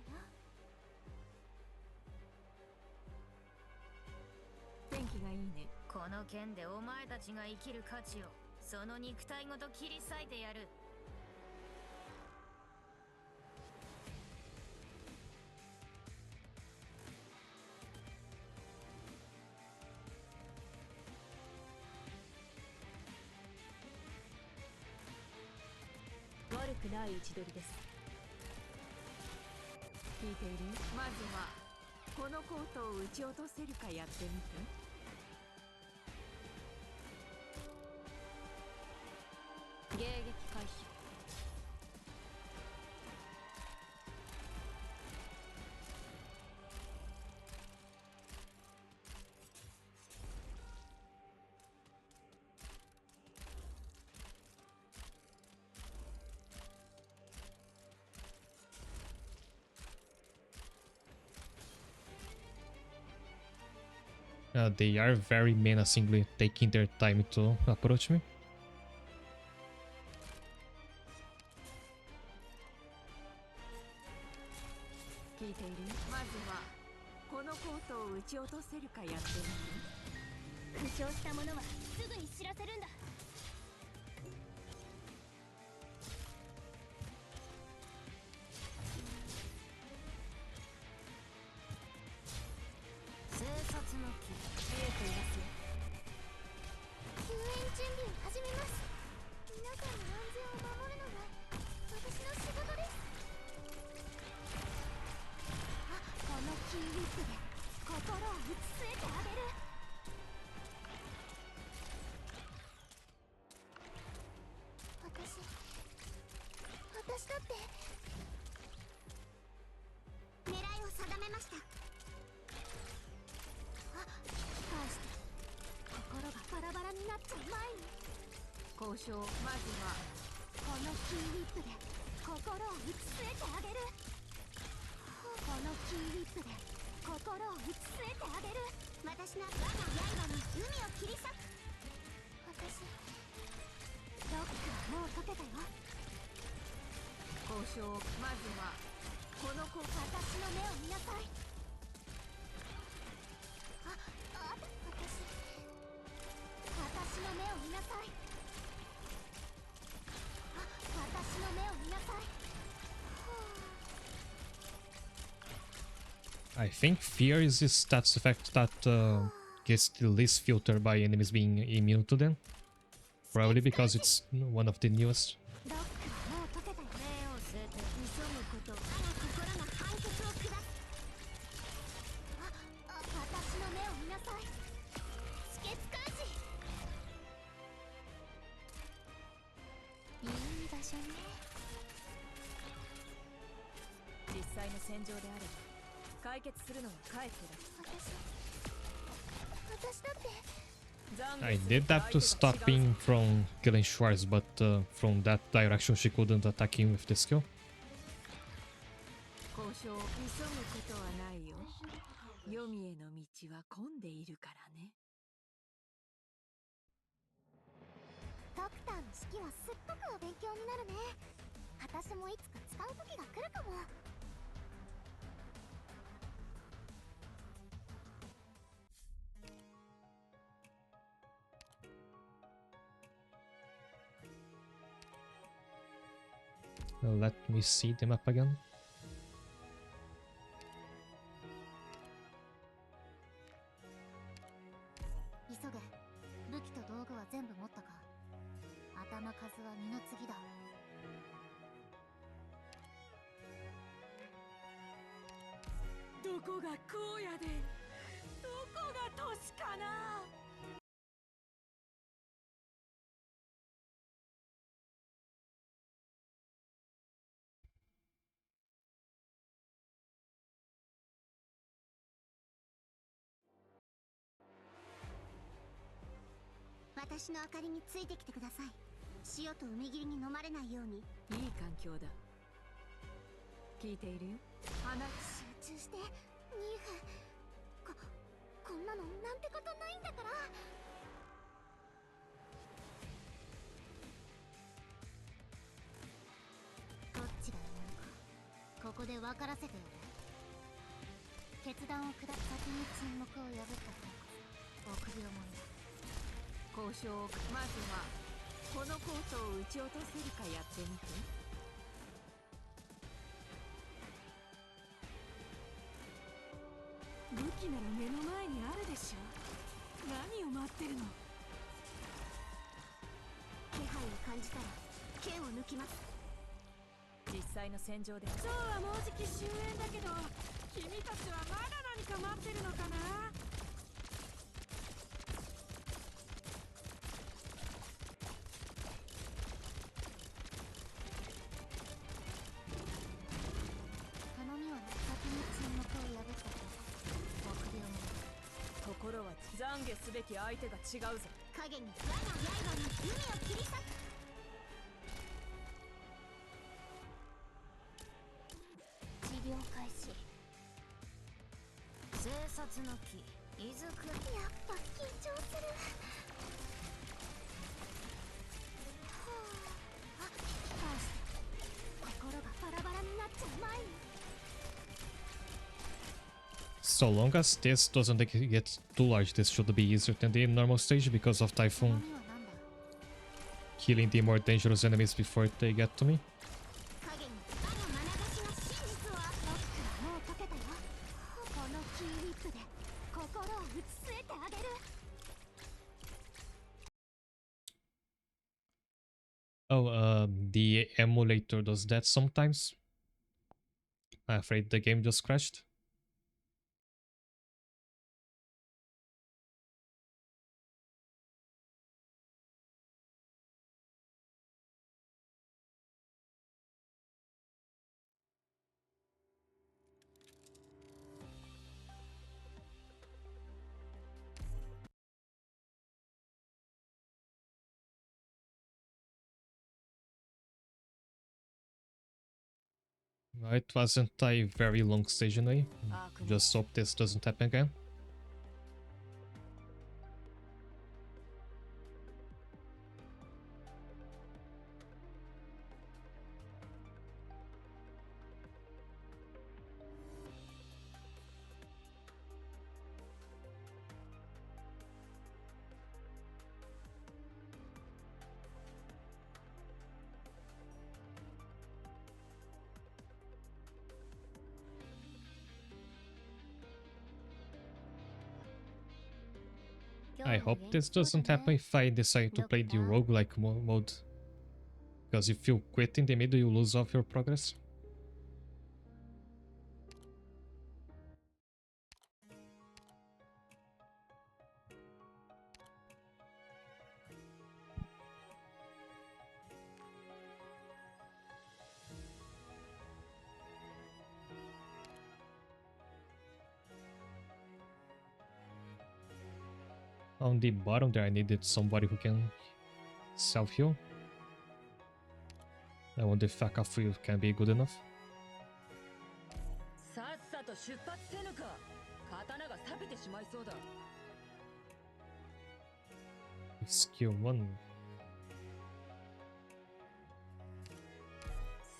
天気がいいね。この剣でお前たちが生きる価値をその肉体ごと切り裂いてやる。悪くない位置取りです。聞いている？まずはこのコートを撃ち落とせるかやってみて。迎撃開始。They are very menacingly taking their time to approach me. 聞いている？まずはこのコートを撃ち落とせるかやってみて。負傷した者はすぐに知らせるんだ。生殺の木見えていますよ。救援準備を始めます。皆さんの安全を守るのが私の仕事です。あ、このキーウィップで心を打ち据えてあげる。私だって狙いを定めました。あ、引き返して心がバラバラになっちゃう前に。交渉。まずはこのキーウィップで心を打ち据えてあげる。このキーウィップで心を打ち据えてあげる。私の我が刃に海を切り裂く。私ロックはもう解けたよ。交渉。まずはこのコート。私の目を見なさい。私の目を見なさい。私の目を見なさい。 I think Fear is the stats effect that gets the least filter by enemies being immune to them. Probably because it's one of the newest. ロックはもう解けたよ。目を据えて急ぐこと。我が心が判決を下す。私の目を見なさい。止血開始。いい場所ね。実際の戦場であれば解決するのは帰ってだ。私だって I did that to stop him from killing Schwartz, but from that direction she couldn't attack him with the skill. 交渉。急ぐことはないよ。黄泉への道は混んでいるからね。ドクターの指揮はすっごくお勉強になるね。私もいつか使う時が来るかも。Let me see the map again.私の明かりについてきてください。塩と海霧に飲まれないように。いい環境だ。聞いているよ。集中して。ニーフ、こんなのなんてことないんだから。どっちがいいのかここで分からせてやる。決断を下った先に沈黙を破った臆病者だ。交渉をまずはこのコートを撃ち落とせるかやってみて。武器なら目の前にあるでしょ。何を待ってるの。気配を感じたら剣を抜きます。実際の戦場でそうはもうじき終焉だけど、君たちはまだ何か待ってるのかな。心は懺悔すべき相手が違うぞ。影に我が刃に海を切り裂く。治療開始。生殺の木いずく。やっぱ緊張する。心がバラバラになっちゃう前に。So long as this doesn't get too large, this should be easier than the normal stage because of Typhoon killing the more dangerous enemies before they get to me. Oh, the emulator does that sometimes. I'm afraid the game just crashed. It wasn't a very long stage anyway. Just hope this doesn't happen again. I hope this doesn't happen if I decide to play the roguelike mode. Because if you quit in the middle, you lose off your progress. On the bottom there, I needed somebody who can self-heal. I wonder if Akafuyu can be good enough. Skill 1.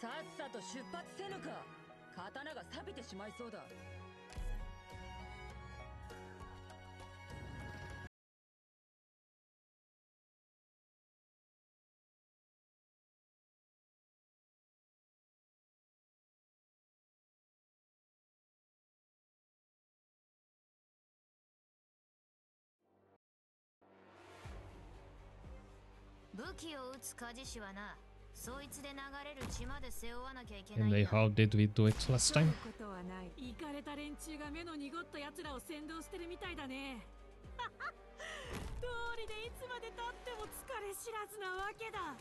さっさと出発せぬか。刀が錆びてしまいそうだ。And how did we do it last time? ことはない。イカれた連中が目の濁った奴らを先導してるみたいだね。通りでいつまで経っても疲れ知らずなわけだ。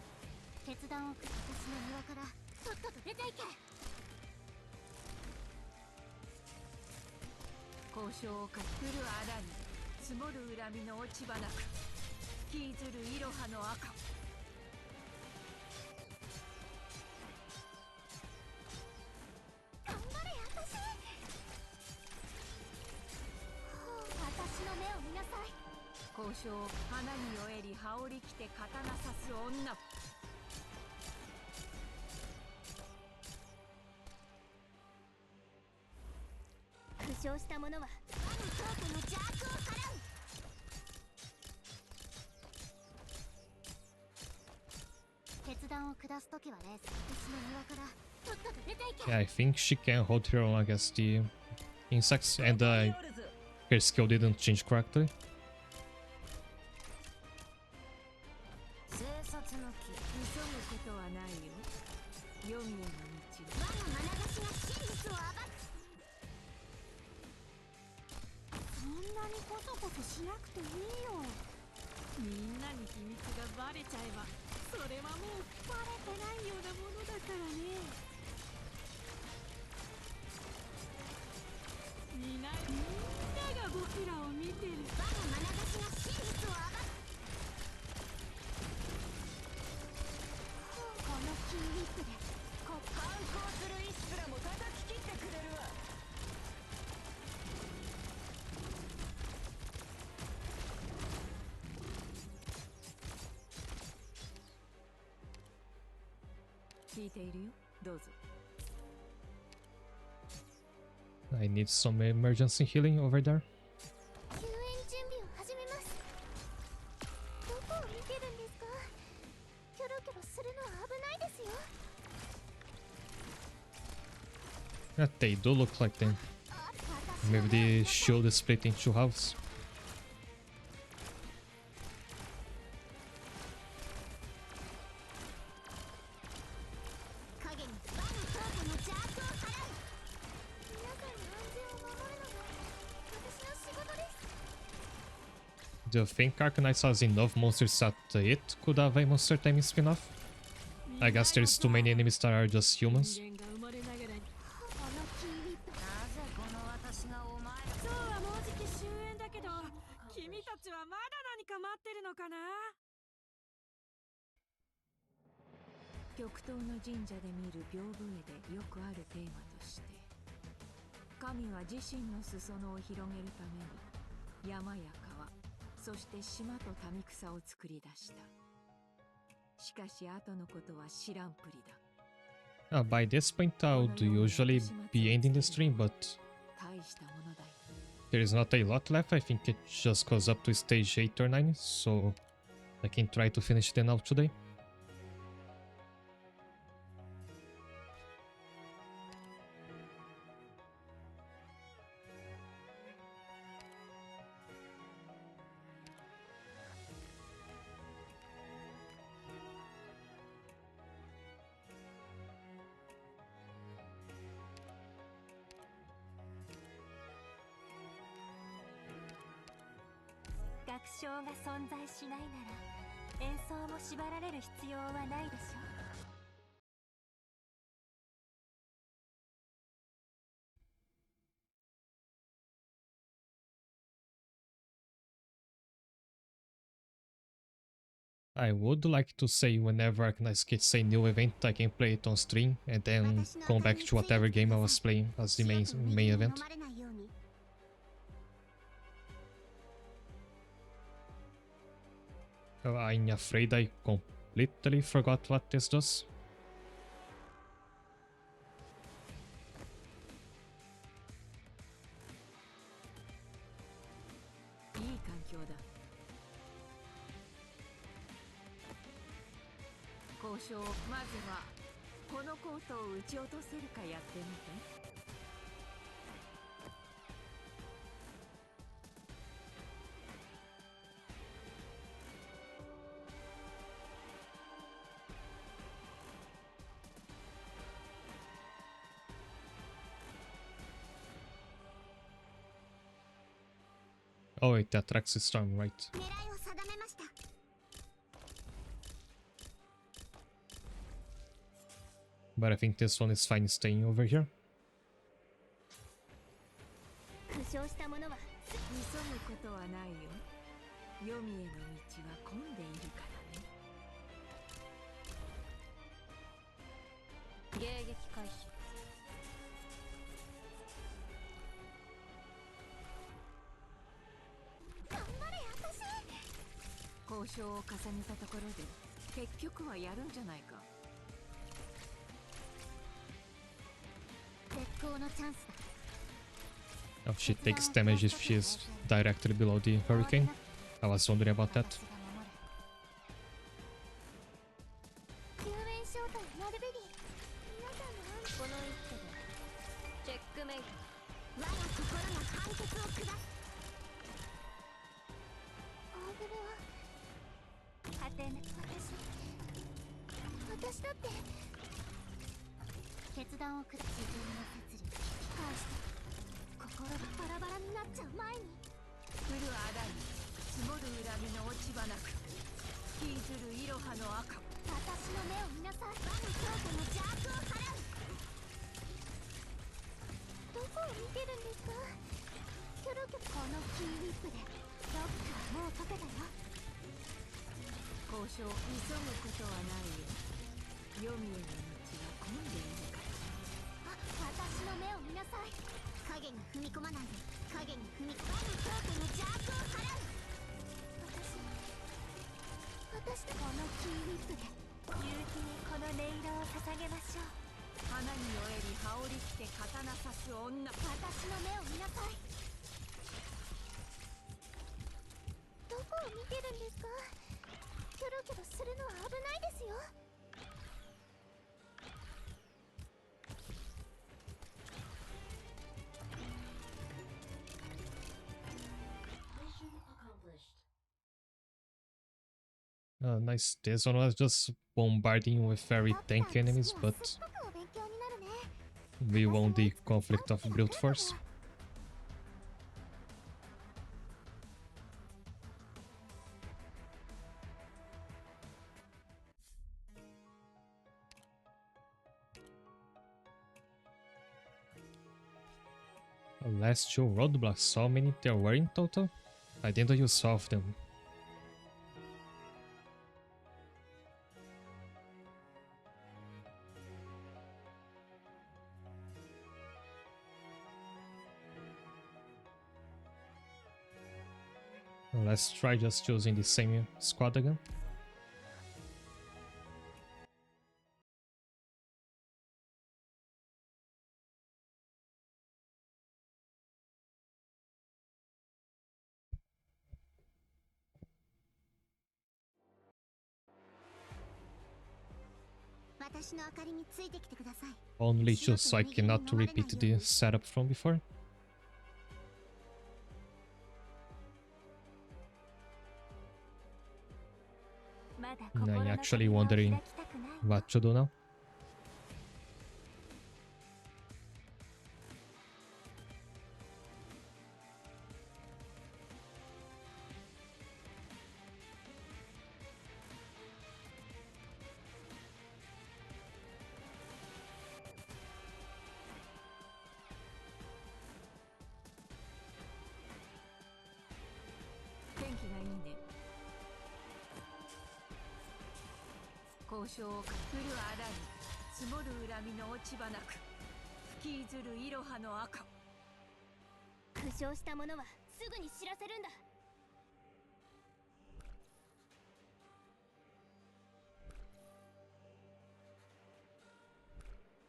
決断を下した私の庭からとっとと出ていけ。交渉をかけるあらに積もる恨みの落ち葉なく引きずるいろはの赤。頑張れ私。私の目を見なさい。交渉花に酔えり羽織り着て刀刺す女。負傷した者はワニトークの邪悪を払う。決断を下すときはレース。私の庭からとっとと出ていけ。 Yeah, I think she can hold her own against the insects, and her skill didn't change correctly. 急ぐことはないよ。読みへの道。我の眼差しが真実を暴く。そんなにコソコソしなくていいよ。みんなに秘密がバレちゃえばそれはもうバレてないようなものだからね。みんなが僕らを見てる。我の眼差しが真実を暴く。このキーウィップで反抗するイスプラも叩き切ってくれるわ。聞いているよ。どうぞ。I need some emergency healing over there. 救援準備を始めます。どこを見てるんですか。キョロキョロするのは危ないですよ。 Yeah, they do look like them. Maybe the shield is split in two halves. 影にワニトークの邪悪を払う。皆さんの安全を守るのが私の仕事です。 Do you think Arknights has enough monsters that it could have a monster time spin-off? I guess there's too many enemies that are just humans. 人間が生まれながらに。このキーウィップ。そうはもうじき終焉だけど、君たちはまだ何か待ってるのかな。極東の神社で見る屏風絵でよくあるテーマとして、神は自身の裾野を広げるために山や川、そして島と民草を作り出した。しかし後のことは知らんぷりだ。By this point, I would usually be ending the stream, but 大したものだよ。 there is not a lot left. I think it just goes up to stage 8 or 9, so I can try to finish them out today.「楽章が存在しないなら演奏も縛られる必要はないでしょ。 I would like to say whenever Arknights gets a new event, I can play it on stream and then go back to whatever game I was playing as the main event. I'm afraid I completely forgot what this does. いい環境だ。交渉、まずはこのコートを撃ち落とせるかやってみて。Oh wait, that tracks the storm, right? 狙いを定めました。 But I think this one is fine staying over here. 負傷した者は急ぐことはないよ。黄泉への道は混んでいるからね。迎撃開始。頑張れ私。交渉を重ねたところで結局はやるんじゃないか。絶好のチャンスだ。 Oh, she takes damage if she is directly below the hurricane. I was wondering about that. 救援ショートマルベリー。皆さんのこの一手でチェックメイト。我が心が判決を下す。オーブルは果てぬ私だって決断を下し自分の摂理返して心がバラバラになっちゃう前に降るあらに積もる恨みの落ち葉なく引きずるイロハの赤。私の目を見なさい。我が強化の邪悪を払う。どこを見てるんですか。キョロキョロ。このキーウィップでロックはもう解けたよ。交渉急ぐことはないよ。黄泉への道は混んでいるから。私の目を見なさい。影に踏み込まないで。影に踏み込まない強化の邪悪を払う。私とこのキーウィップで勇気にこの音色を捧げましょう。花に酔えり羽織り着て刀刺す女。私の目を見なさい。どこを見てるんですか。キョロキョロするのは危ないですよ。Nice. This one was just bombarding with very tank enemies, but お勉強になるね。 we won the conflict of brute force. Last two roadblocks, how many there were in total? I didn't use all of them. Let's try just choosing the same squad again. Only just so I cannot repeat the setup from before. I'm actually wondering what to do now.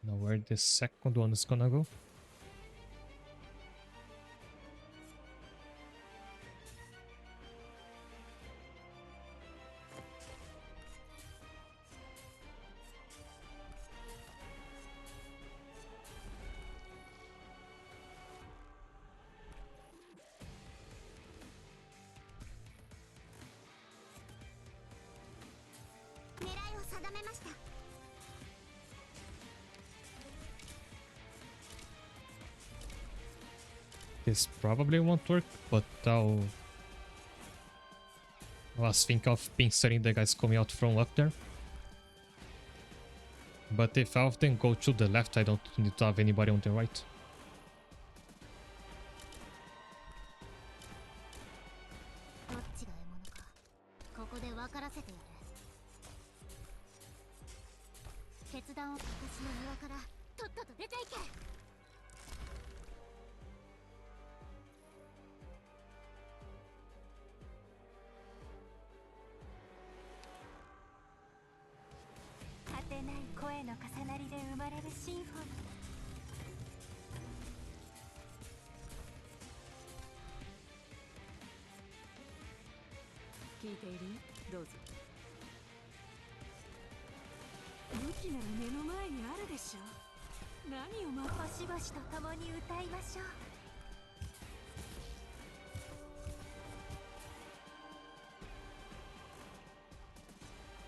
Now where the second one is gonna go? This probably won't work, but I'll I was thinking of pinceling the guys coming out from up there. But if all of them go to the left, I don't need to have anybody on the right. どっちが獲物かここで分からせてやる。決断を私の庭からとっとと出ていけ。果てない声の重なりで生まれるシンフォニー。聞いているよ、どうぞ。武器なら目の前にあるでしょ。何を星々と共に歌いましょう。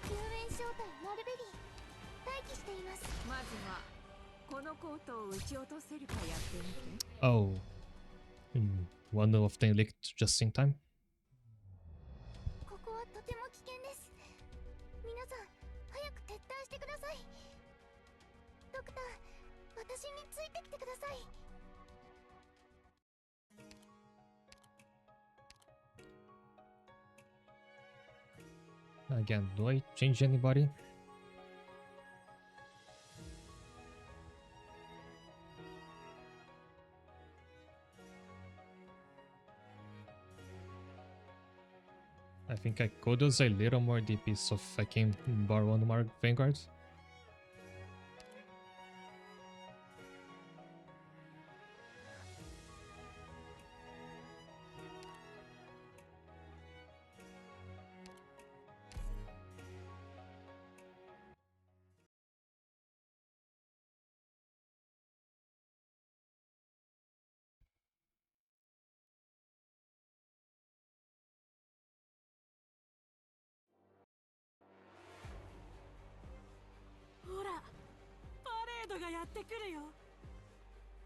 救援小隊マルベリー待機しています。まずはこのコートを撃ち落とせるかやってみて。 Oh. One of them licked just in time. ここはとても危険です。皆さん早く撤退してください。ドクター、私についてきてください。 Again, do I change anybody? I think I could use a little more DP, so if I can borrow one more Vanguard.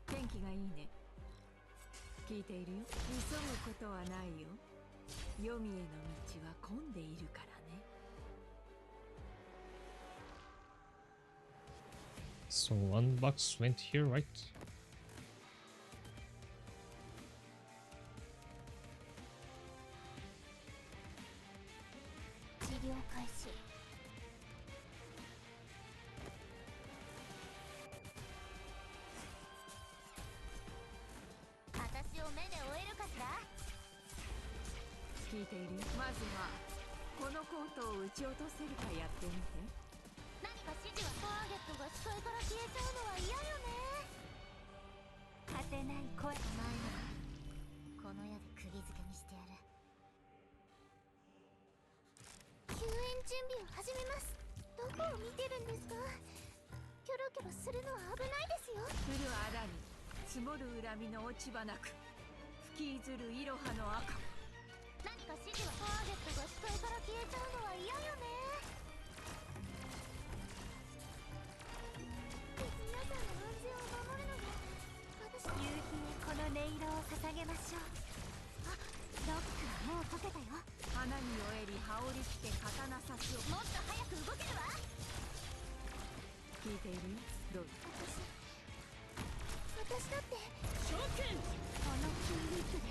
天気がいいね。聞いているよ。急ぐことはないよ。黄泉への道は混んでいるからね。 So one box went here, right? 治療開始。私を目で追えるかしら。聞いているよ。まずはこのコートを撃ち落とせるかやってみて。何か指示はターゲットが視界から消えちゃうのは嫌よね。果てない声。前ならこの矢で釘付けにしてやる。救援準備を始めます。どこを見てるんですか。キョロキョロするのは危ないですよ。降るあらに積もる恨みの落ち葉なく、吹き出るイロハの赤。何か指示はターゲットが視界から消えちゃうのは嫌よね。皆さんの安全を守るのが私。夕日へこの音色を捧げましょう。あ、ロックはもう解けたよ。花に酔えり羽織り着て刀差しを。もっと早く動けるわ。聞いているよ。どうぞ。私だって諸君、このキーウィッグで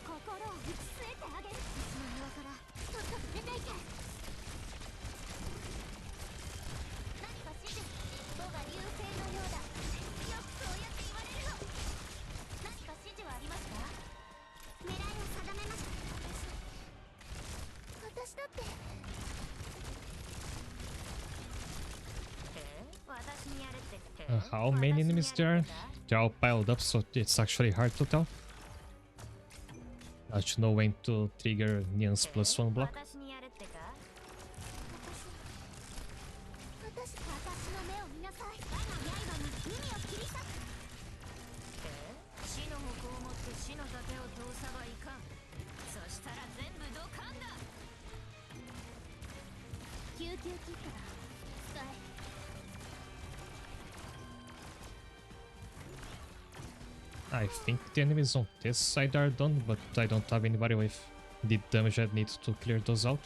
心を打ち据えてあげる。私の庭からとっとと出ていけ。何か指示。尾が流星のようだ。よくそうやって言われるの。何か指示はありますか。狙いを定めました。私だって。私にやるって。How many enemies there are? They're all piled up, so it's actually hard to tell. I should know when to trigger Nian's +1 block. 私にやるってか。私の目を見なさい。我が刃に耳を切り裂く。死の矛を持って死の盾を通さばいかん。そしたら全部ドカンだ。救急キットだ。使え。I think the enemies on this side are done, but I don't have anybody with the damage I need to clear those out.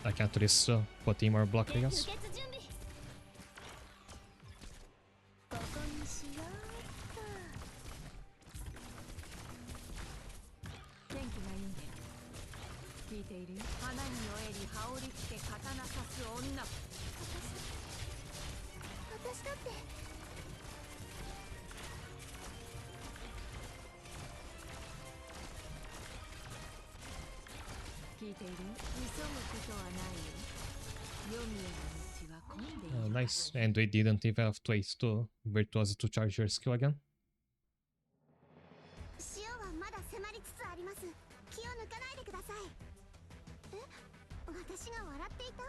I can't risk putting more block, I guess. ここにしようっと。天気がいいね。聞いているよ。花に酔えり羽織りつけ刀刺す女。私だって。聞いている？急ぐことはないよ。読みへの道は混んでいる。Nice. And we didn't even have to wait to Virtuoso to charge your skill again. 潮はまだ迫りつつあります。気を抜かないでください。え、私が笑っていた？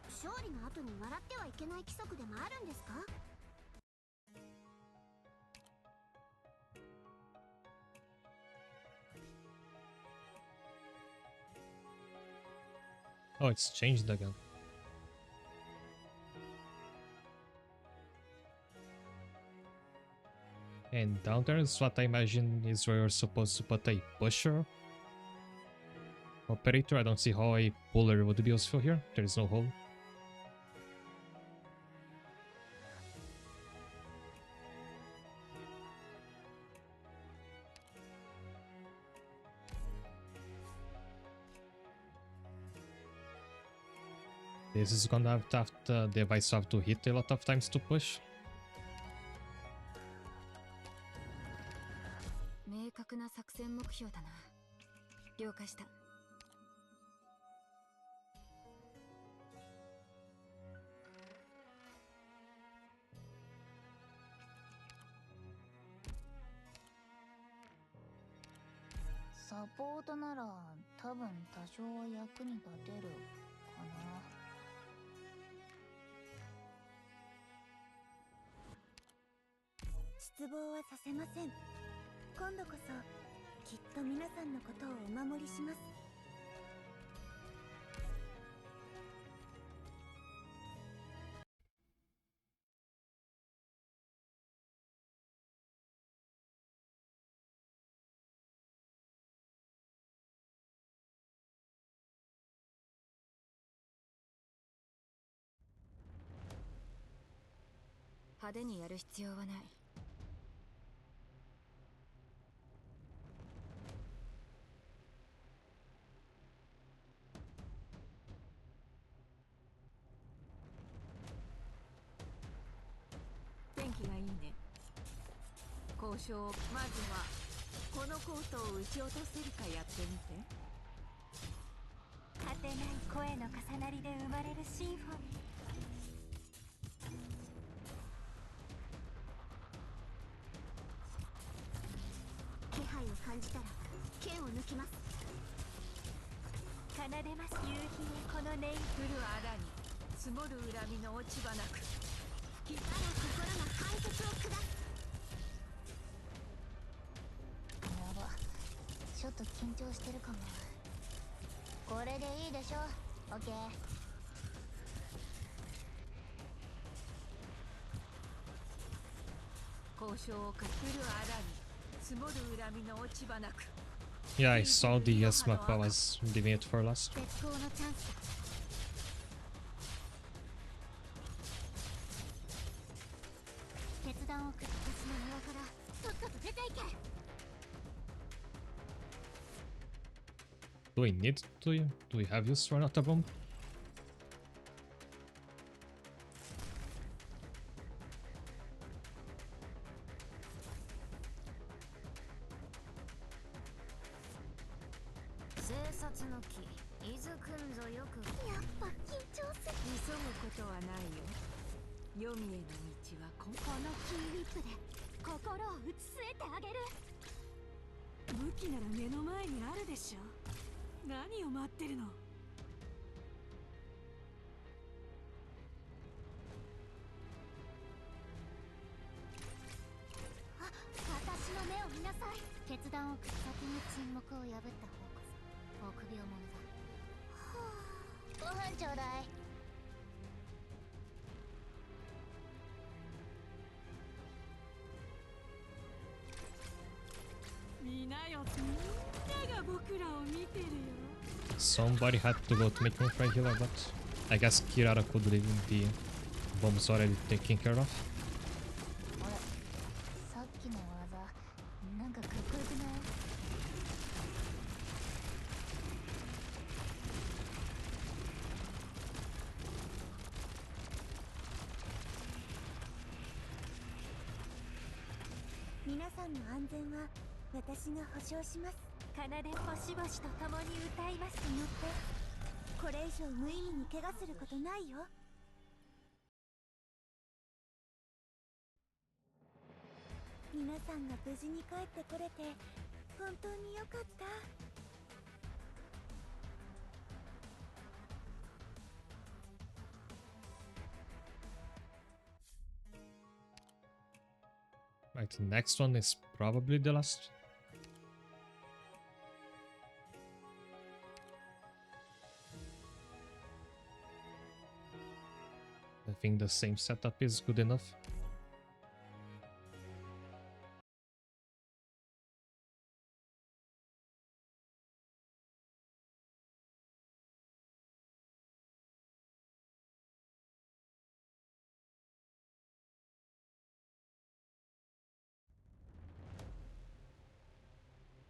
勝利の後に笑ってはいけない規則でもあるんですか？ Oh, it's changed again. And down there is what I imagine is where you're supposed to put a pusher. Operator, I don't see how a puller would be useful here. There is no hole. This is gonna have the device have to hit a lot of times to push. 明確な作戦目標だな。了解した。サポートなら多分多少は役に立てるかな。失望はさせません。今度こそきっと皆さんのことをお守りします。派手にやる必要はない。天気がいいね。交渉、まずはこのコートを撃ち落とせるかやってみて。果てない声の重なりで生まれるシンフォニー。気配を感じたら剣を抜きます。奏でます夕日へこの音色。降るあらに積もる恨みの落ち葉なく。吹きなら心の判決を下す。やば、ちょっと緊張してるかも。これでいいでしょ。オッケー。交渉をかけるあらに積もる恨みの落ち葉なく。 Yeah, I saw the map I was leaving it for last. 絶好のチャンスだ。決断を下すの庭からとっとと出ていけ。 Do we need to? Do we have used Renata Bomb? 偵察の木、伊豆くんぞよく。やっぱ緊張する。急ぐことはないよ。読みへの道はこのキーウィップで心を打ち据えてあげる。武器なら目の前にあるでしょ。何を待ってるの。あ、私の目を見なさい。決断を先に沈黙を破った方こそ臆病者だ。はあ、ご飯ちょうだい。Somebody had to go to make room for a healer, but I guess Kirara could leave the bombs already taken care of. あれさっきの技なんかかっこよくない？皆さんの安全は私が保証します。奏で星々と共に歌いますによってこれ以上無意味に怪我することないよ。皆さんが無事に帰ってこれて本当によかった。Right, the next one is probably the last. I think the same setup is good enough.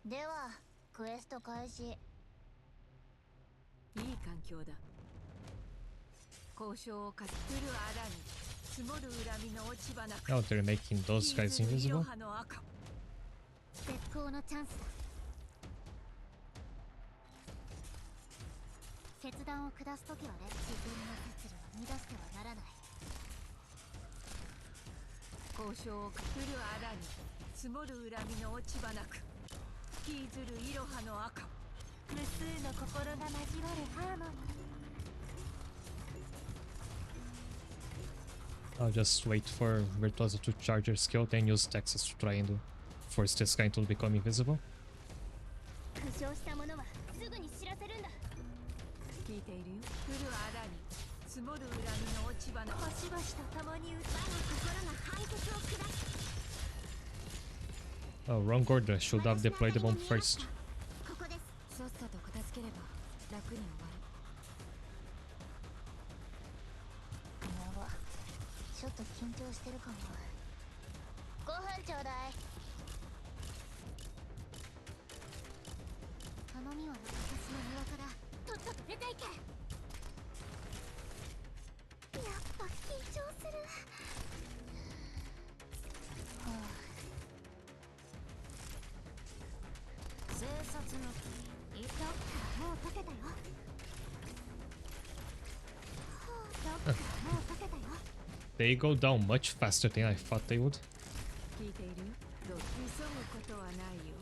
ではクエスト開始。いい環境だ。交渉をかするあらに積もる恨みの落ち葉なく。 Oh, they're making those guys invisible. 絶好のチャンスだ。決断を下すときは自分の節度を乱してはならない。交渉をかするあらに積もる恨みの落ち葉なく。引きずるイロハの赤。無数の心が交わるハーモニー。 I'll just wait for Virtuoso to charge her skill, then use Texas to try and force this guy to become invisible. 負傷した者はすぐに知らせるんだ。聞いているよ。降るあらに積もる恨みの落ち葉の星々と共に歌う心が判決を下す。 Oh, wrong order. Should have deployed the bomb first. ここです。さっさと片付ければ楽に終わる。やば、ちょっと緊張してるかも。ご飯ちょうだい。頼みは私の庭からとっとと出ていけ。やっぱ緊張する。はあ、生殺の木、どっかもう解けたよ。どっかもう解けたよ。 They go down much faster than I thought they would. 聞いているよ。急ぐことはないよ。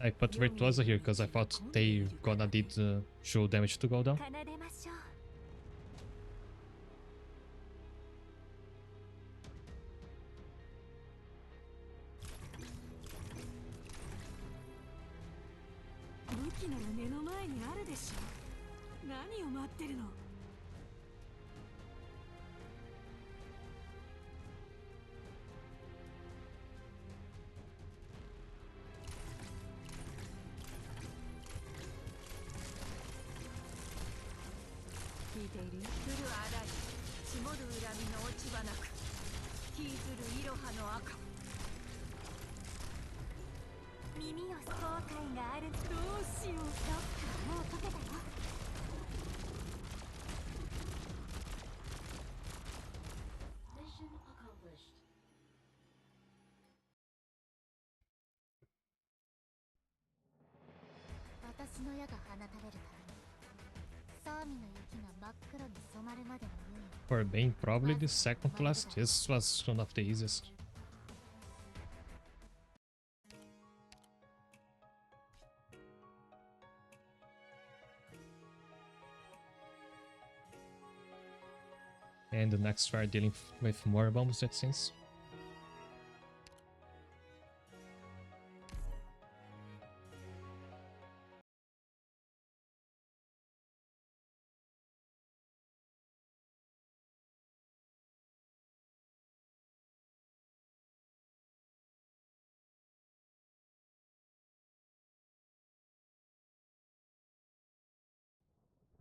I put Virtuoso here because I thought they gonna need show damage to go down. 奏でましょう。武器なら目の前にあるでしょ。何を待ってるの。聞いているよ。降るあらに積もる恨みの落ち葉なく。引きずるイロハの赤。耳を後悔がある。どうしよう。どっかもう解けたよ。私の矢が放たれるためにサーミの雪が真っ黒に染まるまでの猶予。 For being probably the second to last, this was one of the easiest. And the next we are dealing with more bombs, it seems.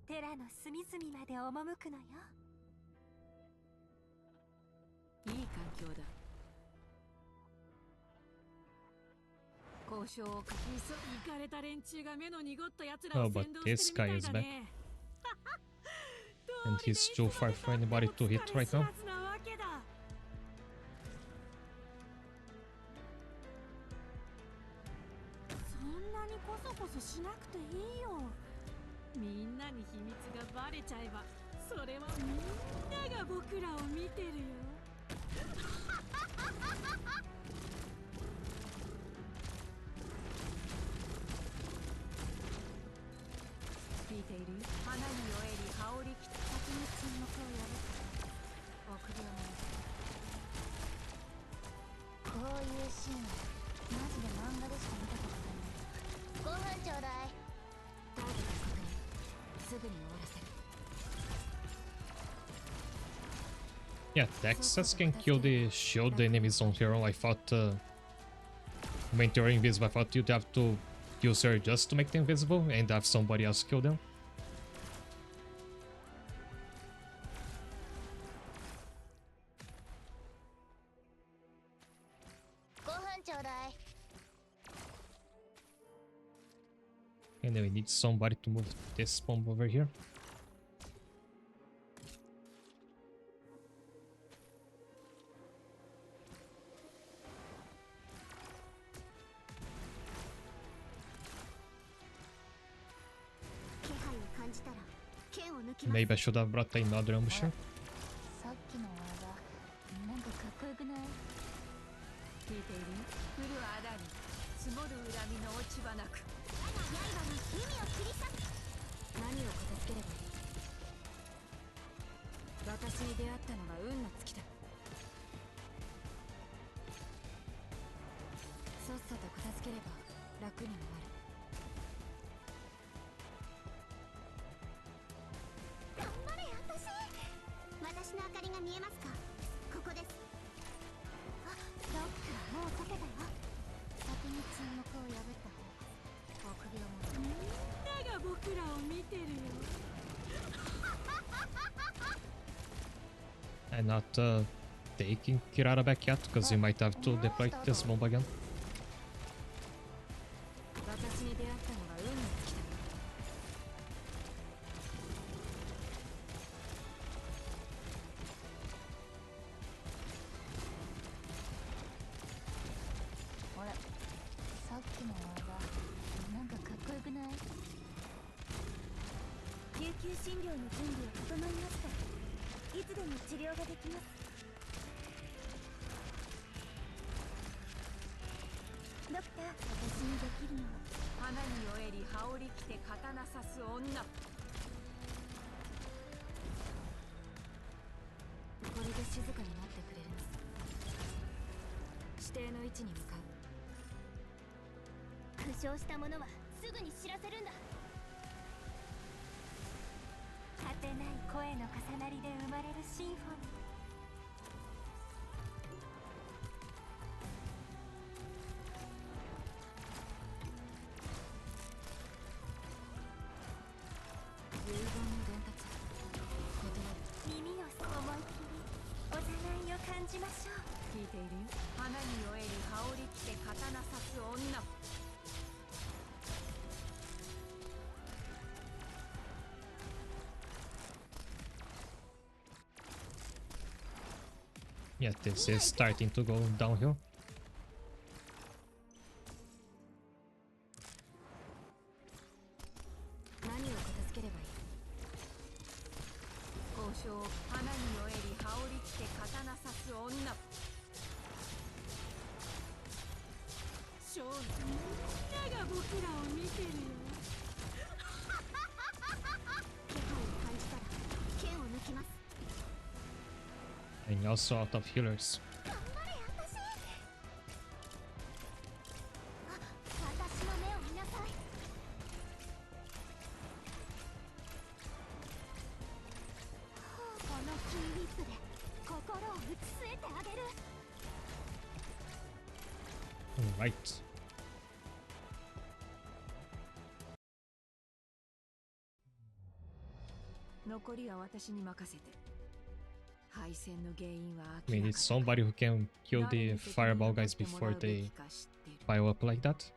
寺の隅々まで赴くのよ。いい環境だ。交渉をかけそう。イかれた連中が目の濁った奴ら Oh, を but 先導 this してる guy み is たいだ back. ね。 And he's too far for anybody to hit right now. そんなにコソコソしなくていいよ。みんなに秘密がバレちゃえば、それはみんなが僕らを見てるよ。聞いている？花に酔えり羽織りきた先に沈黙をやる。臆病者。こういうシーンマジで漫画でしか見たことがない。ご飯ちょうだい。ターゲット確認。すぐに終わらせる。 Yeah, Texas can kill the shield enemies on her own. I thought when they're invisible, I thought you'd have to use her just to make them invisible and have somebody else kill them. ご飯ちょうだい。 And then we need somebody to move this bomb over here. 気配を感じたら剣を抜きます。 Maybe I should have brought another ambusher. さっきの技なんかかっこよくない？聞いている？降るあだに積もる恨みの落ち葉なく。刃に海を切り裂く。何を片付ければいい？私に出会ったのが運の尽きだ。さっさと片付ければ楽になる。頑張れ私の明かりが見えますか？ここです。あ、ロックはもう解けたよ。先に沈黙を破った方。臆病者。みんなが僕らを見てるよ。 I'm not taking Kirara back yet because we might have to deploy this bomb again. 私に出会ったのが運の尽きだ。ほら、さっきの技なんかかっこよくない？救急診療の準備は整いました。いつでも治療ができます。ドクター、私にできるのは花に酔えり羽織り着て刀刺す女。これで静かになってくれるの。指定の位置に向かう。負傷した者はすぐに知らせるんだ。果てない声の重なりで生まれるシンフォニー。遺言の伝達。断る。耳を思いっきりお互いを感じましょう。聞いているよ。花に酔えり羽織り着て刀刺す女。 Yeah, this is starting to go downhill. 何を片付ければいい？交渉。花に酔えり羽織り着て刀刺す女。勝負。みんなが僕らを見てるよ。気配を感じたら剣を抜きます。 And also out of healers. 頑張れ私。あ、私の目を見なさい。このキーウィップで心を打ち据えてあげる。 Alright. 残りは私に任せて。敗戦の原因は I mean, it's somebody who can kill the fireball guys before they pile up like that.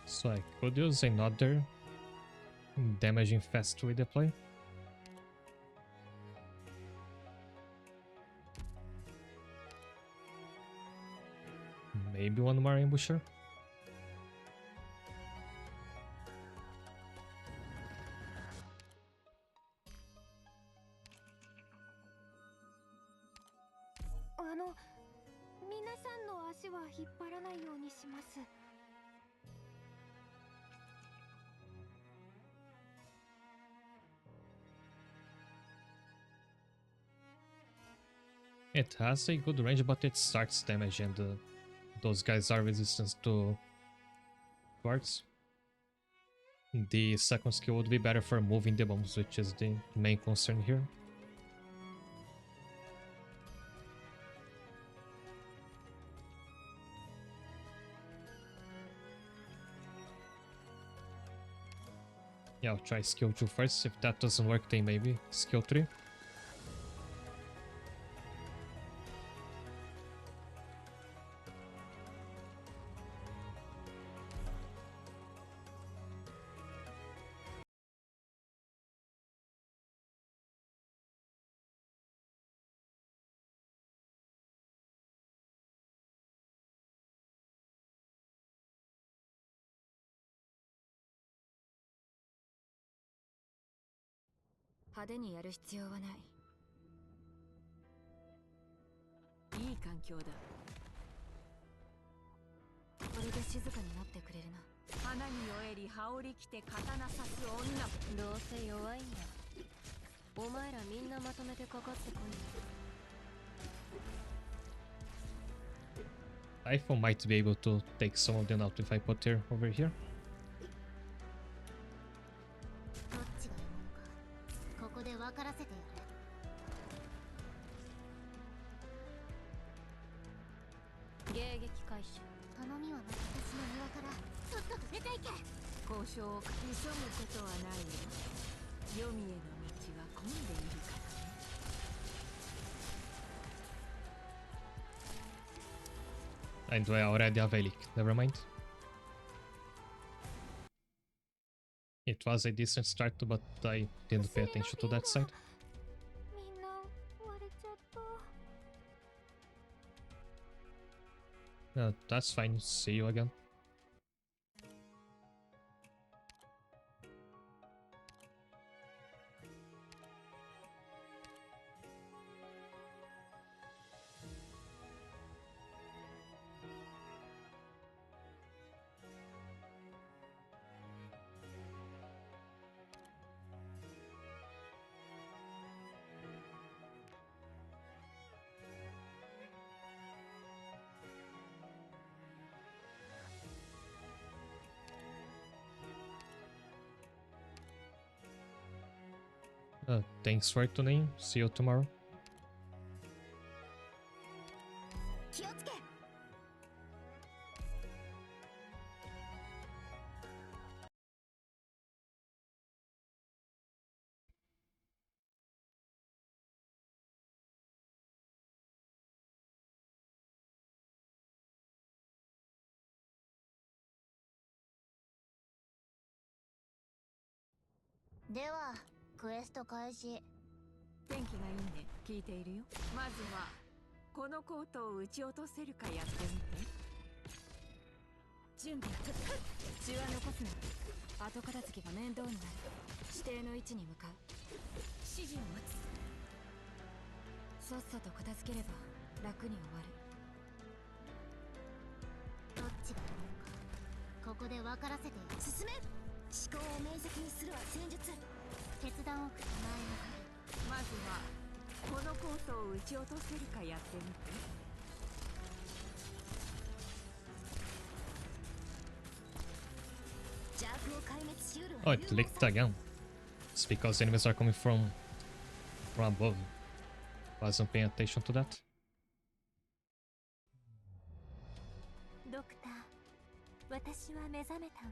So I could use another damaging fast with the play. Maybe one more ambusher. It has a good range, but it starts damage, and those guys are resistant to quartz. The second skill would be better for moving the bombs, which is the main concern here. Yeah, I'll try skill 2 first. If that doesn't work, then maybe skill 3.派手にやる必要はない。いい環境だ。これで静かになってくれるな。花に酔えり羽織着て刀刺す女。どうせ弱いんだ。お前らみんなまとめてかかってこい。iPhone might be able to take some of them out if I put her over here. どっちがいいものかここで分からせてやる。迎撃開始。頼みはなく私の庭からとっとと出ていけ。交渉を急ぐことはないよ。黄泉への道は混んでいるからね。And I already have a leak. Never mind. It was a decent start, but I didn't pay attention to that side. みんな割れちゃった。That's fine. See you again. Thanks for tuning. See you tomorrow. 気をつけ。ではクエスト開始。天気がいいね。聞いているよ。まずはこのコートを撃ち落とせるかやってみて。準備は血は残すな。後片付けが面倒になる。指定の位置に向かう。指示を待つ。さっさと片付ければ楽に終わる。どっちがいいのかここで分からせてやる。進め。思考を明晰にするは戦術。決断を下前はずはこのコートを撃ち落とせるかやってみて。邪悪を壊滅しうる Oh, it clicked again. It's because enemies are coming from above. Wasn't paying attention to that. ドクター、私は目覚めたわ。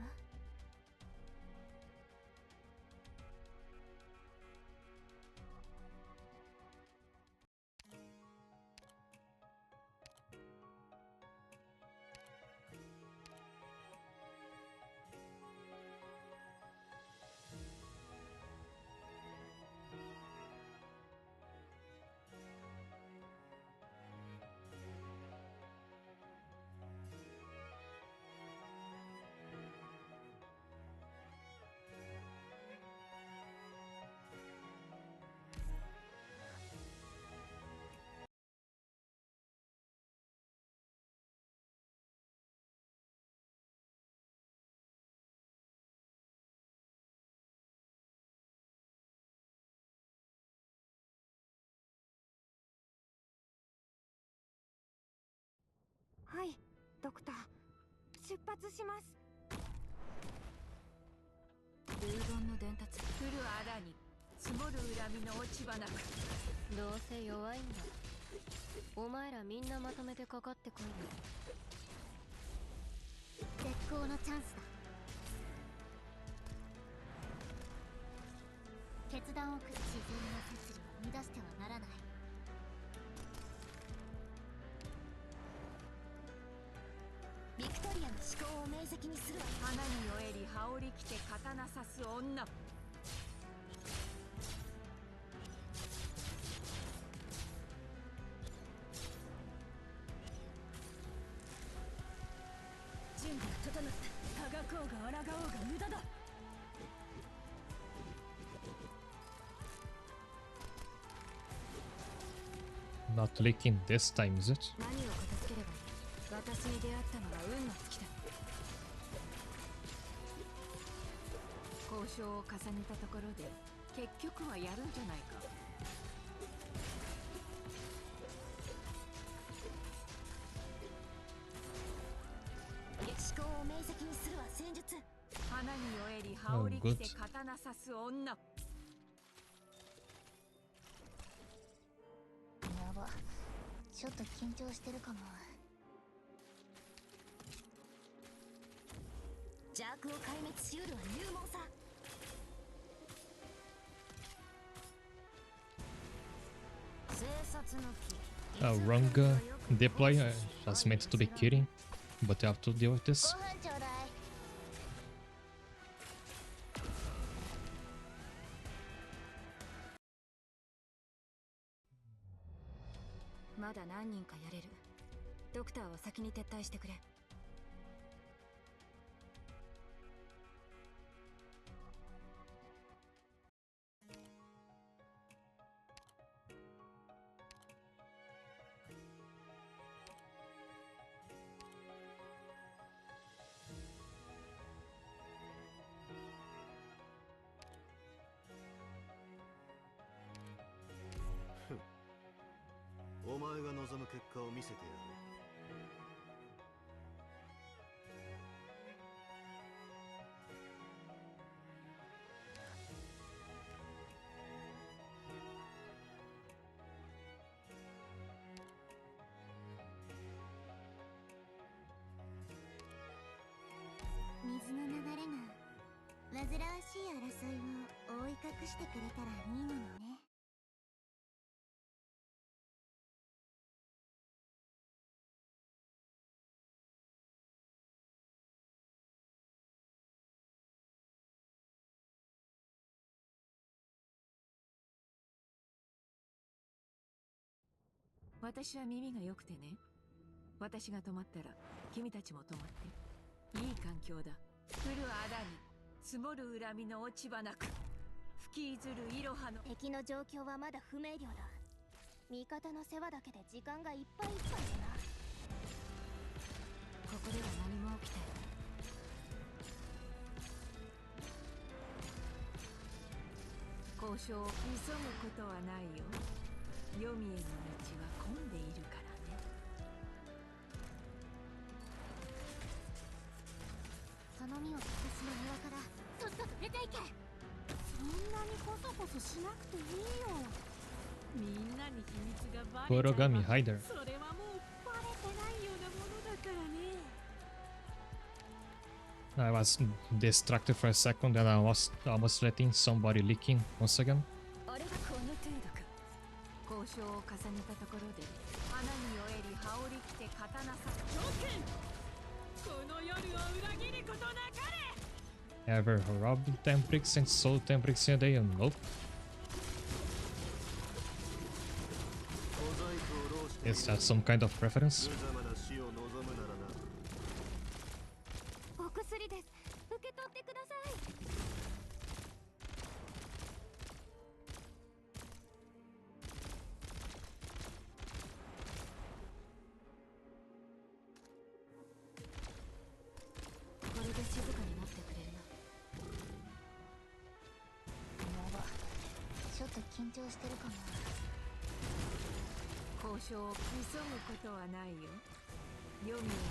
はい、ドクター、出発します。ルードンの伝達、降る荒に積もる恨みの落ち葉なく。どうせ弱いんだ。お前らみんなまとめてかかってこいよ。絶好のチャンスだ。決断を下し、自然の摂理を乱してはならない。ビクトリアの思考を明晰にするわ。花に酔えり羽織り着て刀刺す女。準備は整った。あがこうが抗おうが無駄だ。Not leaking this time, is it? 何を片付ければいい。私に出会ったのは運の尽きだ。交渉を重ねたところで結局はやるんじゃないか。思考を明晰にするわ。戦術。花に酔えり羽織り着て刀刺す女。やば、ちょっと緊張してるかも。邪悪を壊滅しうるは勇猛さ。生殺の木。Wrong deploy. I was meant to be kidding, but you have to deal with this. ご飯ちょうだい。まだ何人かやれる。ドクターは先に撤退してくれ。お前が望む結果を見せてやる。水の流れが煩わしい争いを覆い隠してくれたらいいのにね。私は耳が良くてね。私が止まったら君たちも止まって。いい環境だ。降る荒に積もる恨みの落ち葉なく、吹きずるいろはの。敵の状況はまだ不明瞭だ。味方の世話だけで時間がいっぱいいっぱいだな。ここでは何も起きていない。交交渉を急ぐことはないよ。黄泉の道は混んでいるからね。その実を私の庭からとっとと出ていけ。そんなにコソコソしなくていいよ。みんなに秘密がバレちゃプロガミえばハイダー。それはもうバレてないようなものだからね。I was distracted for a second and I was almost letting somebody leak in once again. あれがこの程度か。交渉を重ねたところで花に酔えり羽織り着て刀さジョー君、この夜を裏切ることなかれ。 Ever robbed Temprix and sold Temprix in a day? Nope. 小細工を浪して Is that some kind of reference? 無様な死を望むならな。お薬です。受け取ってください。これで静かになってくれるな。やば、ちょっと緊張してるかな。交渉を急ぐことはないよ。黄泉の道は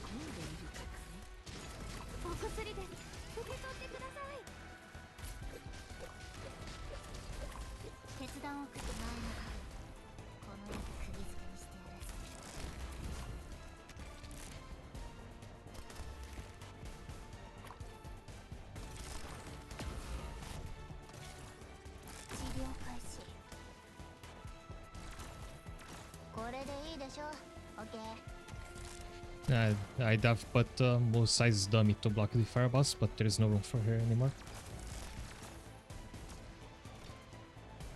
混んでいるからね。お薬です。受け取ってください。決断を下す前のこの世で釘付けにしてやる。治療開始。これでいいでしょ。オッケー。I'd have put most size dummy to block the fireballs, but there's no room for her anymore.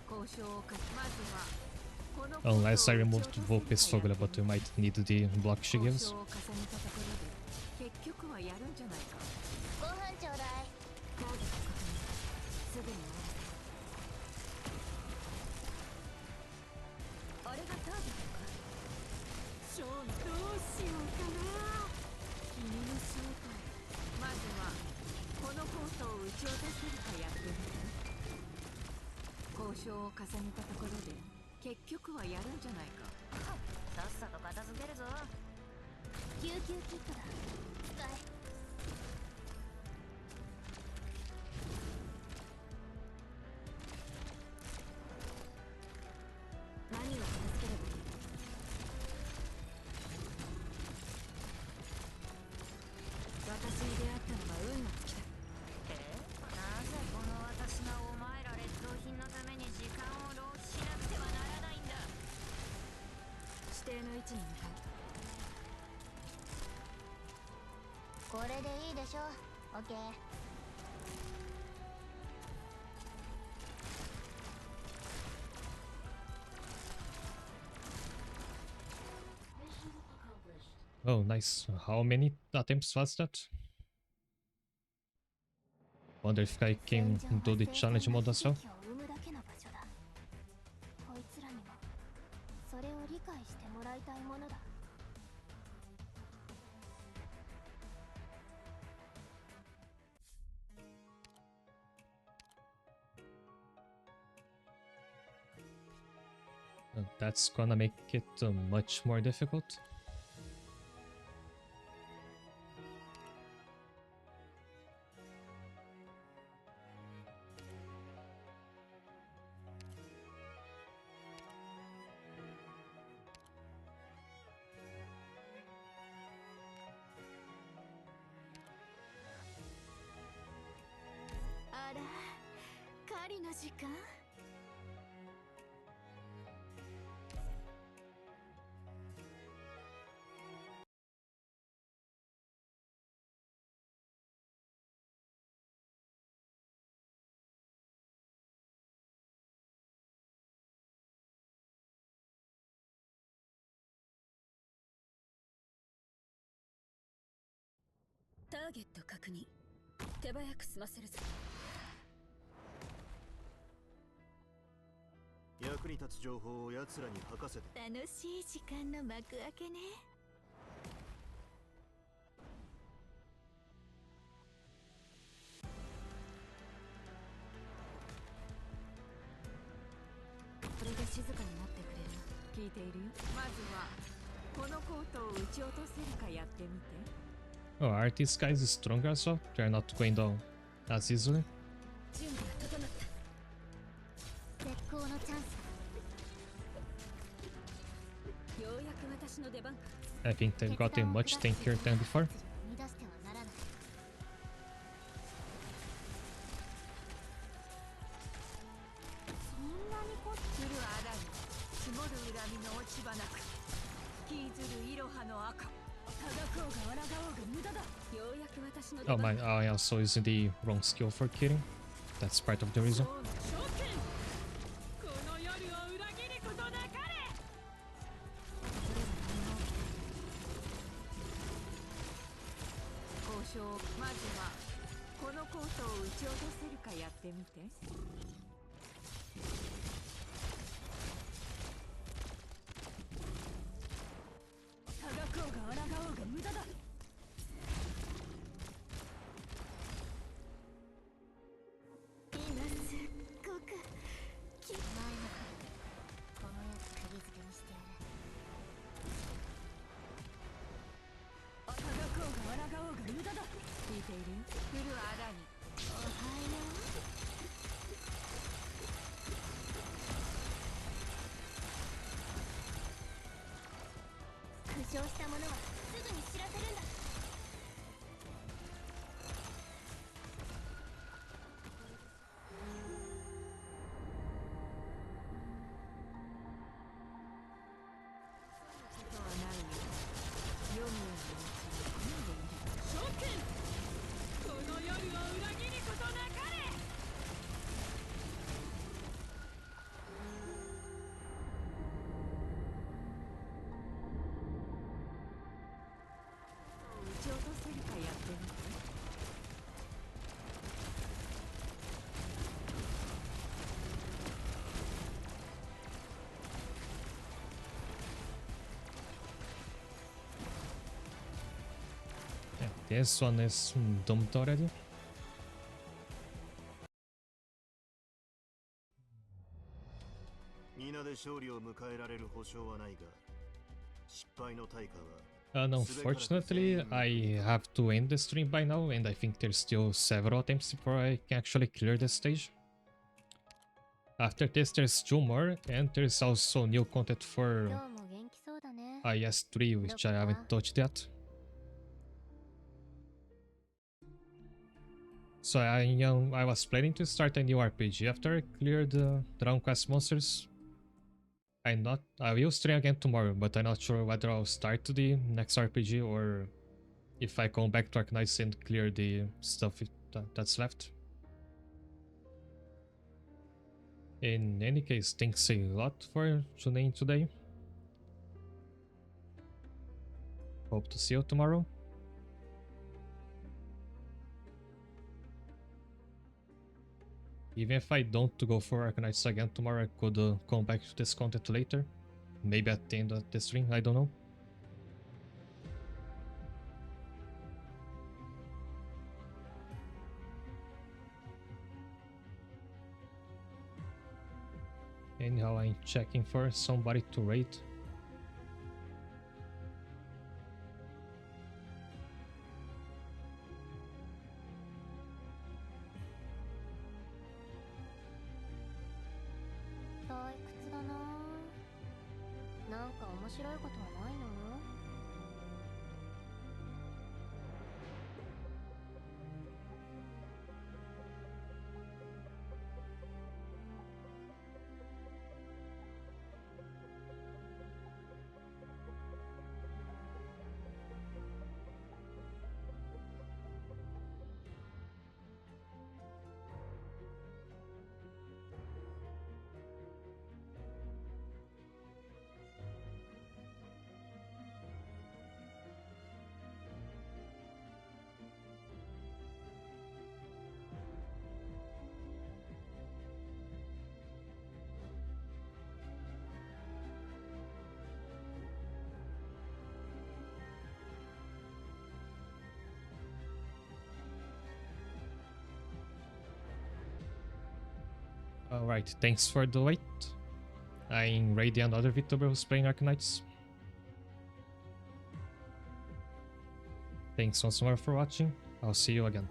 交渉をまずはこの Unless I removed Volpe's Fogla, but we might need the block she 交 gives. 渉を重ねたところで結局はやるんじゃないか。ご飯ちょうだい。ターゲット確認。すぐに終わらせ。あれがターゲットか。ショーン、どうしようかな。君の正体。まずはこのコートを撃ち落とせるかやってみる。交渉を重ねたところで結局はやるんじゃないか。さっさと片付けるぞ。救急キットだ。使え。何を片付ければいい。私に出会ったのは運の尽きだ。なぜこの私がお前ら劣等品のために時間を浪費しなくてはならないんだ。指定の位置に向かう。これでいいでしょ。オッケー。Oh, nice. How many attempts was that? Wonder if I can do the challenge mode as well. こいつらにもそれを理解してもらいたいものだ。That's gonna make it much more difficult.狩りの時間。ターゲット確認。手早く済ませるぞ。役に立つ情報を奴らに吐かせて。楽しい時間の幕開けね。静かになってくれる？聞いているよ。まずはこのコートを撃ち落とせるかやってみて。 Oh, are these guys stronger as well? They're not going down as easily. 準備が整った。絶好のチャンスだ。ようやく私の出番か。 I think they've got a much tankier than before. 乱してはならない。そんなにこっつるあらに積もる恨みの落ち葉なく引きずるいろはの赤。戦おうが抗おうが無駄だ。ようやく私の出 Oh 番 my, I also using the wrong skill for killing. That's part of the reason. この夜を裏切ることなかれ。交渉。まずはこのコートを撃ち落とせるかやってみて。戦おうが抗おうが無駄だ。今すっごく前のこのやつ釘付けにしてやる。戦おうが抗おうが無駄だ。聞いている？来るあらに。おはよう。負傷した者はすぐに知らせるんだ。ことはないよ。読むようなうちに組んでいる。諸君、この夜を裏切ることなかれ。撃ち落とせるかやってみて。Yeah, this one is doomed already. 皆で勝利を迎えられる保証はないが、失敗の対価は And unfortunately, I have to end the stream by now, and I think there's still several attempts before I can actually clear this stage. After this, there's 2 more, and there's also new content for 今日も元気そうだね。 IS3, which I haven't touched yet. So I was planning to start a new RPG after I cleared the Dragon Quest monsters. I will stream again tomorrow, but I'm not sure whether I'll start the next RPG or if I come back to Arknights and clear the stuff that's left. In any case, thanks a lot for tuning in today. Hope to see you tomorrow. Even if I don't go for Arknights again tomorrow, I could come back to this content later. Maybe at the end of the stream, I don't know. Anyhow, I'm checking for somebody to raid. Alright, thanks for the wait. I'm Radiant, other VTuber who's playing Arknights. Thanks once more for watching. I'll see you again.